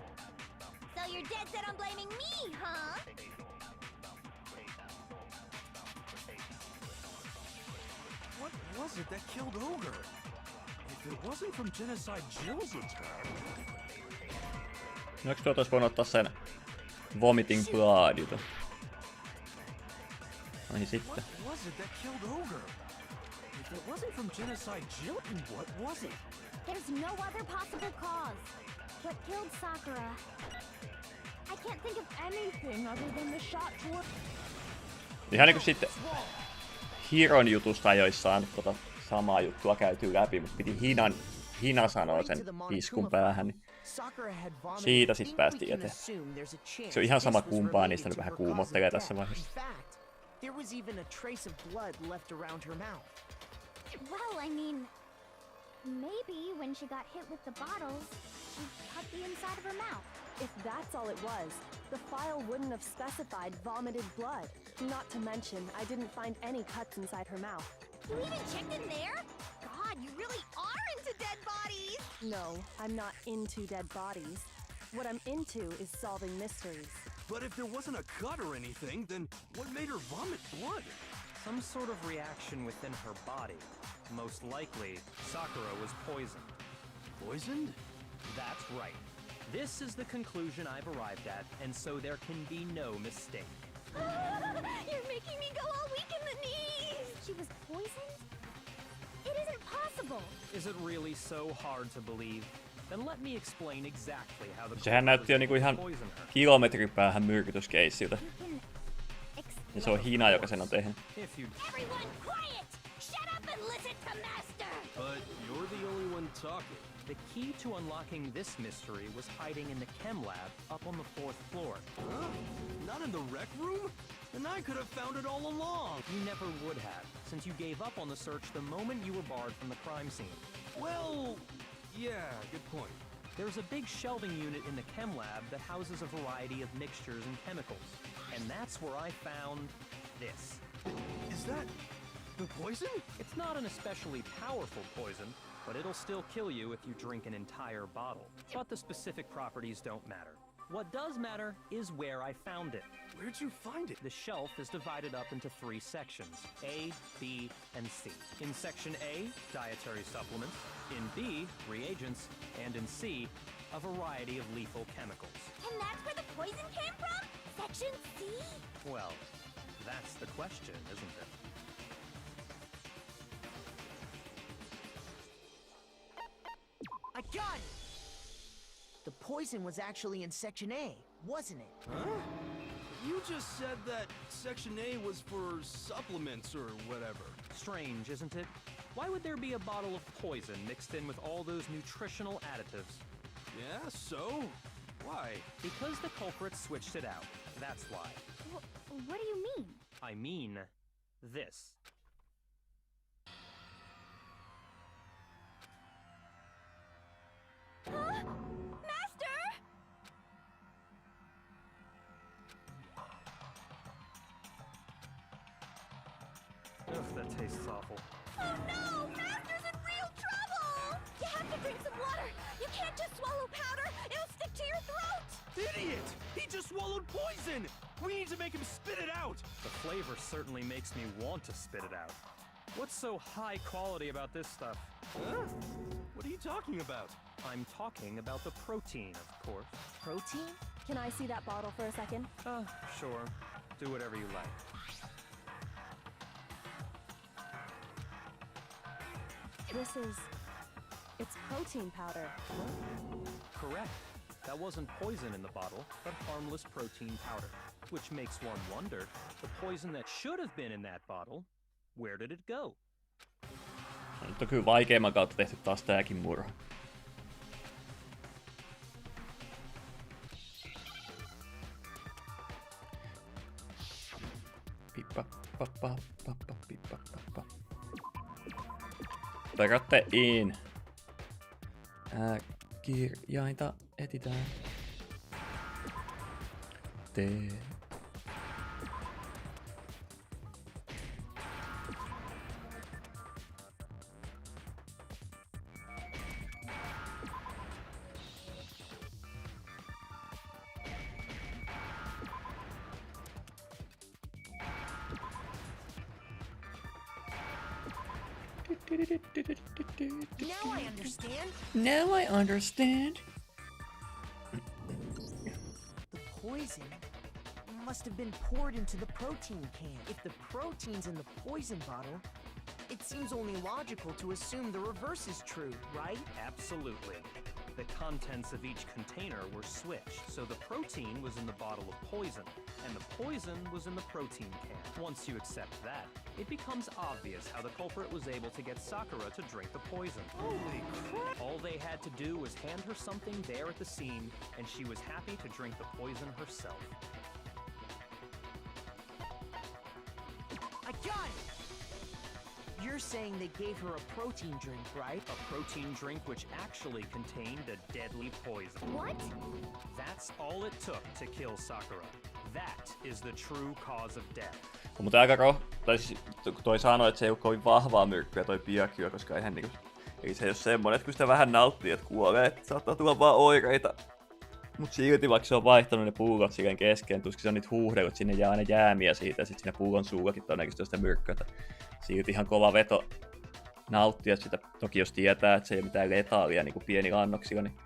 So you're dead set on blaming me, huh? What was it that killed Ogre? If it wasn't from Genocide Jill's attack... No, eikö tuolta olisi voinut ottaa sen Vomiting Blood jutun? Ai sitten. What was it that killed Ogre? If it wasn't from Genocide Jill, then what was it? There's no other possible cause. What killed Sakura? I can't think of anything other than the shot to her. Ihan niinku sitten Hiron jutusta ei ois saanut samaa juttua käytyä läpi, mutta piti Hina sanoa sen iskun päähän, niin siitä sit päästiin eteen. Se on ihan sama kumpaa, niistä nyt vähän kuumottelee tässä vaiheessa. There was even a trace of blood left around her mouth. Well, I mean, maybe when she got hit with the bottles, she cut the inside of her mouth. If that's all it was, the file wouldn't have specified vomited blood. Not to mention, I didn't find any cuts inside her mouth. You even checked in there? God, you really are into dead bodies! No, I'm not into dead bodies. What I'm into is solving mysteries. But if there wasn't a cut or anything, then what made her vomit blood? Some sort of reaction within her body. Most likely, Sakura was poisoned. Poisoned? That's right. This is the conclusion I've arrived at, and so there can be no mistake. You're making me go all weak in the knees! She was poisoned? It isn't possible! Is it really so hard to believe? Then let me explain exactly how the Sehän näytti jo niinku ihan poison her. kilometrin päähän myrkytyskeissiltä. You can Ja se on Hina, joka sen on tehnyt. If you Everyone quiet! Shut up and listen to Master! But you're the only one talking. The key to unlocking this mystery was hiding in the chem lab up on the 4th floor. Huh? Not in the rec room? And I could have found it all along. You never would have, since you gave up on the search the moment you were barred from the crime scene. Well, yeah, good point. There's a big shelving unit in the chem lab that houses a variety of mixtures and chemicals. And that's where I found this. Is that the poison? It's not an especially powerful poison, but it'll still kill you if you drink an entire bottle. But the specific properties don't matter. What does matter is where I found it. Where'd you find it? The shelf is divided up into 3 sections, A, B, and C. In Section A, dietary supplements. In B, reagents. And in C, a variety of lethal chemicals. And that's where the poison came from? Section C? Well, that's the question, isn't it? I got it! The poison was actually in Section A, wasn't it? Huh? You just said that Section A was for supplements or whatever. Strange, isn't it? Why would there be a bottle of poison mixed in with all those nutritional additives? Yeah, so? Why? Because the culprit switched it out. That's why. What do you mean? I mean, this. Huh? Master! Ugh, that tastes awful. Oh no! Master's in real trouble! You have to drink some water! You can't just swallow powder! It'll stick to your throat! Idiot! He just swallowed poison! We need to make him spit it out! The flavor certainly makes me want to spit it out. What's so high quality about this stuff? Huh? What are you talking about? I'm talking about the protein, of course. Protein? Can I see that bottle for a second? Sure. Do whatever you like. It's protein powder. Correct. That wasn't poison in the bottle, but harmless protein powder. Which makes one wonder, the poison that should have been in that bottle, where did it go? Nyt on kyllä vaikeimman kautta tehty taas tääkin murha. Protein. Kirjainta etitään. T. Now I understand. Now I understand. The poison must have been poured into the protein can. If the protein's in the poison bottle, it seems only logical to assume the reverse is true, right? Absolutely. The contents of each container were switched, so the protein was in the bottle of poison, and the poison was in the protein can. Once you accept that, it becomes obvious how the culprit was able to get Sakura to drink the poison. Holy crap! All they had to do was hand her something there at the scene, and she was happy to drink the poison herself. I got it! You're saying they gave her a protein drink, right? A protein drink which actually contained a deadly poison. What? That's all it took to kill Sakura. That is the true cause of death. On muuten aika toi sanoi, että se ei ole kovin vahvaa myrkkyä toi Byakuya, koska eihän niinku... Ei se ole semmonen, että kun sitä vähän nauttii, että kuolee, että saattaa tulla vaan oireita. Mut silti vaikka se on vaihtanut ne pullot silleen kesken, tuskin se on niitä huuhdellut, sinne jää aina jäämiä siitä, ja sit siinä pullon suullakin todennäköisesti on sitä myrkkyä. Silti ihan kova veto nauttia sitä. Toki jos tietää, että se ei ole mitään letaalia niin kuin pienillä annoksilla, niin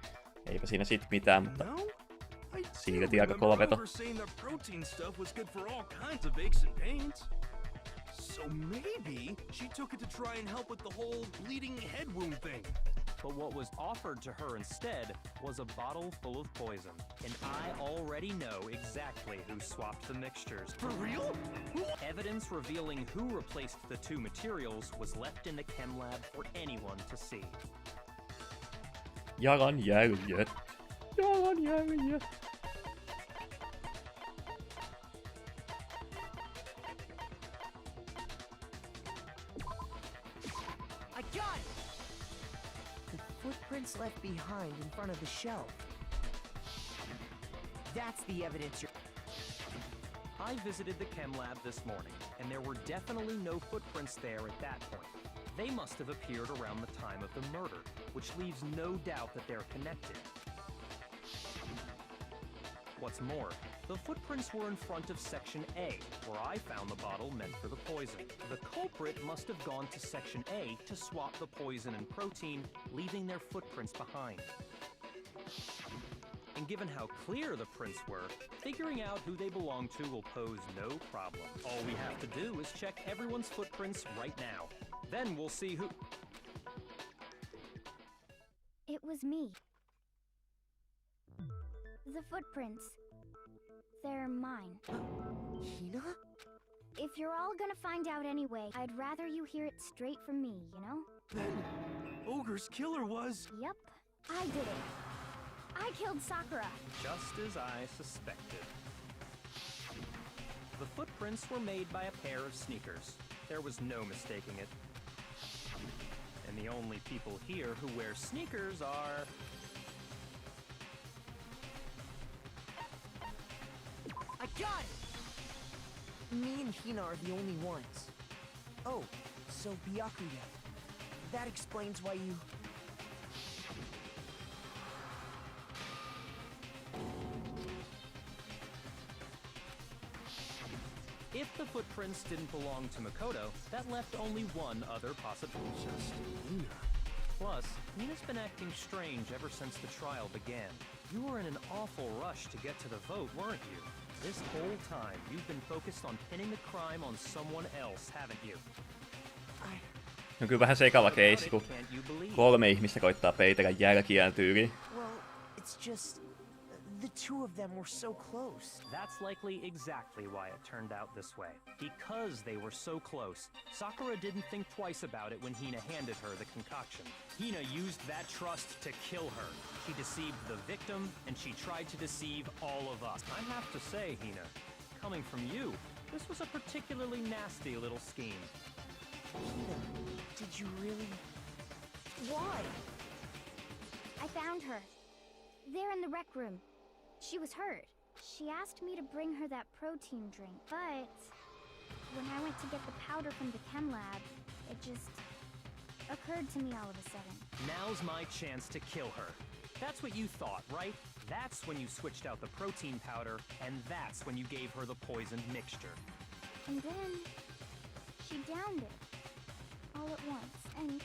eipä siinä sit mitään, mutta silti aika kova veto. So maybe she took it to try and help with the whole bleeding head wound thing. Huh? What? Why would you say that protein stuff was good for all kinds of aches and pains? So maybe she took it to try and help with the whole bleeding head wound thing. Huh? Huh? But what was offered to her instead was a bottle full of poison. And I already know exactly who swapped the mixtures. For real? Evidence revealing who replaced the two materials was left in the chem lab for anyone to see. Jalanjäljet. Jalanjäljet. I got it! The footprints left behind in front of the shelf. That's the evidence you're... I visited the chem lab this morning, and there were definitely no footprints there at that point. They must have appeared around the time of the murder, which leaves no doubt that they're connected. What's more, the footprints were in front of Section A, where I found the bottle meant for the poison. The culprit must have gone to Section A to swap the poison and protein, leaving their footprints behind. And given how clear the prints were, figuring out who they belong to will pose no problem. All we have to do is check everyone's footprints right now. Then we'll see who... It was me. The footprints. They're mine. Hina? If you're all gonna find out anyway, I'd rather you hear it straight from me, you know? Then Ogre's killer was... Yep, I did it. I killed Sakura. Just as I suspected. The footprints were made by a pair of sneakers. There was no mistaking it. And the only people here who wear sneakers are... I got it! Me and Hina are the only ones. Oh, so Byakuya. That explains why you... If the footprints didn't belong to Makoto, that left only one other possibility. Just Hina. Plus, Nina's been acting strange ever since the trial began. You were in an awful rush to get to the vote, weren't you? This whole time, you've been focused on pinning the crime on someone else, haven't you? No kyllä vähän sekava keissi, kun 3 ihmistä koittaa peitellä jälkiään tyyliin. Well, it's just... The two of them were so close. That's likely exactly why it turned out this way. Because they were so close, Sakura didn't think twice about it when Hina handed her the concoction. Hina used that trust to kill her. She deceived the victim, and she tried to deceive all of us. I have to say, Hina, coming from you, this was a particularly nasty little scheme. Hina, did you really... Why? I found her. There in the rec room. She was hurt. She asked me to bring her that protein drink, but when I went to get the powder from the chem lab, it just occurred to me all of a sudden. Now's my chance to kill her. That's what you thought, right? That's when you switched out the protein powder, and that's when you gave her the poisoned mixture. And then she downed it all at once, and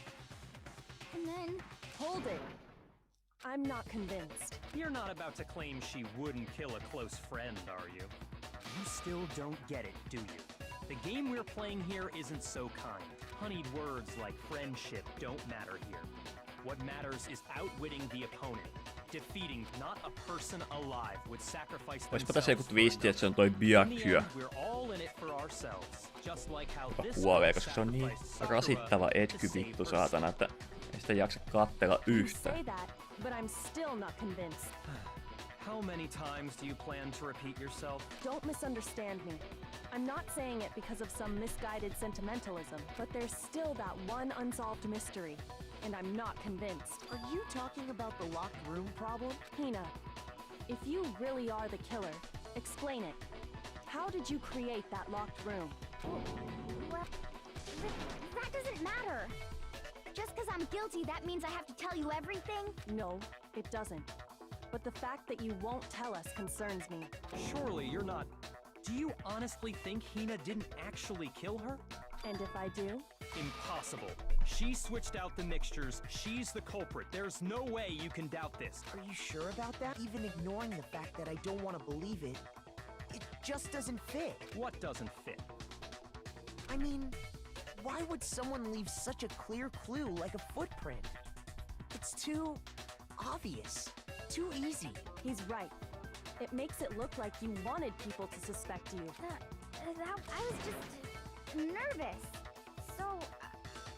then... Hold it! I'm not convinced. You're not about to claim she wouldn't kill a close friend, are you? You still don't get it, do you? The game we're playing here isn't so kind. Honeyed words like friendship don't matter here. What matters is outwitting the opponent. Defeating not a person alive would sacrifice Oispa tässä joku themselves for twisti, että se on toi another. In the Byakuya, end, we're all in it for ourselves. Just like how joka this kuolee, girl koska se on niin sacrificed Sakura rasittava to etky save vittu herself. saatana, että ei sitä jaksa katsella You yhtä. say that, but I'm still not convinced. How many times do you plan to repeat yourself? Don't misunderstand me. I'm not saying it because of some misguided sentimentalism, but there's still that one unsolved mystery, and I'm not convinced. Are you talking about the locked room problem? Hina, if you really are the killer, explain it. How did you create that locked room? Well, that doesn't matter. Just because I'm guilty, that means I have to tell you everything? No, it doesn't. But the fact that you won't tell us concerns me. Surely you're not... Do you honestly think Hina didn't actually kill her? And if I do? Impossible. She switched out the mixtures. She's the culprit. There's no way you can doubt this. Are you sure about that? Even ignoring the fact that I don't want to believe it, it just doesn't fit. What doesn't fit? I mean, why would someone leave such a clear clue like a footprint? It's too obvious. Too easy. He's right. It makes it look like you wanted people to suspect you. I was just nervous. So,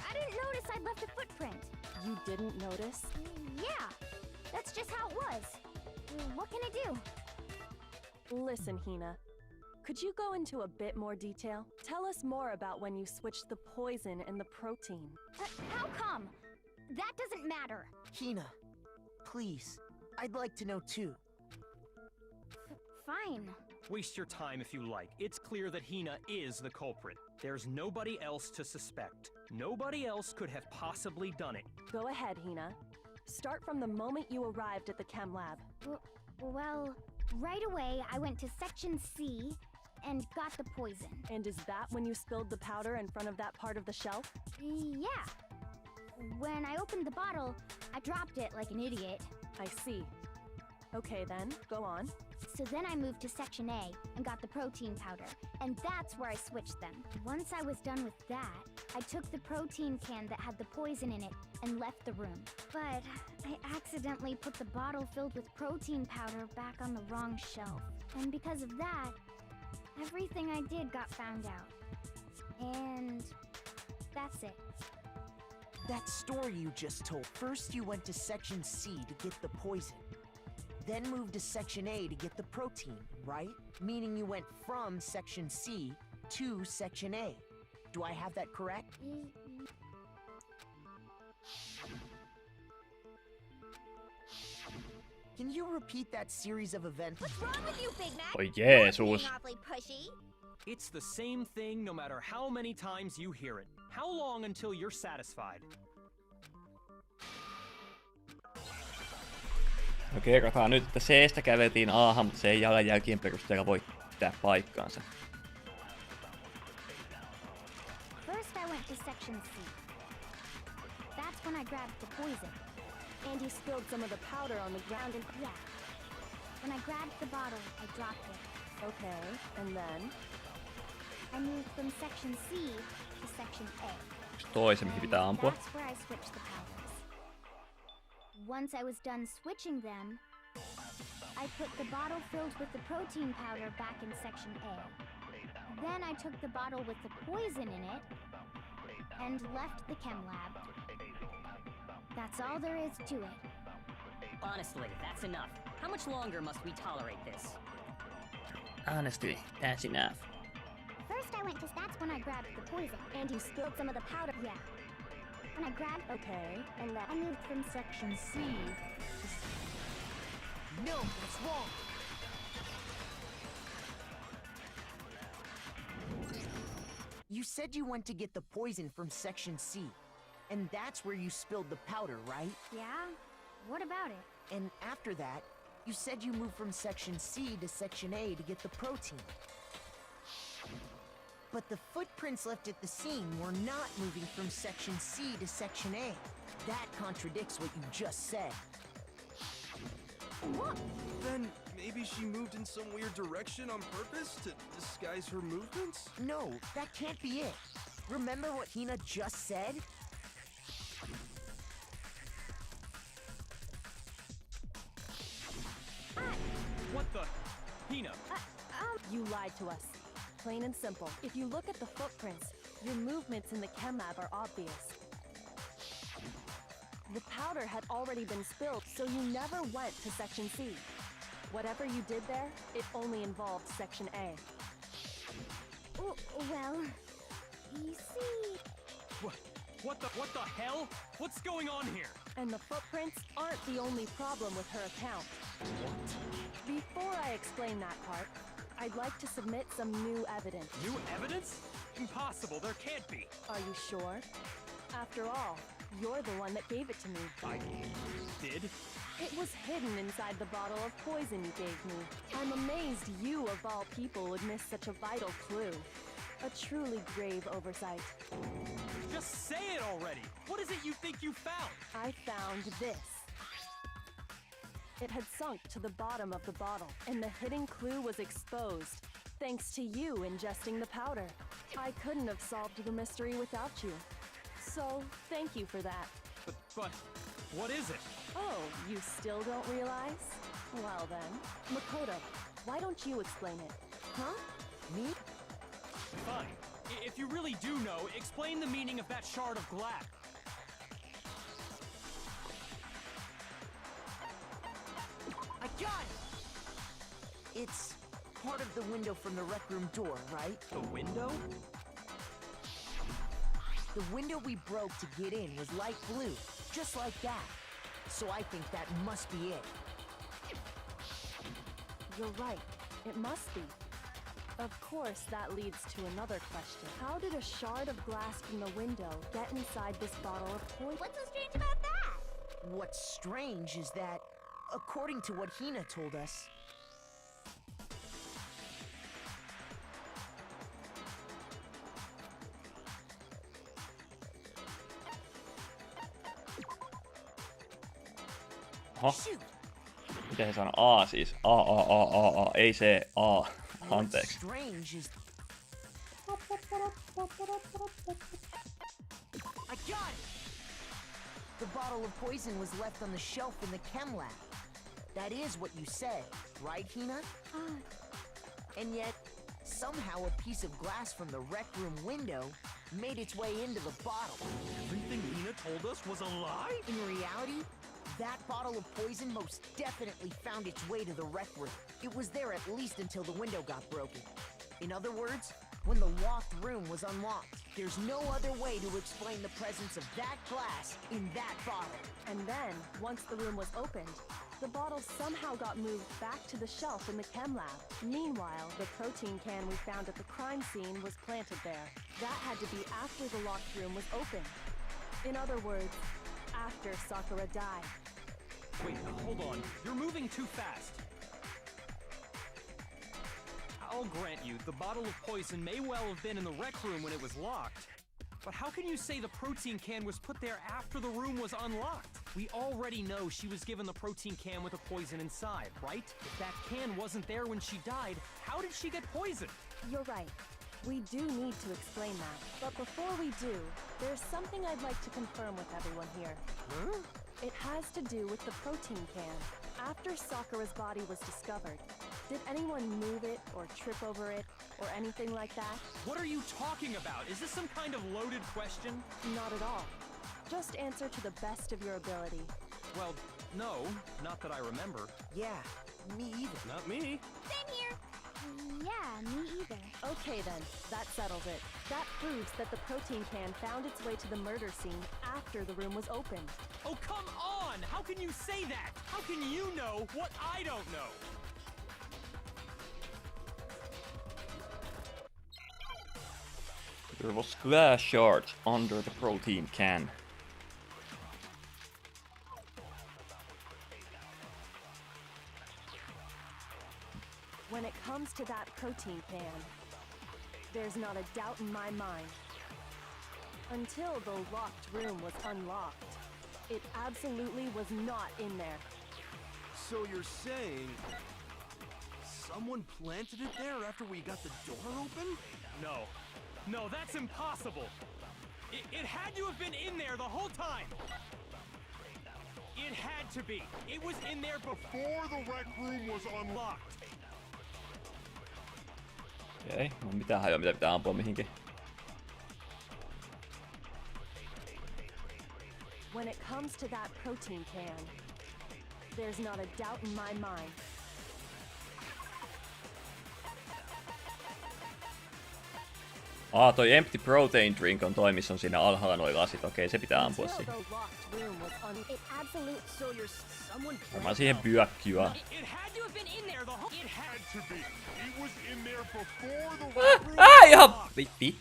I didn't notice I'd left a footprint. You didn't notice? Yeah, that's just how it was. What can I do? Listen, Hina. Could you go into a bit more detail? Tell us more about when you switched the poison and the protein. How come? That doesn't matter. Hina, please. I'd like to know too. Fine. Waste your time if you like. It's clear that Hina is the culprit. There's nobody else to suspect. Nobody else could have possibly done it. Go ahead, Hina. Start from the moment you arrived at the chem lab. Well, right away I went to Section C and got the poison. And is that when you spilled the powder in front of that part of the shelf? Yeah. When I opened the bottle, I dropped it like an idiot. I see. Okay then, go on. So then I moved to Section A and got the protein powder, and that's where I switched them. Once I was done with that, I took the protein can that had the poison in it and left the room. But I accidentally put the bottle filled with protein powder back on the wrong shelf. And because of that, everything I did got found out. And that's it. That story you just told. First you went to Section C to get the poison. Then moved to Section A to get the protein, right? Meaning you went from Section C to Section A. Do I have that correct? Can you repeat that series of events? What's wrong with you, Big Mac? Oi You're Jeesus. being awfully pushy. It's the same thing no matter how many times you hear it. How long until you're satisfied? No kerrotaan nyt, että C:stä käveltiin A:han, mutta se ei jalanjälkien perusteella voi pitää paikkaansa. First I went to Section C. That's when I grabbed the poison. And you spilled some of the powder on the ground and... Yeah. When I grabbed the bottle, I dropped it. Okay, and then? I moved from Section C to Section A. Toisen, mihin pitää ampua. That's where I switched the powders. Once I was done switching them, I put the bottle filled with the protein powder back in Section A. Then I took the bottle with the poison in it and left the chem lab. That's all there is to it. Honestly, that's enough. How much longer must we tolerate this? Honestly, that's enough. First I went to... That's when I grabbed the poison. And you spilled some of the powder? Yeah. When I grabbed... Okay, and then... I moved from Section C to... No, that's wrong. You said you went to get the poison from Section C. And that's where you spilled the powder, right? Yeah? What about it? And after that, you said you moved from Section C to Section A to get the protein. But the footprints left at the scene were not moving from Section C to Section A. That contradicts what you just said. What? Then maybe she moved in some weird direction on purpose to disguise her movements? No, that can't be it. Remember what Hina just said? What the? Hina! You lied to us. Plain and simple. If you look at the footprints, your movements in the chem lab are obvious. The powder had already been spilled, so you never went to Section C. Whatever you did there, it only involved Section A. Well, you see... What the hell? What's going on here? And the footprints aren't the only problem with her account. What? Before I explain that part, I'd like to submit some new evidence. New evidence? Impossible, there can't be. Are you sure? After all, you're the one that gave it to me. I did? It was hidden inside the bottle of poison you gave me. I'm amazed you, of all people, would miss such a vital clue. A truly grave oversight. Just say it already! What is it you think you found? I found this. It had sunk to the bottom of the bottle, and the hidden clue was exposed, thanks to you ingesting the powder. I couldn't have solved the mystery without you. So, thank you for that. But What is it? Oh, you still don't realize? Well then, Makoto, why don't you explain it? Huh? Me? Fine. If you really do know, explain the meaning of that shard of glass. I got it! It's part of the window from the rec room door, right? The window? The window we broke to get in was light blue, just like that. So I think that must be it. You're right. It must be. Of course, that leads to another question. How did a shard of glass from the window get inside this bottle of poison? What's so strange about that? What's strange is that, according to what Hina told us, Oho. Miten se sanoo? A siis. A. Ei se A. Anteeksi. strange is I got it! The bottle of poison was left on the shelf in the chem lab. That is what you said, right, Hina? And yet, somehow a piece of glass from the rec room window made its way into the bottle. Everything Hina told us was a lie? In reality, that bottle of poison most definitely found its way to the rec room. It was there at least until the window got broken. In other words, when the locked room was unlocked. There's no other way to explain the presence of that glass in that bottle. And then, once the room was opened, the bottle somehow got moved back to the shelf in the chem lab. Meanwhile, the protein can we found at the crime scene was planted there. That had to be after the locked room was opened. In other words, after Sakura died. Wait, hold on. You're moving too fast. I'll grant you, the bottle of poison may well have been in the rec room when it was locked. But how can you say the protein can was put there after the room was unlocked? We already know she was given the protein can with the poison inside, right? If that can wasn't there when she died, how did she get poisoned? You're right. We do need to explain that. But before we do, there's something I'd like to confirm with everyone here. Huh? It has to do with the protein can. After Sakura's body was discovered, did anyone move it or trip over it or anything like that? What are you talking about? Is this some kind of loaded question? Not at all. Just answer to the best of your ability. Well, no, not that I remember. Yeah, me either. Not me. Same here. Yeah, me either. Okay then, that settles it. That proves that the protein can found its way to the murder scene after the room was opened. Oh, come on! How can you say that? How can you know what I don't know? There was glass shards under the protein can. When it comes to that protein can, there's not a doubt in my mind. Until the locked room was unlocked, it absolutely was not in there. So you're saying someone planted it there after we got the door open? No, that's impossible. It had to have been in there the whole time. It had to be. It was in there before the rec room was unlocked. Okei, no mitä hajoa, mitä pitää ampua mihinkin. When it comes to that protein can, there's not a doubt in my mind. Toi empty protein drink on toi, missä on siinä alhaalla noi lasit. Okei, se pitää ampua siihen. It absolute. So you're someone. Varmaan siihen pyökkyä. It had to have been in there the whole. It had to be. It was in there before the rec room. Ihan vittu.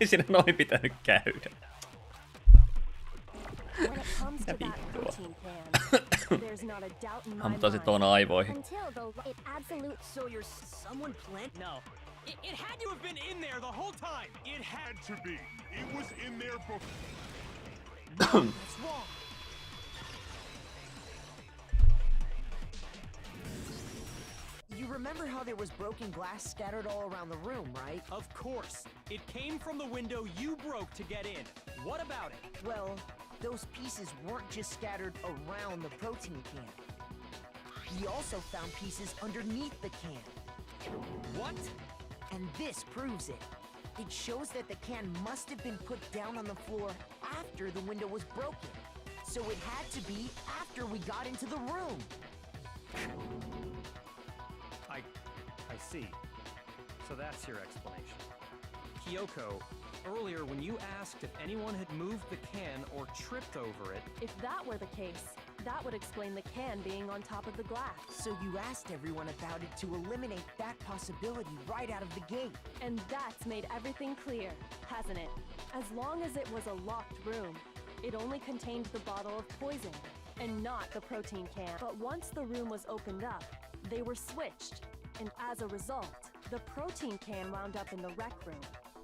Ei siinä noin pitänyt käydä. Mitä vittua. Amputtaa se tuon aivoihin. Until the it absolute. So you're someone plant. No. It had to have been in there the whole time. It had to be. It was in there before. That's wrong. You remember how there was broken glass scattered all around the room, right? Of course. It came from the window you broke to get in. What about it? Well, those pieces weren't just scattered around the protein can. He also found pieces underneath the can. What? And this proves it. It shows that the can must have been put down on the floor after the window was broken. So it had to be after we got into the room. I see. So that's your explanation. Kyoko, earlier when you asked if anyone had moved the can or tripped over it... If that were the case, that would explain the can being on top of the glass. So you asked everyone about it to eliminate that possibility right out of the gate. And that's made everything clear, hasn't it? As long as it was a locked room, it only contained the bottle of poison, and not the protein can. But once the room was opened up, they were switched. And as a result, the protein can wound up in the rec room,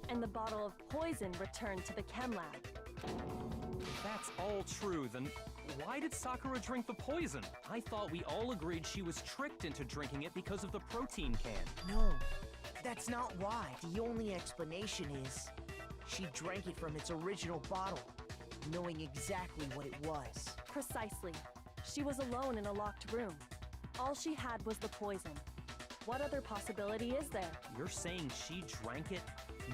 and the bottle of poison returned to the chem lab. If that's all true, then why did Sakura drink the poison? I thought we all agreed she was tricked into drinking it because of the protein can. No, that's not why. The only explanation is she drank it from its original bottle, knowing exactly what it was. Precisely. She was alone in a locked room. All she had was the poison. What other possibility is there? You're saying she drank it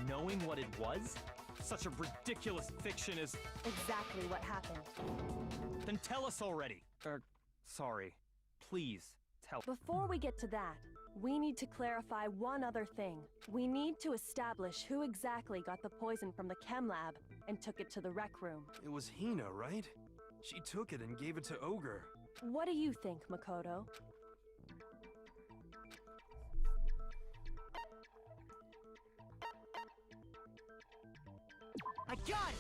knowing what it was? Such a ridiculous fiction is... Exactly what happened. Then tell us already. Sorry. Please, tell. Before we get to that, we need to clarify one other thing. We need to establish who exactly got the poison from the chem lab and took it to the rec room. It was Hina, right? She took it and gave it to Ogre. What do you think, Makoto? I got it!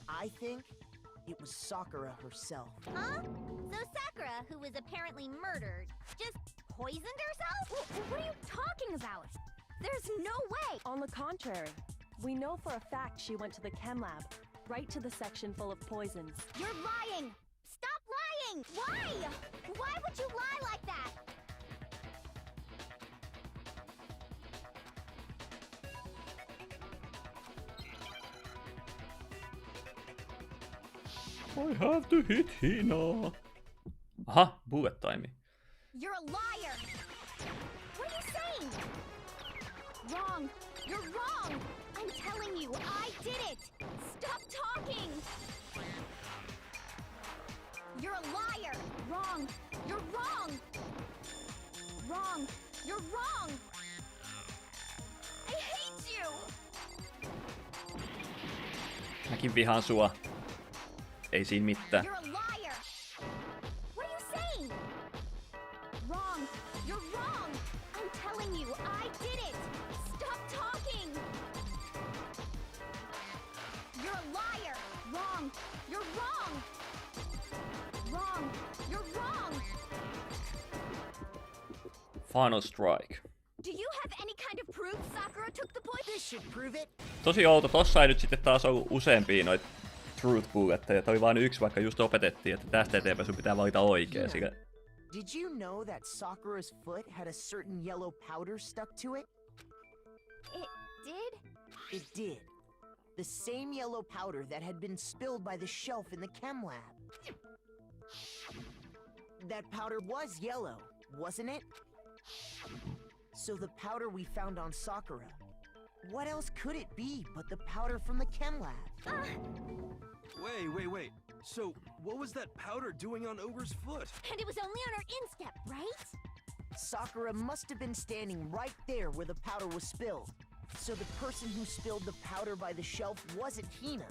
I think it was Sakura herself. Huh? So Sakura, who was apparently murdered, just poisoned herself? What are you talking about? There's no way! On the contrary, we know for a fact she went to the chem lab, right to the section full of poisons. You're lying! Stop lying! Why? Why would you lie like that? I have to hit Hina. Aha, bullet time. You're a liar! What are you saying? Wrong! You're wrong! I'm telling you, I did it! Stop talking! You're a liar! Wrong! You're wrong! Wrong! You're wrong! I hate you! Mäkin vihaan sua. Ei siinä mitään. You're a liar! What are you saying? Wrong! You're wrong! I'm telling you, I did it! Stop talking! You're a liar! Wrong! You're wrong! Wrong! You're wrong! Final strike. Do you have any kind of proof Sakura took the poison? This should prove it. Tosi outo, tossa ei nyt sitten taas ollut useampia noita truth bulletteja. Toi oli vain yksi, vaikka just opetettiin, että tästä eteenpäin sun pitää valita oikea. Sillä... Did you know that Sakura's foot had a certain yellow powder stuck to it? It did? It did. The same yellow powder that had been spilled by the shelf in the chem lab. That powder was yellow, wasn't it? So the powder we found on Sakura, what else could it be but the powder from the chem lab? Wait. So, what was that powder doing on Ogre's foot? And it was only on her instep, right? Sakura must have been standing right there where the powder was spilled. So the person who spilled the powder by the shelf wasn't Hina,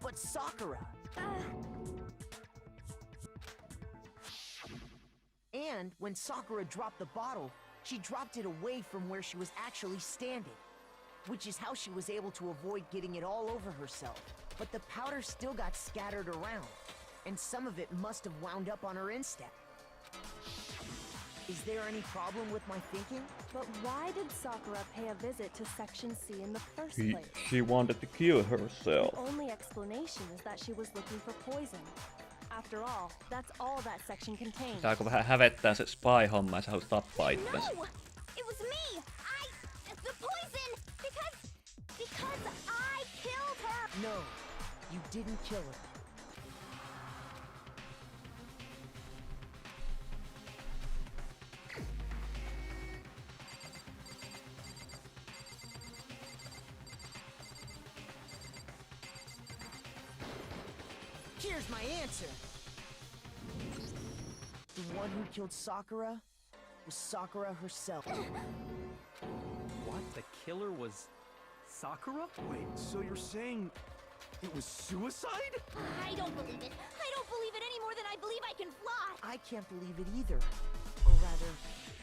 but Sakura. And when Sakura dropped the bottle, she dropped it away from where she was actually standing, which is how she was able to avoid getting it all over herself. But the powder still got scattered around, and some of it must have wound up on her instep. Is there any problem with my thinking? But why did Sakura pay a visit to Section C in the first place? She wanted to kill herself. The only explanation is that she was looking for poison. After all, that's all that section contains. Tääkö vähän hävettää se spy-homma ja sä haluat tappaa itsesi? No! It was me! The poison! Because I killed her! No, you didn't kill her. Here's my answer. The one who killed Sakura was Sakura herself. What? The killer was Sakura? Wait, so you're saying it was suicide? I don't believe it. I don't believe it any more than I believe I can fly. I can't believe it either. Or rather,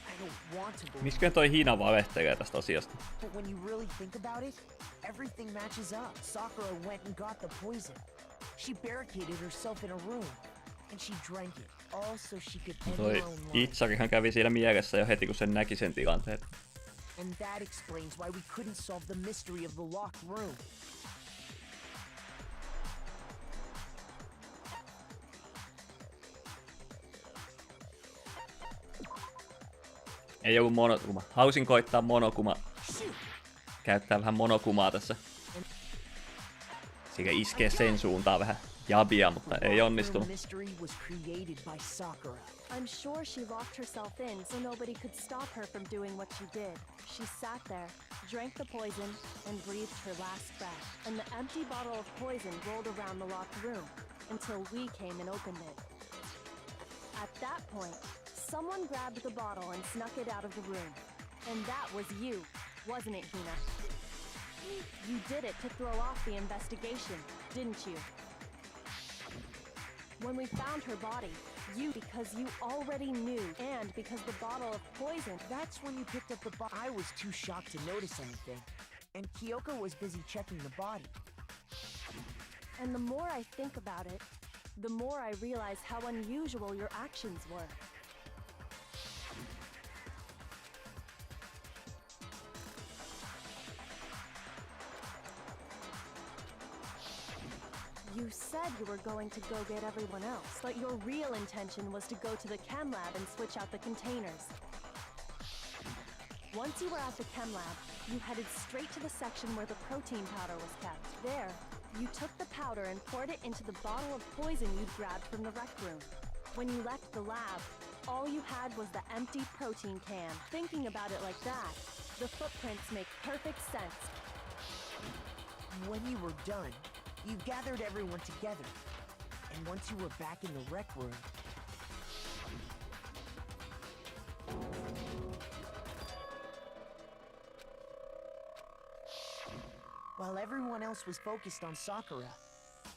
I don't want to believe Miksiköhän toi Hina valehtelee tästä asiasta? But when you really think about it, everything matches up. Sakura went and got the poison. She barricaded herself in a room, and she drank it, all so she could end Toi her own life. Itsarihan kävi siinä mielessä jo heti, kun sen näki sen tilanteen. And that explains why we couldn't solve the mystery of the locked room. Ei ollut monokuma. Hausin koittaa monokuma. Käyttää vähän monokumaa tässä. Sekä iskee sen suuntaan vähän jabia, mutta ei onnistunut. I'm sure she locked herself in so nobody could stop her from doing what she did. She sat there, drank the poison, and breathed her last breath. And the empty bottle of poison rolled around the locked room until we came and opened it. At that point, someone grabbed the bottle and snuck it out of the room. And that was you, wasn't it, Hina? You did it to throw off the investigation, didn't you? When we found her body, because you already knew, and because the bottle of poison... That's when you picked up the bottle. I was too shocked to notice anything, and Kyoko was busy checking the body. And the more I think about it, the more I realize how unusual your actions were. You said you were going to go get everyone else, but your real intention was to go to the chem lab and switch out the containers. Once you were at the chem lab, you headed straight to the section where the protein powder was kept. There, you took the powder and poured it into the bottle of poison you'd grabbed from the rec room. When you left the lab, all you had was the empty protein can. Thinking about it like that, the footprints make perfect sense. When you were done, you gathered everyone together, and once you were back in the rec room... While everyone else was focused on Sakura,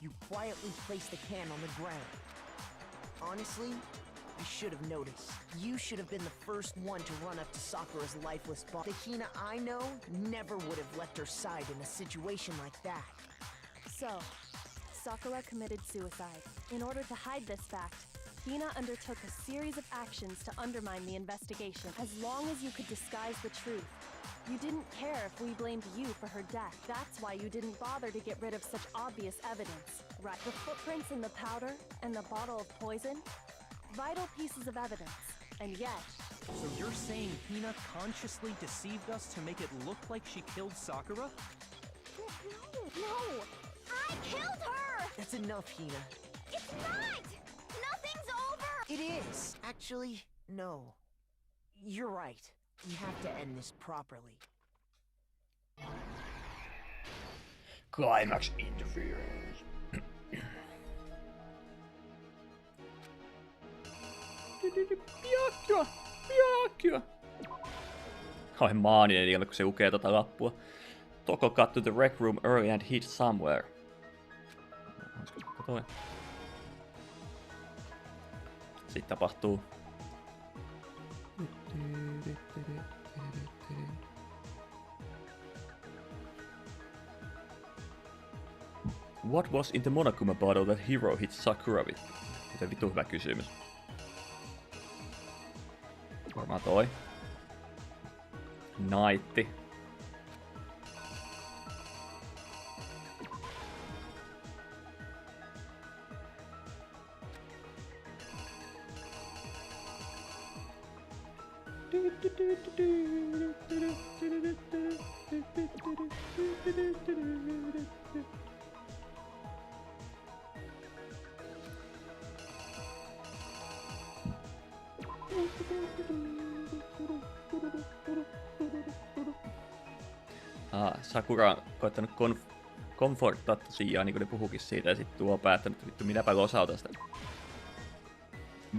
you quietly placed the can on the ground. Honestly, I should have noticed. You should have been the first one to run up to Sakura's lifeless body. The Hina I know never would have left her side in a situation like that. So, Sakura committed suicide. In order to hide this fact, Hina undertook a series of actions to undermine the investigation. As long as you could disguise the truth, you didn't care if we blamed you for her death. That's why you didn't bother to get rid of such obvious evidence. Right? The footprints in the powder and the bottle of poison? Vital pieces of evidence. And yet... So you're saying Hina consciously deceived us to make it look like she killed Sakura? No! I killed her! That's enough, Hina. It's not! Nothing's over! It is! Actually, no. You're right. We have to end this properly. Climax interference. Piakkia! Kauhean maaninen ilme, kun se lukee tota lappua. Toko got to the rec room early and hid somewhere. Sitten tapahtuu. What was in the Monokuma bottle that Hiro hit Sakura with? Miten vittu hyvä kysymys. Varmaan toi. Naitti. Sakura on koittanut komforttattu sijaan, niin kuin ne puhukin siitä, ja sitten tuo on päättänyt, että vittu minäpä losautan sitä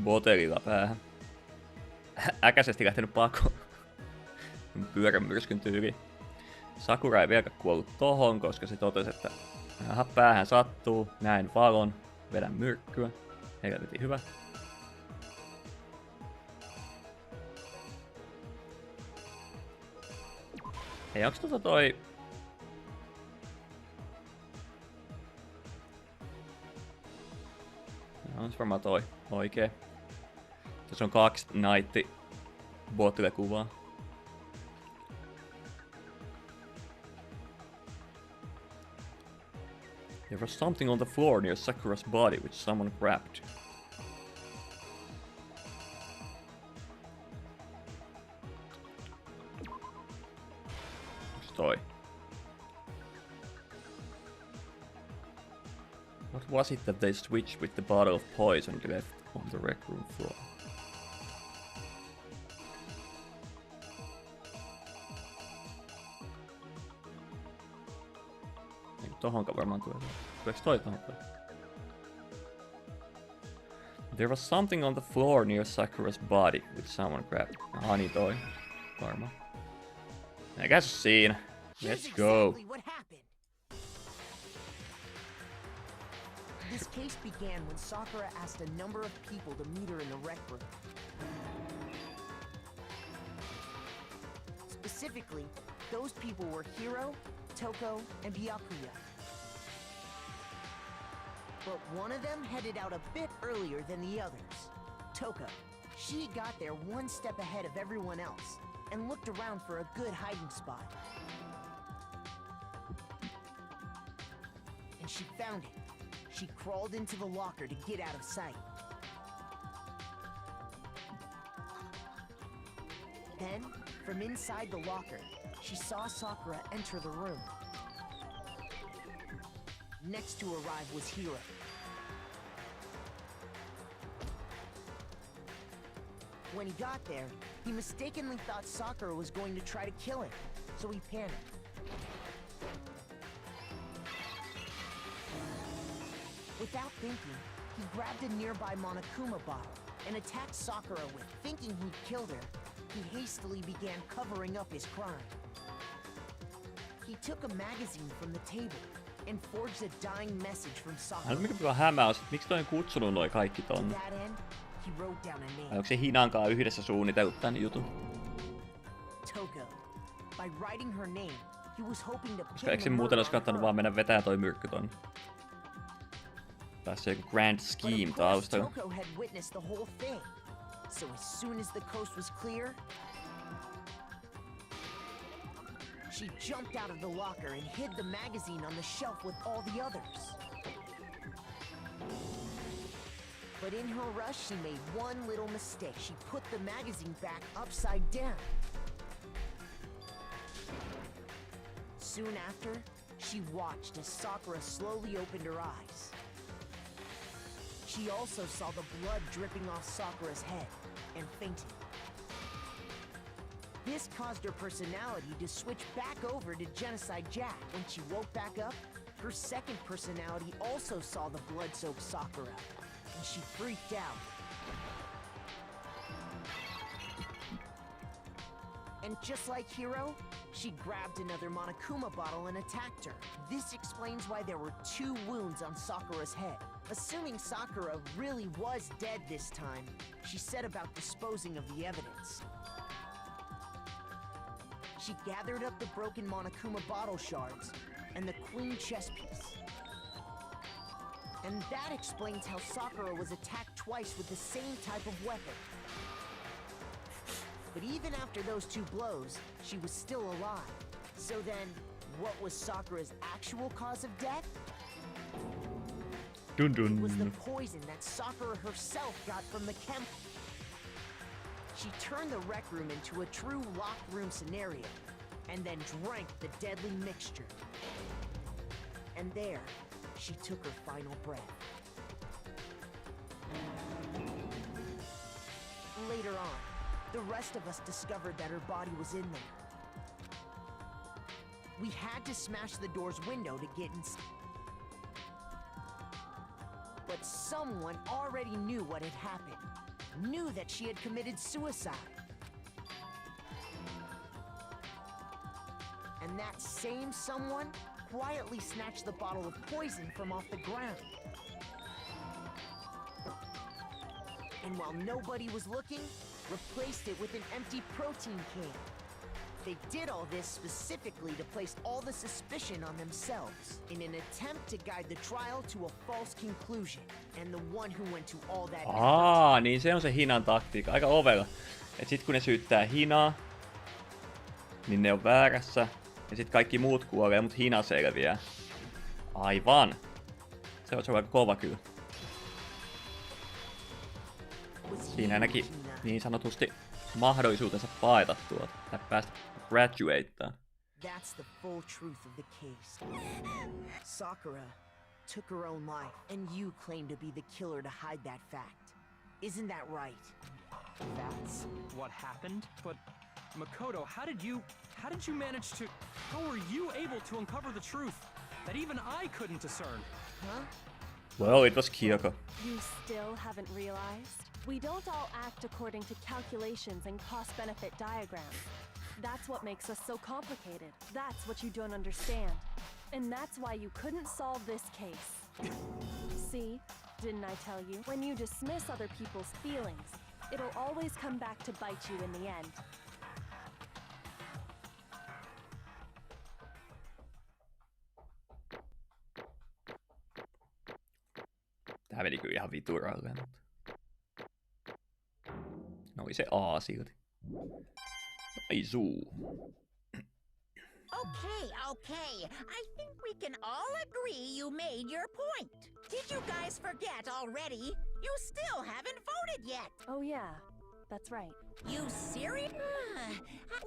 botelilla päähän. Äkäisesti lähtenyt pakoon. Pyörän myrskyn tyyliin. Sakura ei vieläkään kuollut tohon, koska se totesi, että aha, päähän sattuu, näin valon, vedän myrkkyä. Helvetin hyvä. Hei, onks toi... No, on varmaan toi oikee. Tässä on 2 Night Bottle-kuvaa. There was something on the floor near Sakura's body which someone grabbed. Onks toi? What was it that they switched with the bottle of poison left on the rec room floor? Tohonka varmaan tulee. Tuleeks toi tohon? There was something on the floor near Sakura's body which someone grabbed. Aha, niin toi. Varmaan. Eikä se siinä. Let's go. This case began when Sakura asked a number of people to meet her in the rec room. Specifically, those people were Hiro, Toko, and Byakuya. But one of them headed out a bit earlier than the others. Toko. She got there one step ahead of everyone else and looked around for a good hiding spot. And she found it. She crawled into the locker to get out of sight. Then, from inside the locker, she saw Sakura enter the room. Next to arrive was Hiro. When he got there, he mistakenly thought Sakura was going to try to kill him, so he panicked. Without thinking, he grabbed a nearby Monokuma bottle and attacked Sakura with. Thinking he'd killed her, he hastily began covering up his crime. He took a magazine from the table and forged a dying message from Sakura. Mikä hämää, miksi toi on kutsunut noi kaikki tonne? Vai onko se Hinankaan yhdessä suunnitellut tän jutun? Toko. By writing her name, he was hoping to. Koska eikö se muuten olisi kattanut vaan mennä vetää toi myrkky tonne? Tässä on joku grand scheme taustalla. Toko had witnessed the whole thing. So as soon as the coast was clear, she jumped out of the locker and hid the magazine on the shelf with all the others. But in her rush, she made one little mistake. She put the magazine back upside down. Soon after, she watched as Sakura slowly opened her eyes. She also saw the blood dripping off Sakura's head and fainted. This caused her personality to switch back over to Genocide Jack. When she woke back up, her second personality also saw the blood-soaked Sakura, and she freaked out. And just like Hiro, she grabbed another Monokuma bottle and attacked her. This explains why there were 2 wounds on Sakura's head. Assuming Sakura really was dead this time, she set about disposing of the evidence. She gathered up the broken Monokuma bottle shards and the queen chess piece. And that explains how Sakura was attacked twice with the same type of weapon. But even after those 2 blows, she was still alive. So then, what was Sakura's actual cause of death? Dun dun. It was the poison that Sakura herself got from the chem. She turned the rec room into a true locked room scenario, and then drank the deadly mixture. And there, she took her final breath. Later on, the rest of us discovered that her body was in there. We had to smash the door's window to get inside. But someone already knew what had happened. Knew that she had committed suicide. And that same someone quietly snatched the bottle of poison from off the ground. And while nobody was looking, replaced it with an empty protein can. They did all this specifically to place all the suspicion on themselves, in an attempt to guide the trial to a false conclusion. And the one who went to all that Niin se on se Hinan taktiikka. Aika ovella. Et sit kun ne syyttää Hinaa, niin ne on väärässä. Ja sit kaikki muut kuolee, mut Hina selviää. Aivan. Se on aika kova kyllä. Siinä näki niin sanotusti mahdollisuutensa paeta tuolta. Tai päästä graduateaan. That's the full truth of the case. Sakura took her own life, and you claim to be the killer to hide that fact. Isn't that right? That's what happened? But Makoto, how did you manage to... How were you able to uncover the truth that even I couldn't discern? Huh? Well, it was Kyoko. You still haven't realized? We don't all act according to calculations and cost-benefit diagrams. That's what makes us so complicated. That's what you don't understand. And that's why you couldn't solve this case. See? Didn't I tell you? When you dismiss other people's feelings, it'll always come back to bite you in the end. Tää meni kyllä ihan vituralle. No oli se A silti. Ai suu. Okay. I think we can all agree you made your point. Did you guys forget already? You still haven't voted yet. Oh yeah, that's right. You serious?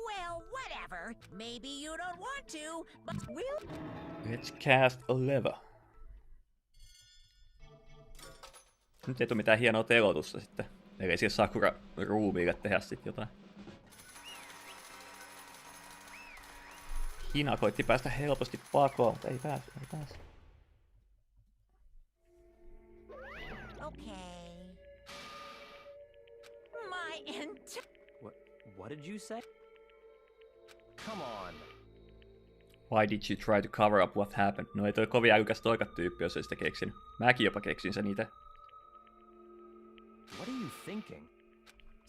Well, whatever. Maybe you don't want to, but we'll... Let's cast a lever. Nyt ei tule mitään hienoa telotusta sitten. Eli siellä Sakura ruumiille tehdä sitten jotain. Hina koitti päästä helposti pakoon, mutta ei pääse. Okay. What did you say? Come on. Why did you try to cover up what happened? No ei toi kovin älykäs toika-tyyppi, jos ei sitä keksinyt. Mäkin jopa keksin sen itse. What are you thinking?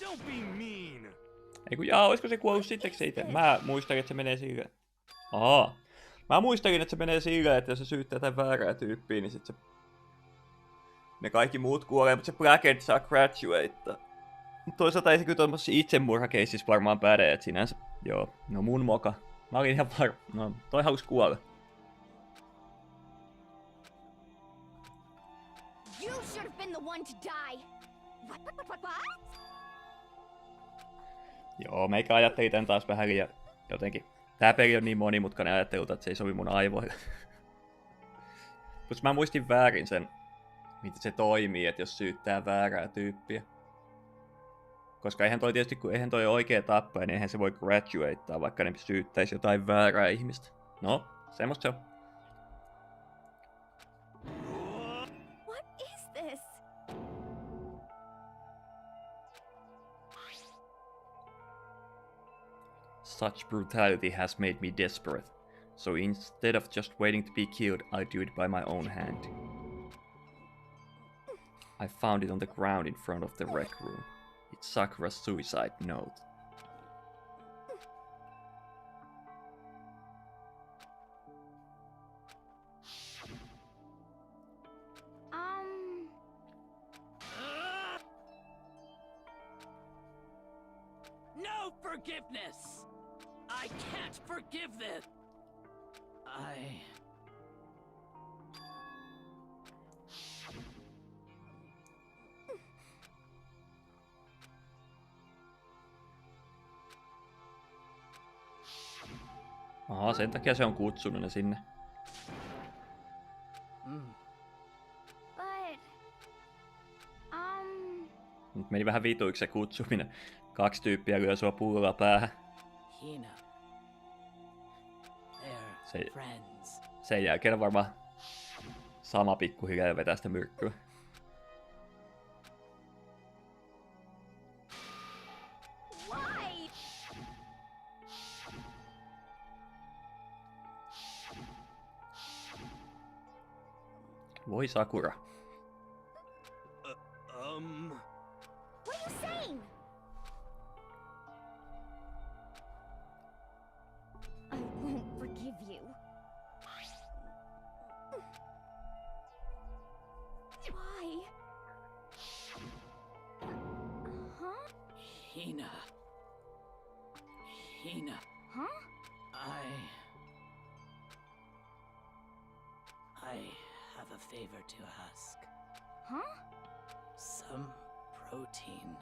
Don't be mean! Ei kun olisiko se kuollut sitteksi se itse? Mä muistelin, että se menee silleen. Mä muistelin, että se menee silleen, että jos se syyttää jotain väärää tyyppiä, niin sit se... Ne kaikki muut kuolee, mutta se Blackhead saa graduatea. Mutta toisaalta ei se kyllä tuollaisessa itsemurhakeississä varmaan päde, että sinänsä... Joo, no mun moka. Mä olin ihan varma. No, toi halusi kuolla. You should have been the one to die. What? Joo, meikä ajatteli tän taas vähän liian jotenkin. Tää peli on niin monimutkainen ajattelulta, että se ei sovi mun aivoille. Mutta mä muistin väärin sen, miten se toimii, että jos syyttää väärää tyyppiä. Koska eihän toi tietysti, kun eihän toi oikea tappaja, niin eihän se voi graduatea, vaikka ne syyttäisi jotain väärää ihmistä. No, semmoista se on. What is this? Such brutality has made me desperate. So instead of just waiting to be killed, I do it by my own hand. I found it on the ground in front of the rec room. It's Sakura's suicide note. No forgiveness! I can't forgive this! Sen takia se on kutsunut ne sinne. But... Nyt meni vähän vituiksi se kutsuminen. 2 tyyppiä lyö sua pullolla päähän. Hina. There. friends. Sen jälkeen on varmaan sama pikkuhiljaa ja vetää sitä myrkkyä. Why? Voi Sakura. What are you saying? I won't forgive you. Why? Huh? Hina. Hina. Huh? I have a favor to ask. Huh? Some protein.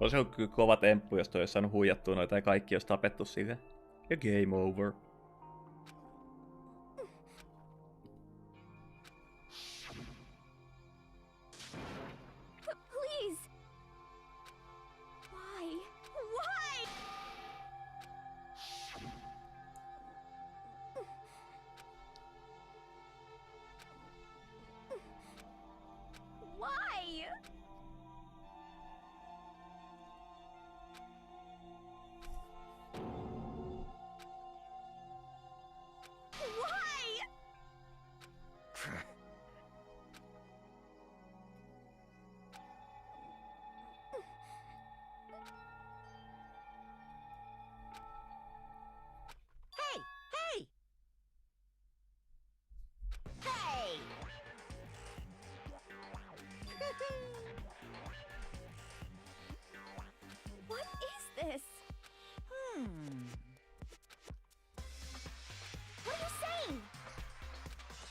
Olisi ollut kyllä kova temppu, jos toi olisi saanut huijattua noita ja kaikki olisi tapettu sille. Ja game over. Please. Why? Why? Why? Why? Hey! Hey! Hey! What is this? What are you saying?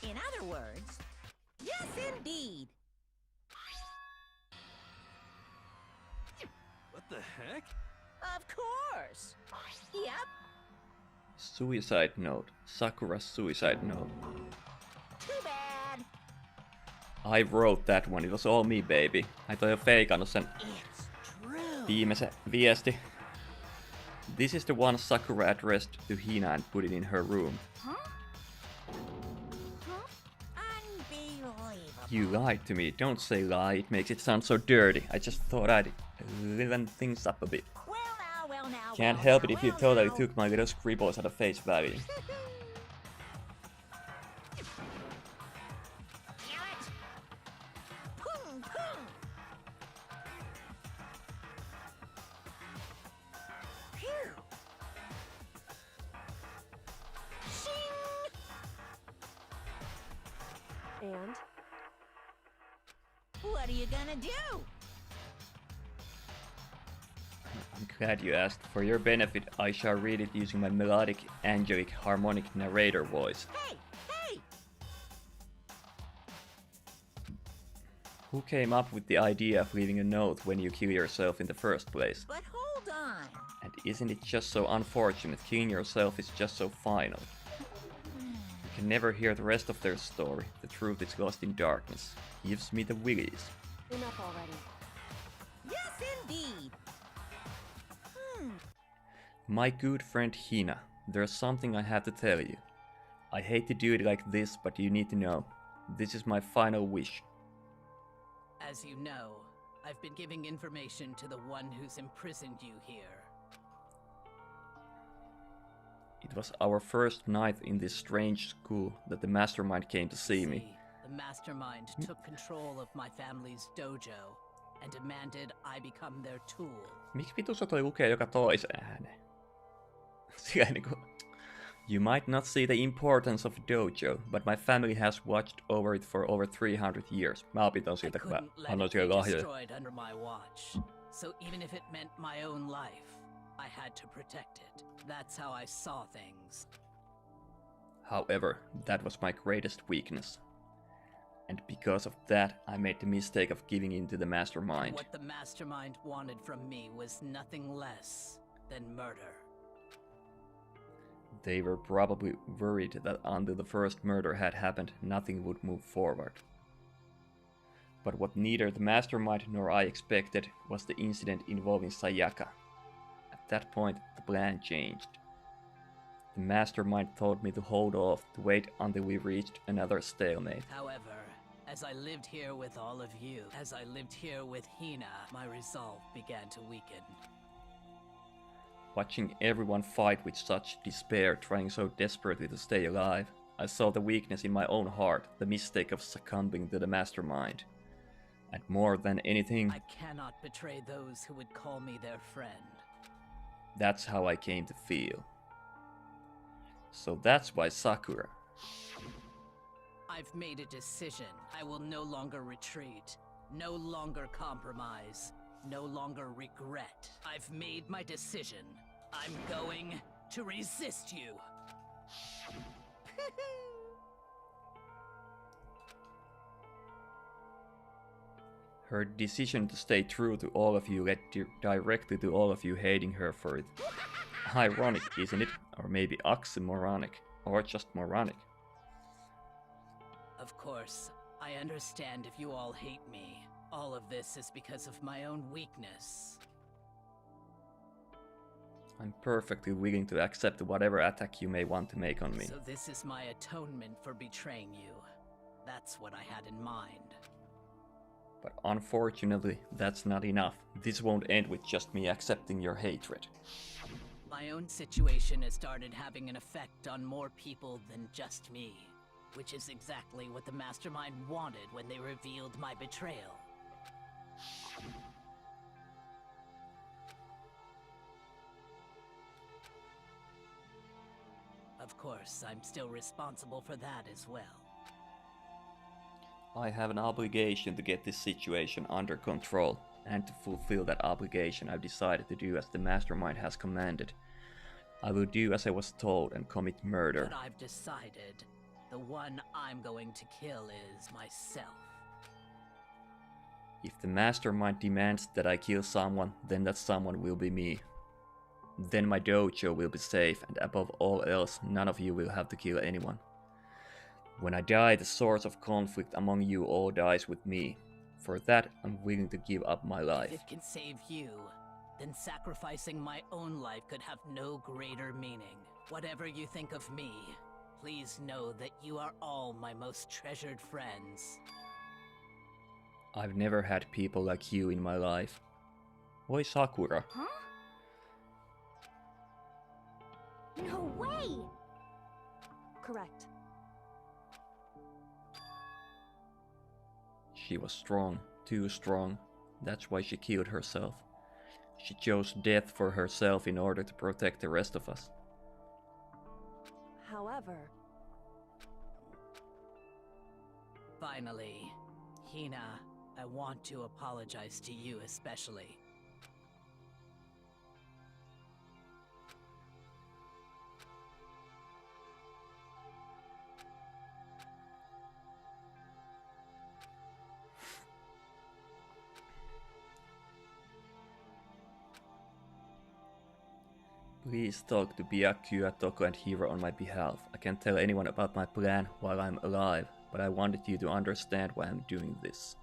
In other words, yes indeed. What the heck? Of course. Yep. Suicide note. Sakura's suicide note. Too bad. I wrote that one. It was all me, baby. Ai toi on feikannut sen It's true. viimeisen viesti. This is the one Sakura addressed to Hina and put it in her room. Huh? Huh? Unbelievable. You lied to me. Don't say lie. It makes it sound so dirty. I just thought I'd liven things up a bit. Well now. Can't well help now, it if you well totally now. took my little scribbles at a face value. Damn it. Pum, pum. Phew. Shing. And What are you gonna do? I'm glad you asked. For your benefit, I shall read it using my melodic, angelic, harmonic narrator voice. Hey! Hey! Who came up with the idea of leaving a note when you kill yourself in the first place? But hold on. And isn't it just so unfortunate? Killing yourself is just so final. You can never hear the rest of their story. The truth is lost in darkness. Gives me the willies. enough already. Yes, indeed. My good friend Hina, there's something I have to tell you. I hate to do it like this, but you need to know. This is my final wish. As you know, I've been giving information to the one who's imprisoned you here. It was our first night in this strange school that the mastermind came to see me. The mastermind took control of my family's dojo and demanded I become their tool. Miksi vitussa toi lukee joka toisen ääneen? Sillä niinku... You might not see the importance of dojo, but my family has watched over it for over 300 years. Mä opin ton I siitä, kun mä couldn't let annoin it sille be lahjoja. destroyed under my watch. So even if it meant my own life, I had to protect it. That's how I saw things. However, that was my greatest weakness. And because of that, I made the mistake of giving in to the mastermind. What the mastermind wanted from me was nothing less than murder. They were probably worried that until the first murder had happened, nothing would move forward. But what neither the mastermind nor I expected was the incident involving Sayaka. At that point, the plan changed. The mastermind told me to hold off, to wait until we reached another stalemate. However, as I lived here with all of you, as I lived here with Hina, my resolve began to weaken. Watching everyone fight with such despair, trying so desperately to stay alive, I saw the weakness in my own heart, the mistake of succumbing to the mastermind. And more than anything, I cannot betray those who would call me their friend. That's how I came to feel. So that's why Sakura. I've made a decision. I will no longer retreat, no longer compromise, no longer regret. I've made my decision. I'm going to resist you. Her decision to stay true to all of you led directly to all of you hating her for it. Ironic, isn't it? Or maybe oxymoronic, or just moronic. Of course, I understand if you all hate me. All of this is because of my own weakness. I'm perfectly willing to accept whatever attack you may want to make on me. So this is my atonement for betraying you. That's what I had in mind. But unfortunately, that's not enough. This won't end with just me accepting your hatred. My own situation has started having an effect on more people than just me, which is exactly what the mastermind wanted when they revealed my betrayal. Of course, I'm still responsible for that as well. I have an obligation to get this situation under control, and to fulfill that obligation I've decided to do as the mastermind has commanded. I will do as I was told and commit murder. But I've decided the one I'm going to kill is myself. If the mastermind demands that I kill someone, then that someone will be me. Then my dojo will be safe, and above all else, none of you will have to kill anyone. When I die, the source of conflict among you all dies with me. For that, I'm willing to give up my life. If it can save you, then sacrificing my own life could have no greater meaning. Whatever you think of me, please know that you are all my most treasured friends. I've never had people like you in my life. Oi Sakura. Huh? No way! Correct. She was strong, too strong. That's why she killed herself. She chose death for herself in order to protect the rest of us. However... Finally, Hina, I want to apologize to you especially. Please talk to Byakuya, Toko and Hiro on my behalf. I can't tell anyone about my plan while I'm alive, but I wanted you to understand why I'm doing this.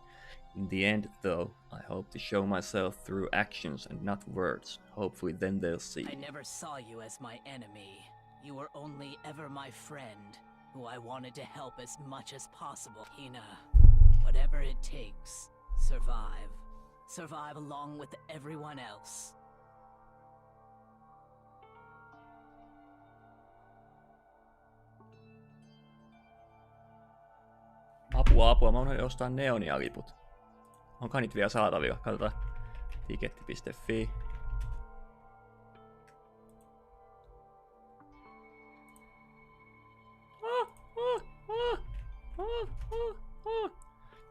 In the end, though, I hope to show myself through actions and not words. Hopefully then they'll see. I never saw you as my enemy. You were only ever my friend, who I wanted to help as much as possible. Hina, whatever it takes, survive. Survive along with everyone else. Apua, mä unohdin ostaa Neonia-liput. Onko niitä vielä saatavilla? Katsotaan. Tiketti.fi.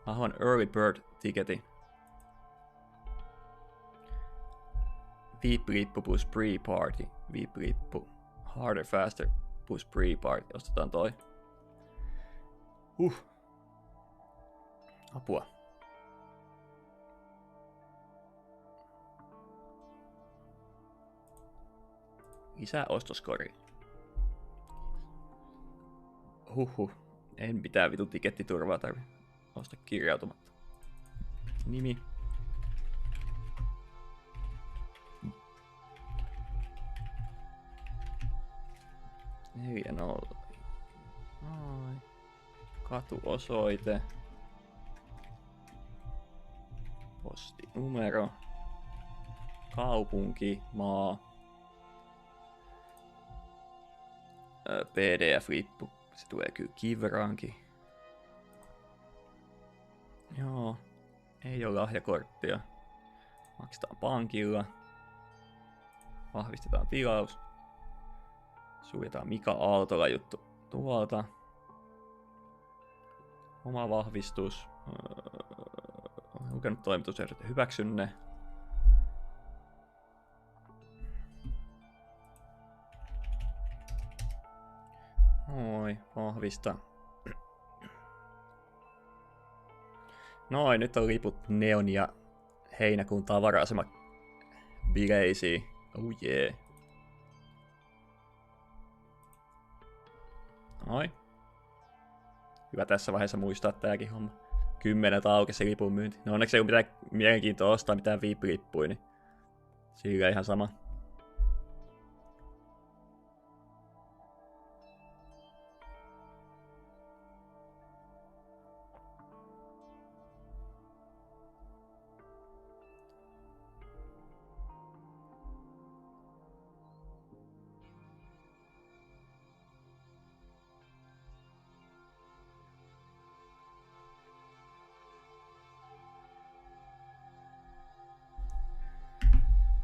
Mä haluan Early Bird tiketin. VIP-lippu plus pre-party. VIP-lippu. Harder, faster plus pre-party. Ostetaan toi. Apua. Lisää ostoskori. Huhhuh. En mitään vitun tikettiturvaa tarvi ostaa kirjautumatta. Nimi. Neljä nolla. Ai. Katuosoite. Postinumero. Kaupunki. Maa. PDF-lippu. Se tulee kyllä Kivraankin. Joo. Ei ole lahjakorttia. Maksetaan pankilla. Vahvistetaan tilaus. Suljetaan Mika Aaltola juttu tuolta. Oma vahvistus. Olen lukenut toimitusehdot ja hyväksyn ne. Oi, vahvista. Noin, nyt on liput Neon ja heinäkuun tavara-asema bileisiin. Oh yeah. Noin. Hyvä tässä vaiheessa muistaa tääkin homma. 10 aukesi lipun myynti. No onneksi ei ole mitään mielenkiintoa ostaa mitään VIP-lippuja, niin sillä ihan sama.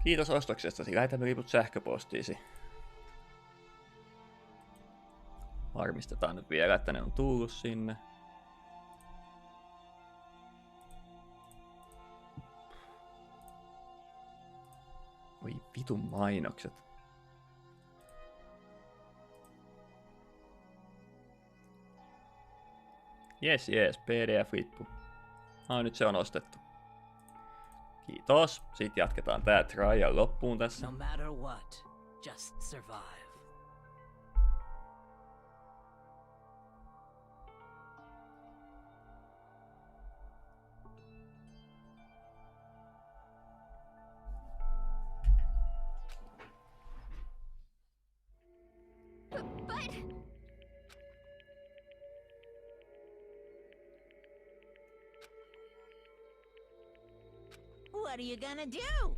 Kiitos ostoksestasi. Lähetämme liput sähköpostiisi. Varmistetaan nyt vielä, että ne on tullut sinne. Oi vitun mainokset. Jes, PDF-lippu. Nyt se on ostettu. Kiitos. Sitten jatketaan tää trial loppuun tässä. No matter what, just survive. But... What are you gonna do?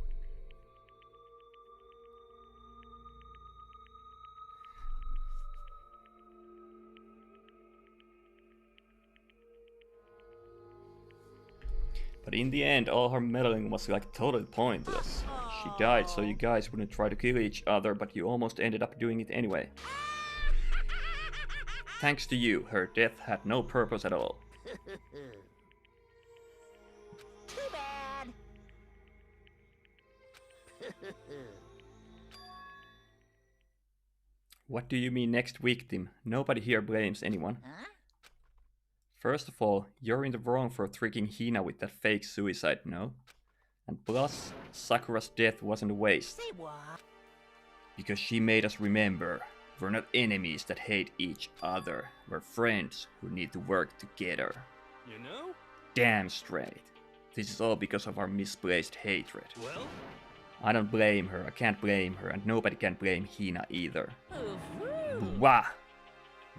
But in the end, all her meddling was like totally pointless. She died so you guys wouldn't try to kill each other, but you almost ended up doing it anyway. Thanks to you, her death had no purpose at all. Too bad. What do you mean next victim? Nobody here blames anyone. Huh? First of all, you're in the wrong for tricking Hina with that fake suicide, no? And plus, Sakura's death wasn't a waste. Say what? Because she made us remember, we're not enemies that hate each other. We're friends who need to work together. You know? Damn straight. This is all because of our misplaced hatred. Well, I don't blame her, I can't blame her, and nobody can blame Hina either. Ooh. Wah!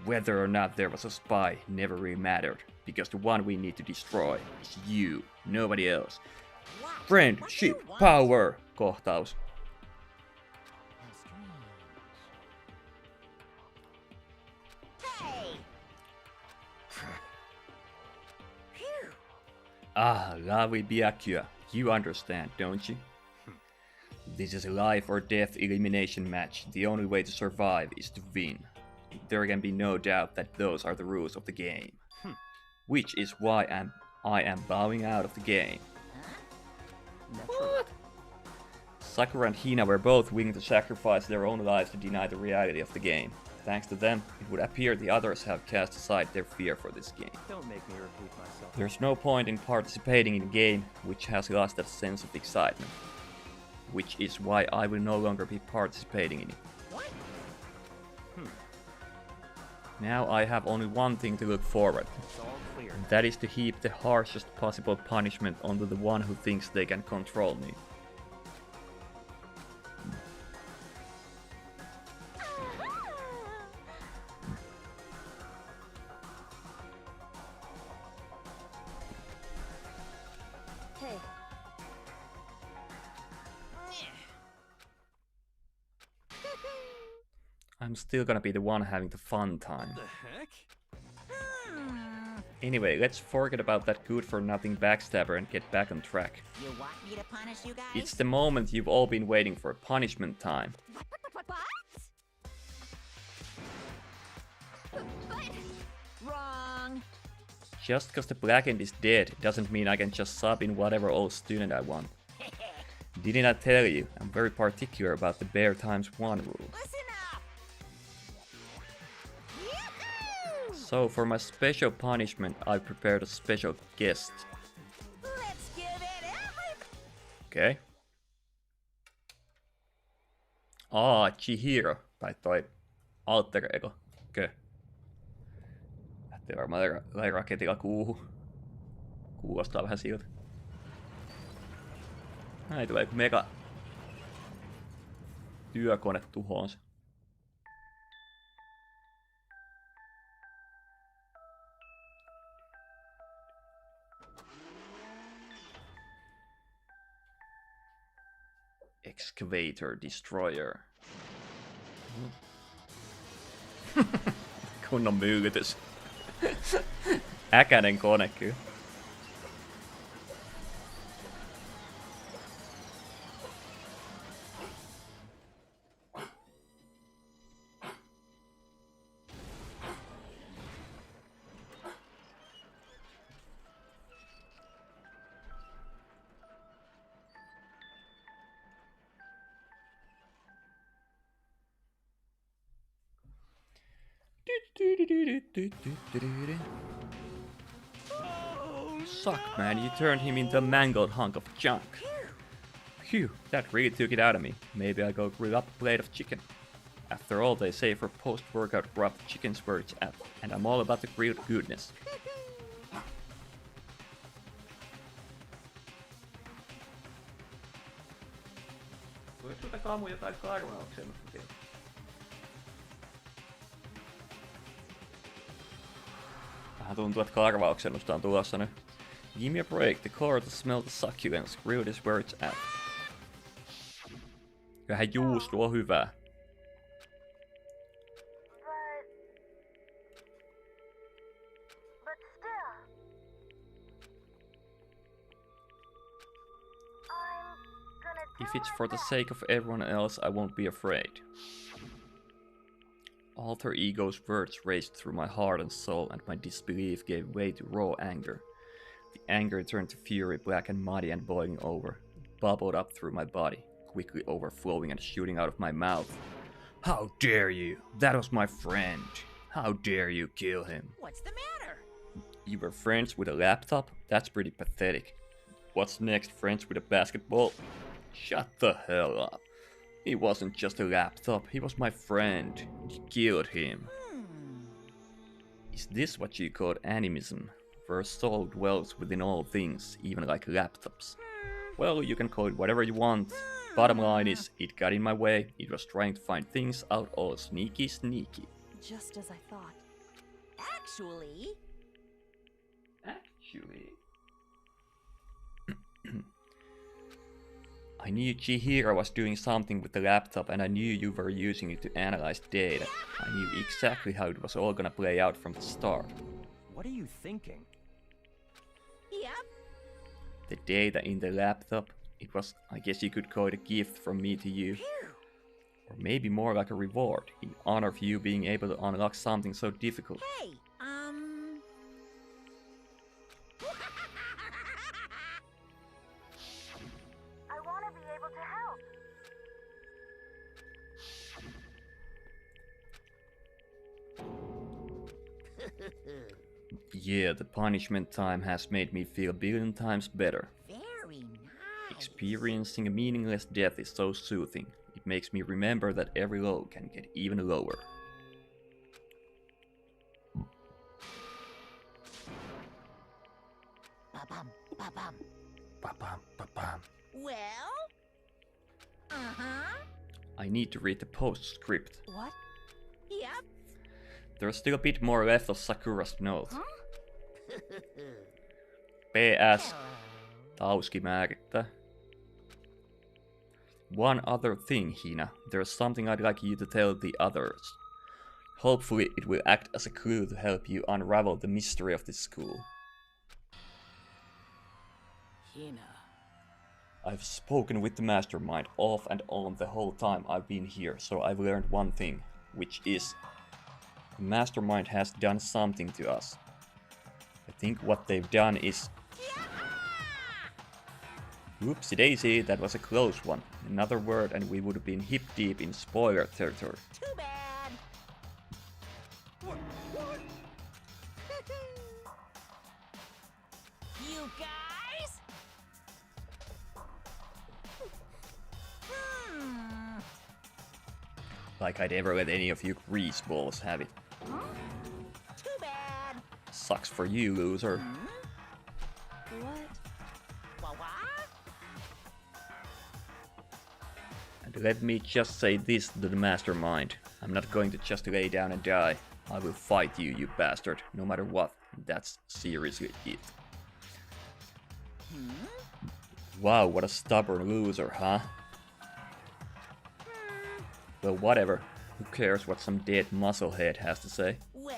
Whether or not there was a spy never really mattered, because the one we need to destroy is you, nobody else. What? Friendship What do you want? power! Kohtaus. How strange. Hey! Phew. Ah, Lavi Biakya, you understand, don't you? This is a life or death elimination match. The only way to survive is to win. There can be no doubt that those are the rules of the game. Which is why I am bowing out of the game. What? Sakura and Hina were both willing to sacrifice their own lives to deny the reality of the game. Thanks to them, it would appear the others have cast aside their fear for this game. Don't make me repeat myself. There's no point in participating in a game which has lost that sense of excitement. Which is why I will no longer be participating in it. What? Now I have only one thing to look forward. It's all clear. And that is to heap the harshest possible punishment onto the one who thinks they can control me. Hey, I'm still gonna be the one having the fun time. The heck? Anyway, let's forget about that good-for-nothing backstabber and get back on track. You want me to punish you guys? It's the moment you've all been waiting for, punishment time. Wrong. Just cause the Blackened is dead doesn't mean I can just sub in whatever old student I want. Didn't I tell you, I'm very particular about the bare times 1 rule. Listen up. Yahoo! So for my special punishment, I prepared a special guest. Let's give it every... Okay. Chihiro. Tai toi alter ego. Okei. Lähtee varmaan raketilla kuuhun. Kuulostaa vähän siltä. Näin tulee mega työkone tuhoonsa. Excavator Destroyer. Kunnon myykytys. Äkäinen kone kyllä. Suck, man, you turned him into a mangled hunk of junk. Phew, that really took it out of me. Maybe I'll go grill up a plate of chicken. After all, they say for post-workout rub, chicken's where it's at, and I'm all about the grilled goodness. Voiko sulta Kamu jotain karvauksia? Vähän tuntuu, että karvauksennusta on tulossa nyt. Give me a break, the core to smell the succulents, grilled is where it's at. Kyllähän juustu on hyvää. But still, I'm gonna do If it's my for the best. sake of everyone else, I won't be afraid. Alter ego's words raced through my heart and soul, and my disbelief gave way to raw anger. The anger turned to fury, black and muddy and boiling over. It bubbled up through my body, quickly overflowing and shooting out of my mouth. How dare you! That was my friend! How dare you kill him? What's the matter? You were friends with a laptop? That's pretty pathetic. What's next, friends with a basketball? Shut the hell up. He wasn't just a laptop, he was my friend. You killed him. Is this what you call animism? Where a soul dwells within all things, even like laptops. Well, you can call it whatever you want. Bottom line is, it got in my way, it was trying to find things out all sneaky. just as I thought. Actually... I knew Chihiro was doing something with the laptop, and I knew you were using it to analyze data. I knew exactly how it was all gonna play out from the start. What are you thinking? Yep. The data in the laptop, it was, I guess you could call it a gift from me to you. Or maybe more like a reward, in honor of you being able to unlock something so difficult. Hey, I want to be able to help. Yeah, the punishment time has made me feel a billion times better. very nice. Experiencing a meaningless death is so soothing. It makes me remember that every low can get even lower. Ba-bum, ba-bum. Ba-bam, ba-bam. Well? Uh-huh. I need to read the postscript. What? Yep. There's still a bit more left of Sakura's note. PS. Tauski määrittää. One other thing, Hina. There's something I'd like you to tell the others. Hopefully it will act as a clue to help you unravel the mystery of this school. Hina. I've spoken with the mastermind off and on the whole time I've been here, so I've learned one thing, which is the mastermind has done something to us. I think what they've done is... Whoopsie daisy, that was a close one. Another word and we would have been hip deep in spoiler territory. Too bad. What? You guys? Like I'd ever let any of you grease balls have it. Too bad. Sucks for you, loser. What? What? And let me just say this to the mastermind. I'm not going to just lay down and die. I will fight you, you bastard, no matter what. That's seriously it. Wow, what a stubborn loser, huh? Well, whatever. Who cares what some dead musclehead has to say? Well?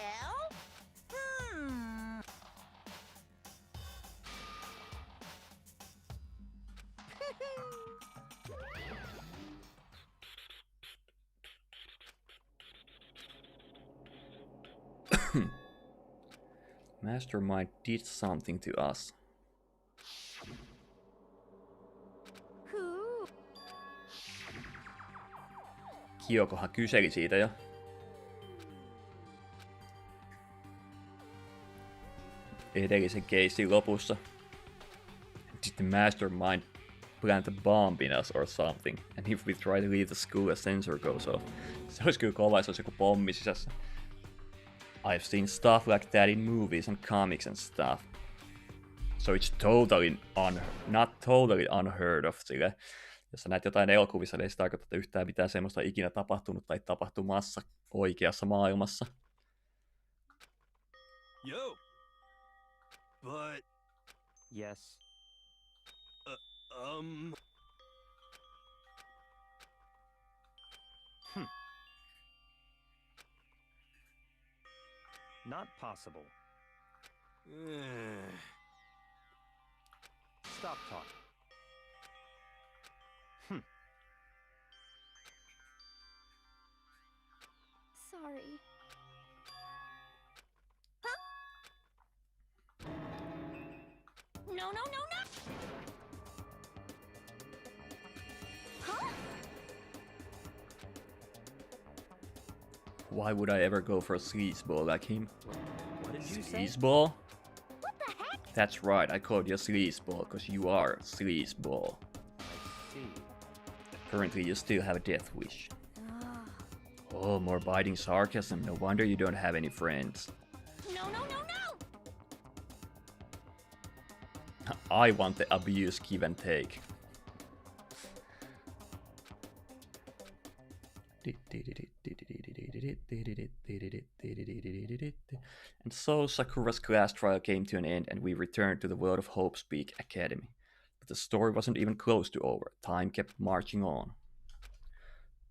Mastermind did something to us. Who? Kyokohan kyseli siitä jo. Edellisen keissin lopussa. Did the mastermind plant a bomb in us or something? And if we try to leave the school, a sensor goes off. Se olisi kyllä kova, jos olisi joku pommi sisässä. I've seen stuff like that in movies and comics and stuff. So it's totally not totally unheard of sille. Jos sä näet jotain elokuvissa, niin ei se tarkoita, että yhtään mitään semmoista ikinä tapahtunut tai tapahtumassa oikeassa maailmassa. Yo. But... Yes. Not possible. Stop talking. Sorry. No, no, no, no! Huh? Why would I ever go for a sleazeball like him? What did you say? Sleazeball? What the heck? That's right, I called you a sleazeball because you are a sleazeball. I see. Apparently you still have a death wish. Oh, more biting sarcasm. No wonder you don't have any friends. No, no, no, no! I want the abuse give and take. And so Sakura's class trial came to an end and we returned to the World of Hope's Peak Academy. But the story wasn't even close to over. Time kept marching on.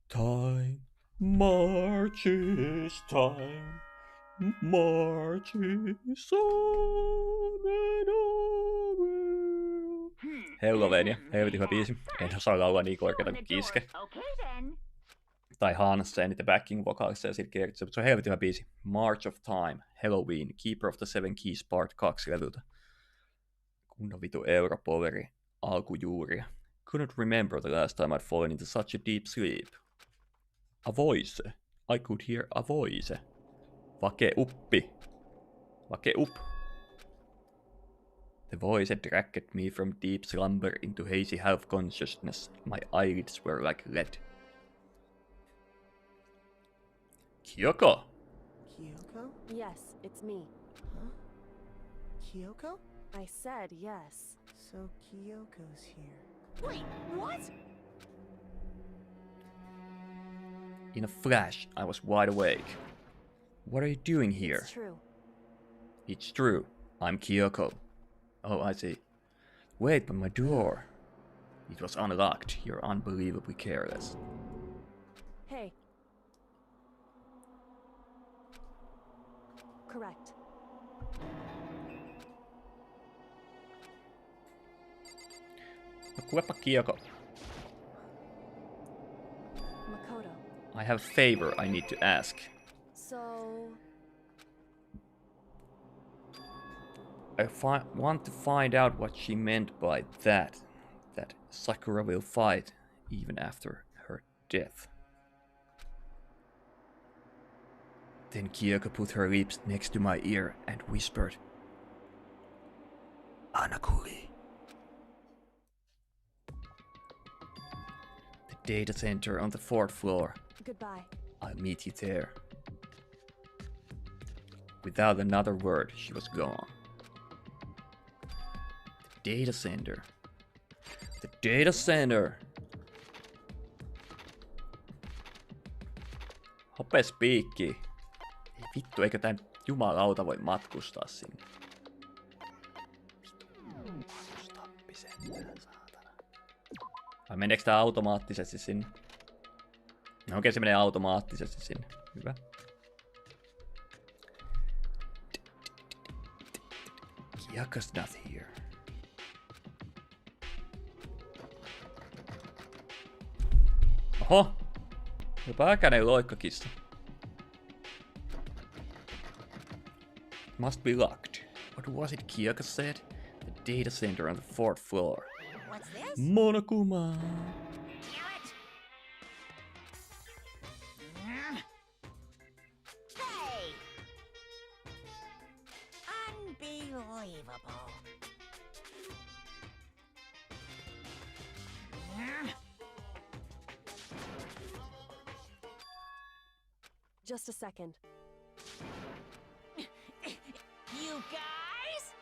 Time marches, time marches on and on. Hello Venia, helvetin hyvä biisi. En osaa laulaa niin korkeata kuin Kiske. Okay then. Tai Hansa ja niitä backing vocalissa ja siitä kertoo, mutta se on helvetin hyvä biisi. March of Time, Halloween, Keeper of the Seven Keys Part 2 levyltä. Kunnon vitu Europoveri, alkujuuria. Couldn't remember the last time I'd fallen into such a deep sleep. A voice. I could hear a voice. Vake uppi. Vake up. The voice had dragged me from deep slumber into hazy half-consciousness. My eyelids were like lead. Kyoko! Kyoko? Yes, it's me. Kyoko? I said yes. So Kyoko's here. Wait, what? In a flash, I was wide awake. What are you doing here? It's true. It's true. I'm Kyoko. Oh, I see. Wait, but my door. It was unlocked. You're unbelievably careless. Hey. Correct. No kuulepa Kyoko. Makoto. I have a favor I need to ask. So... I want to find out what she meant by that. That Sakura will fight even after her death. Then Kyoko put her lips next to my ear and whispered, Anakuri. The data center on the 4th floor. Goodbye. I'll meet you there. Without another word, she was gone. The data center. The data center! Hopes piikki. Ei vittu, eikö tän jumalauta voi matkustaa sinne? Stoppi sen, saatana. Vai meneekö tää automaattisesti sinne? No okei, se menee automaattisesti sinne. Hyvä. Kyoko's not here. Oho! Jopa äkäinen loikkakissa. Must be locked. What was it Kyoko said? The data center on the 4th floor. What's this? Monokuma! Hey! Unbelievable. Just a second. You guys?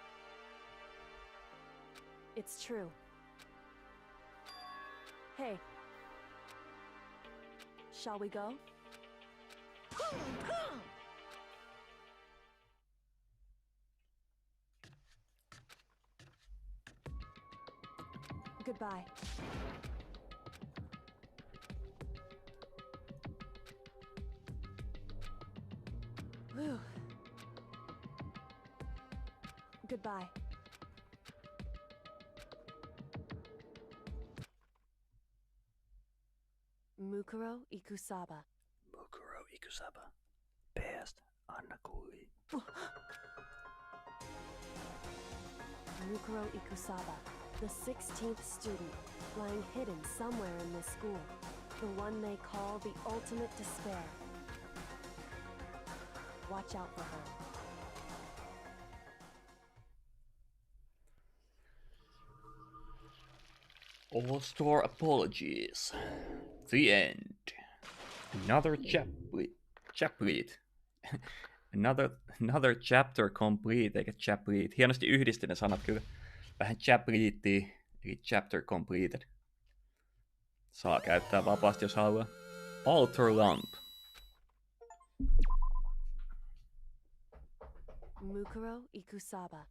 It's true. Hey. Shall we go? Boom, boom. Goodbye. Whew. Goodbye. Mukuro Ikusaba. Mukuro Ikusaba. Best Anakuri. Mukuro Ikusaba, the 16th student, lying hidden somewhere in this school. The one they call the ultimate despair. Watch out for her. All store apologies. The end. Another chaplet. Another chapter complete, eikä chaplet. Hienosti yhdistin ne sanat kyllä. Vähän chaplettia, eli chapter completed. Saa käyttää vapaasti jos haluaa. Altar lamp. Mukuro Ikusaba.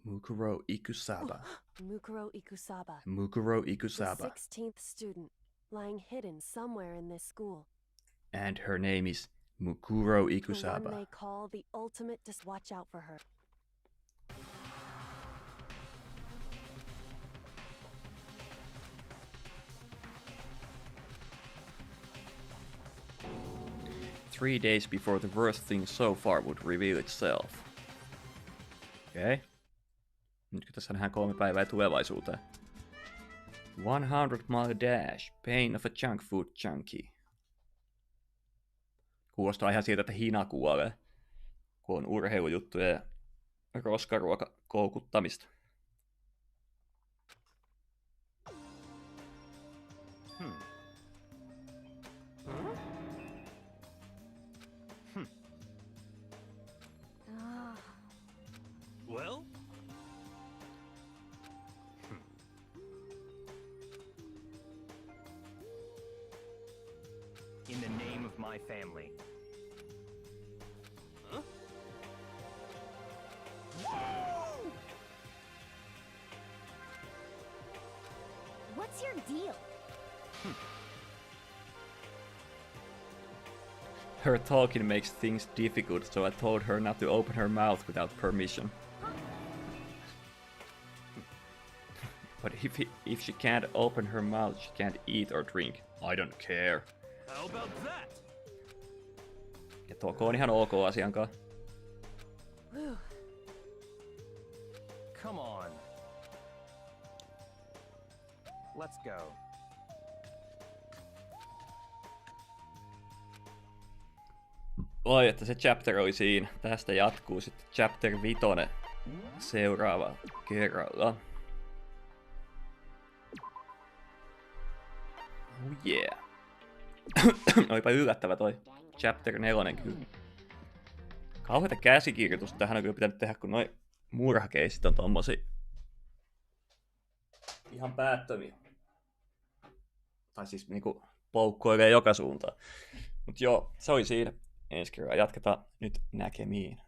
Mukuro Ikusaba. Mukuro Ikusaba. Mukuro Ikusaba. The 16th student, lying hidden somewhere in this school. And her name is Mukuro The Ikusaba. one they call the ultimate watch out for her. Three days before the worst thing so far would reveal itself. Okei. Okay. Nyt tässä nähdään 3 päivää tulevaisuuteen. 100-mile dash. Pain of a junk food junkie. Kuulostaa ihan siltä, että hina kuolee, kun on urheilujuttuja ja roskaruoka koukuttamista. my family. Huh? What's your deal? Her talking makes things difficult, so I told her not to open her mouth without permission. But if she can't open her mouth, she can't eat or drink. I don't care. How about that? Ja tuo on ihan ok asiankaan. Come on. Let's go. Oi, että se chapter oli siinä. Tästä jatkuu sitten chapter 5 seuraava kerralla. Oh yeah. Olipa yllättävä toi chapter 4 kyllä. Kauheita käsikirjoitusta tähän on kyllä pitänyt tehdä, kun noi murhakeisit on tommosia ihan päättömiä. Tai siis niinku poukkoilee joka suuntaan. Mut joo, se oli siinä. Ensi kerralla jatketaan nyt näkemiin.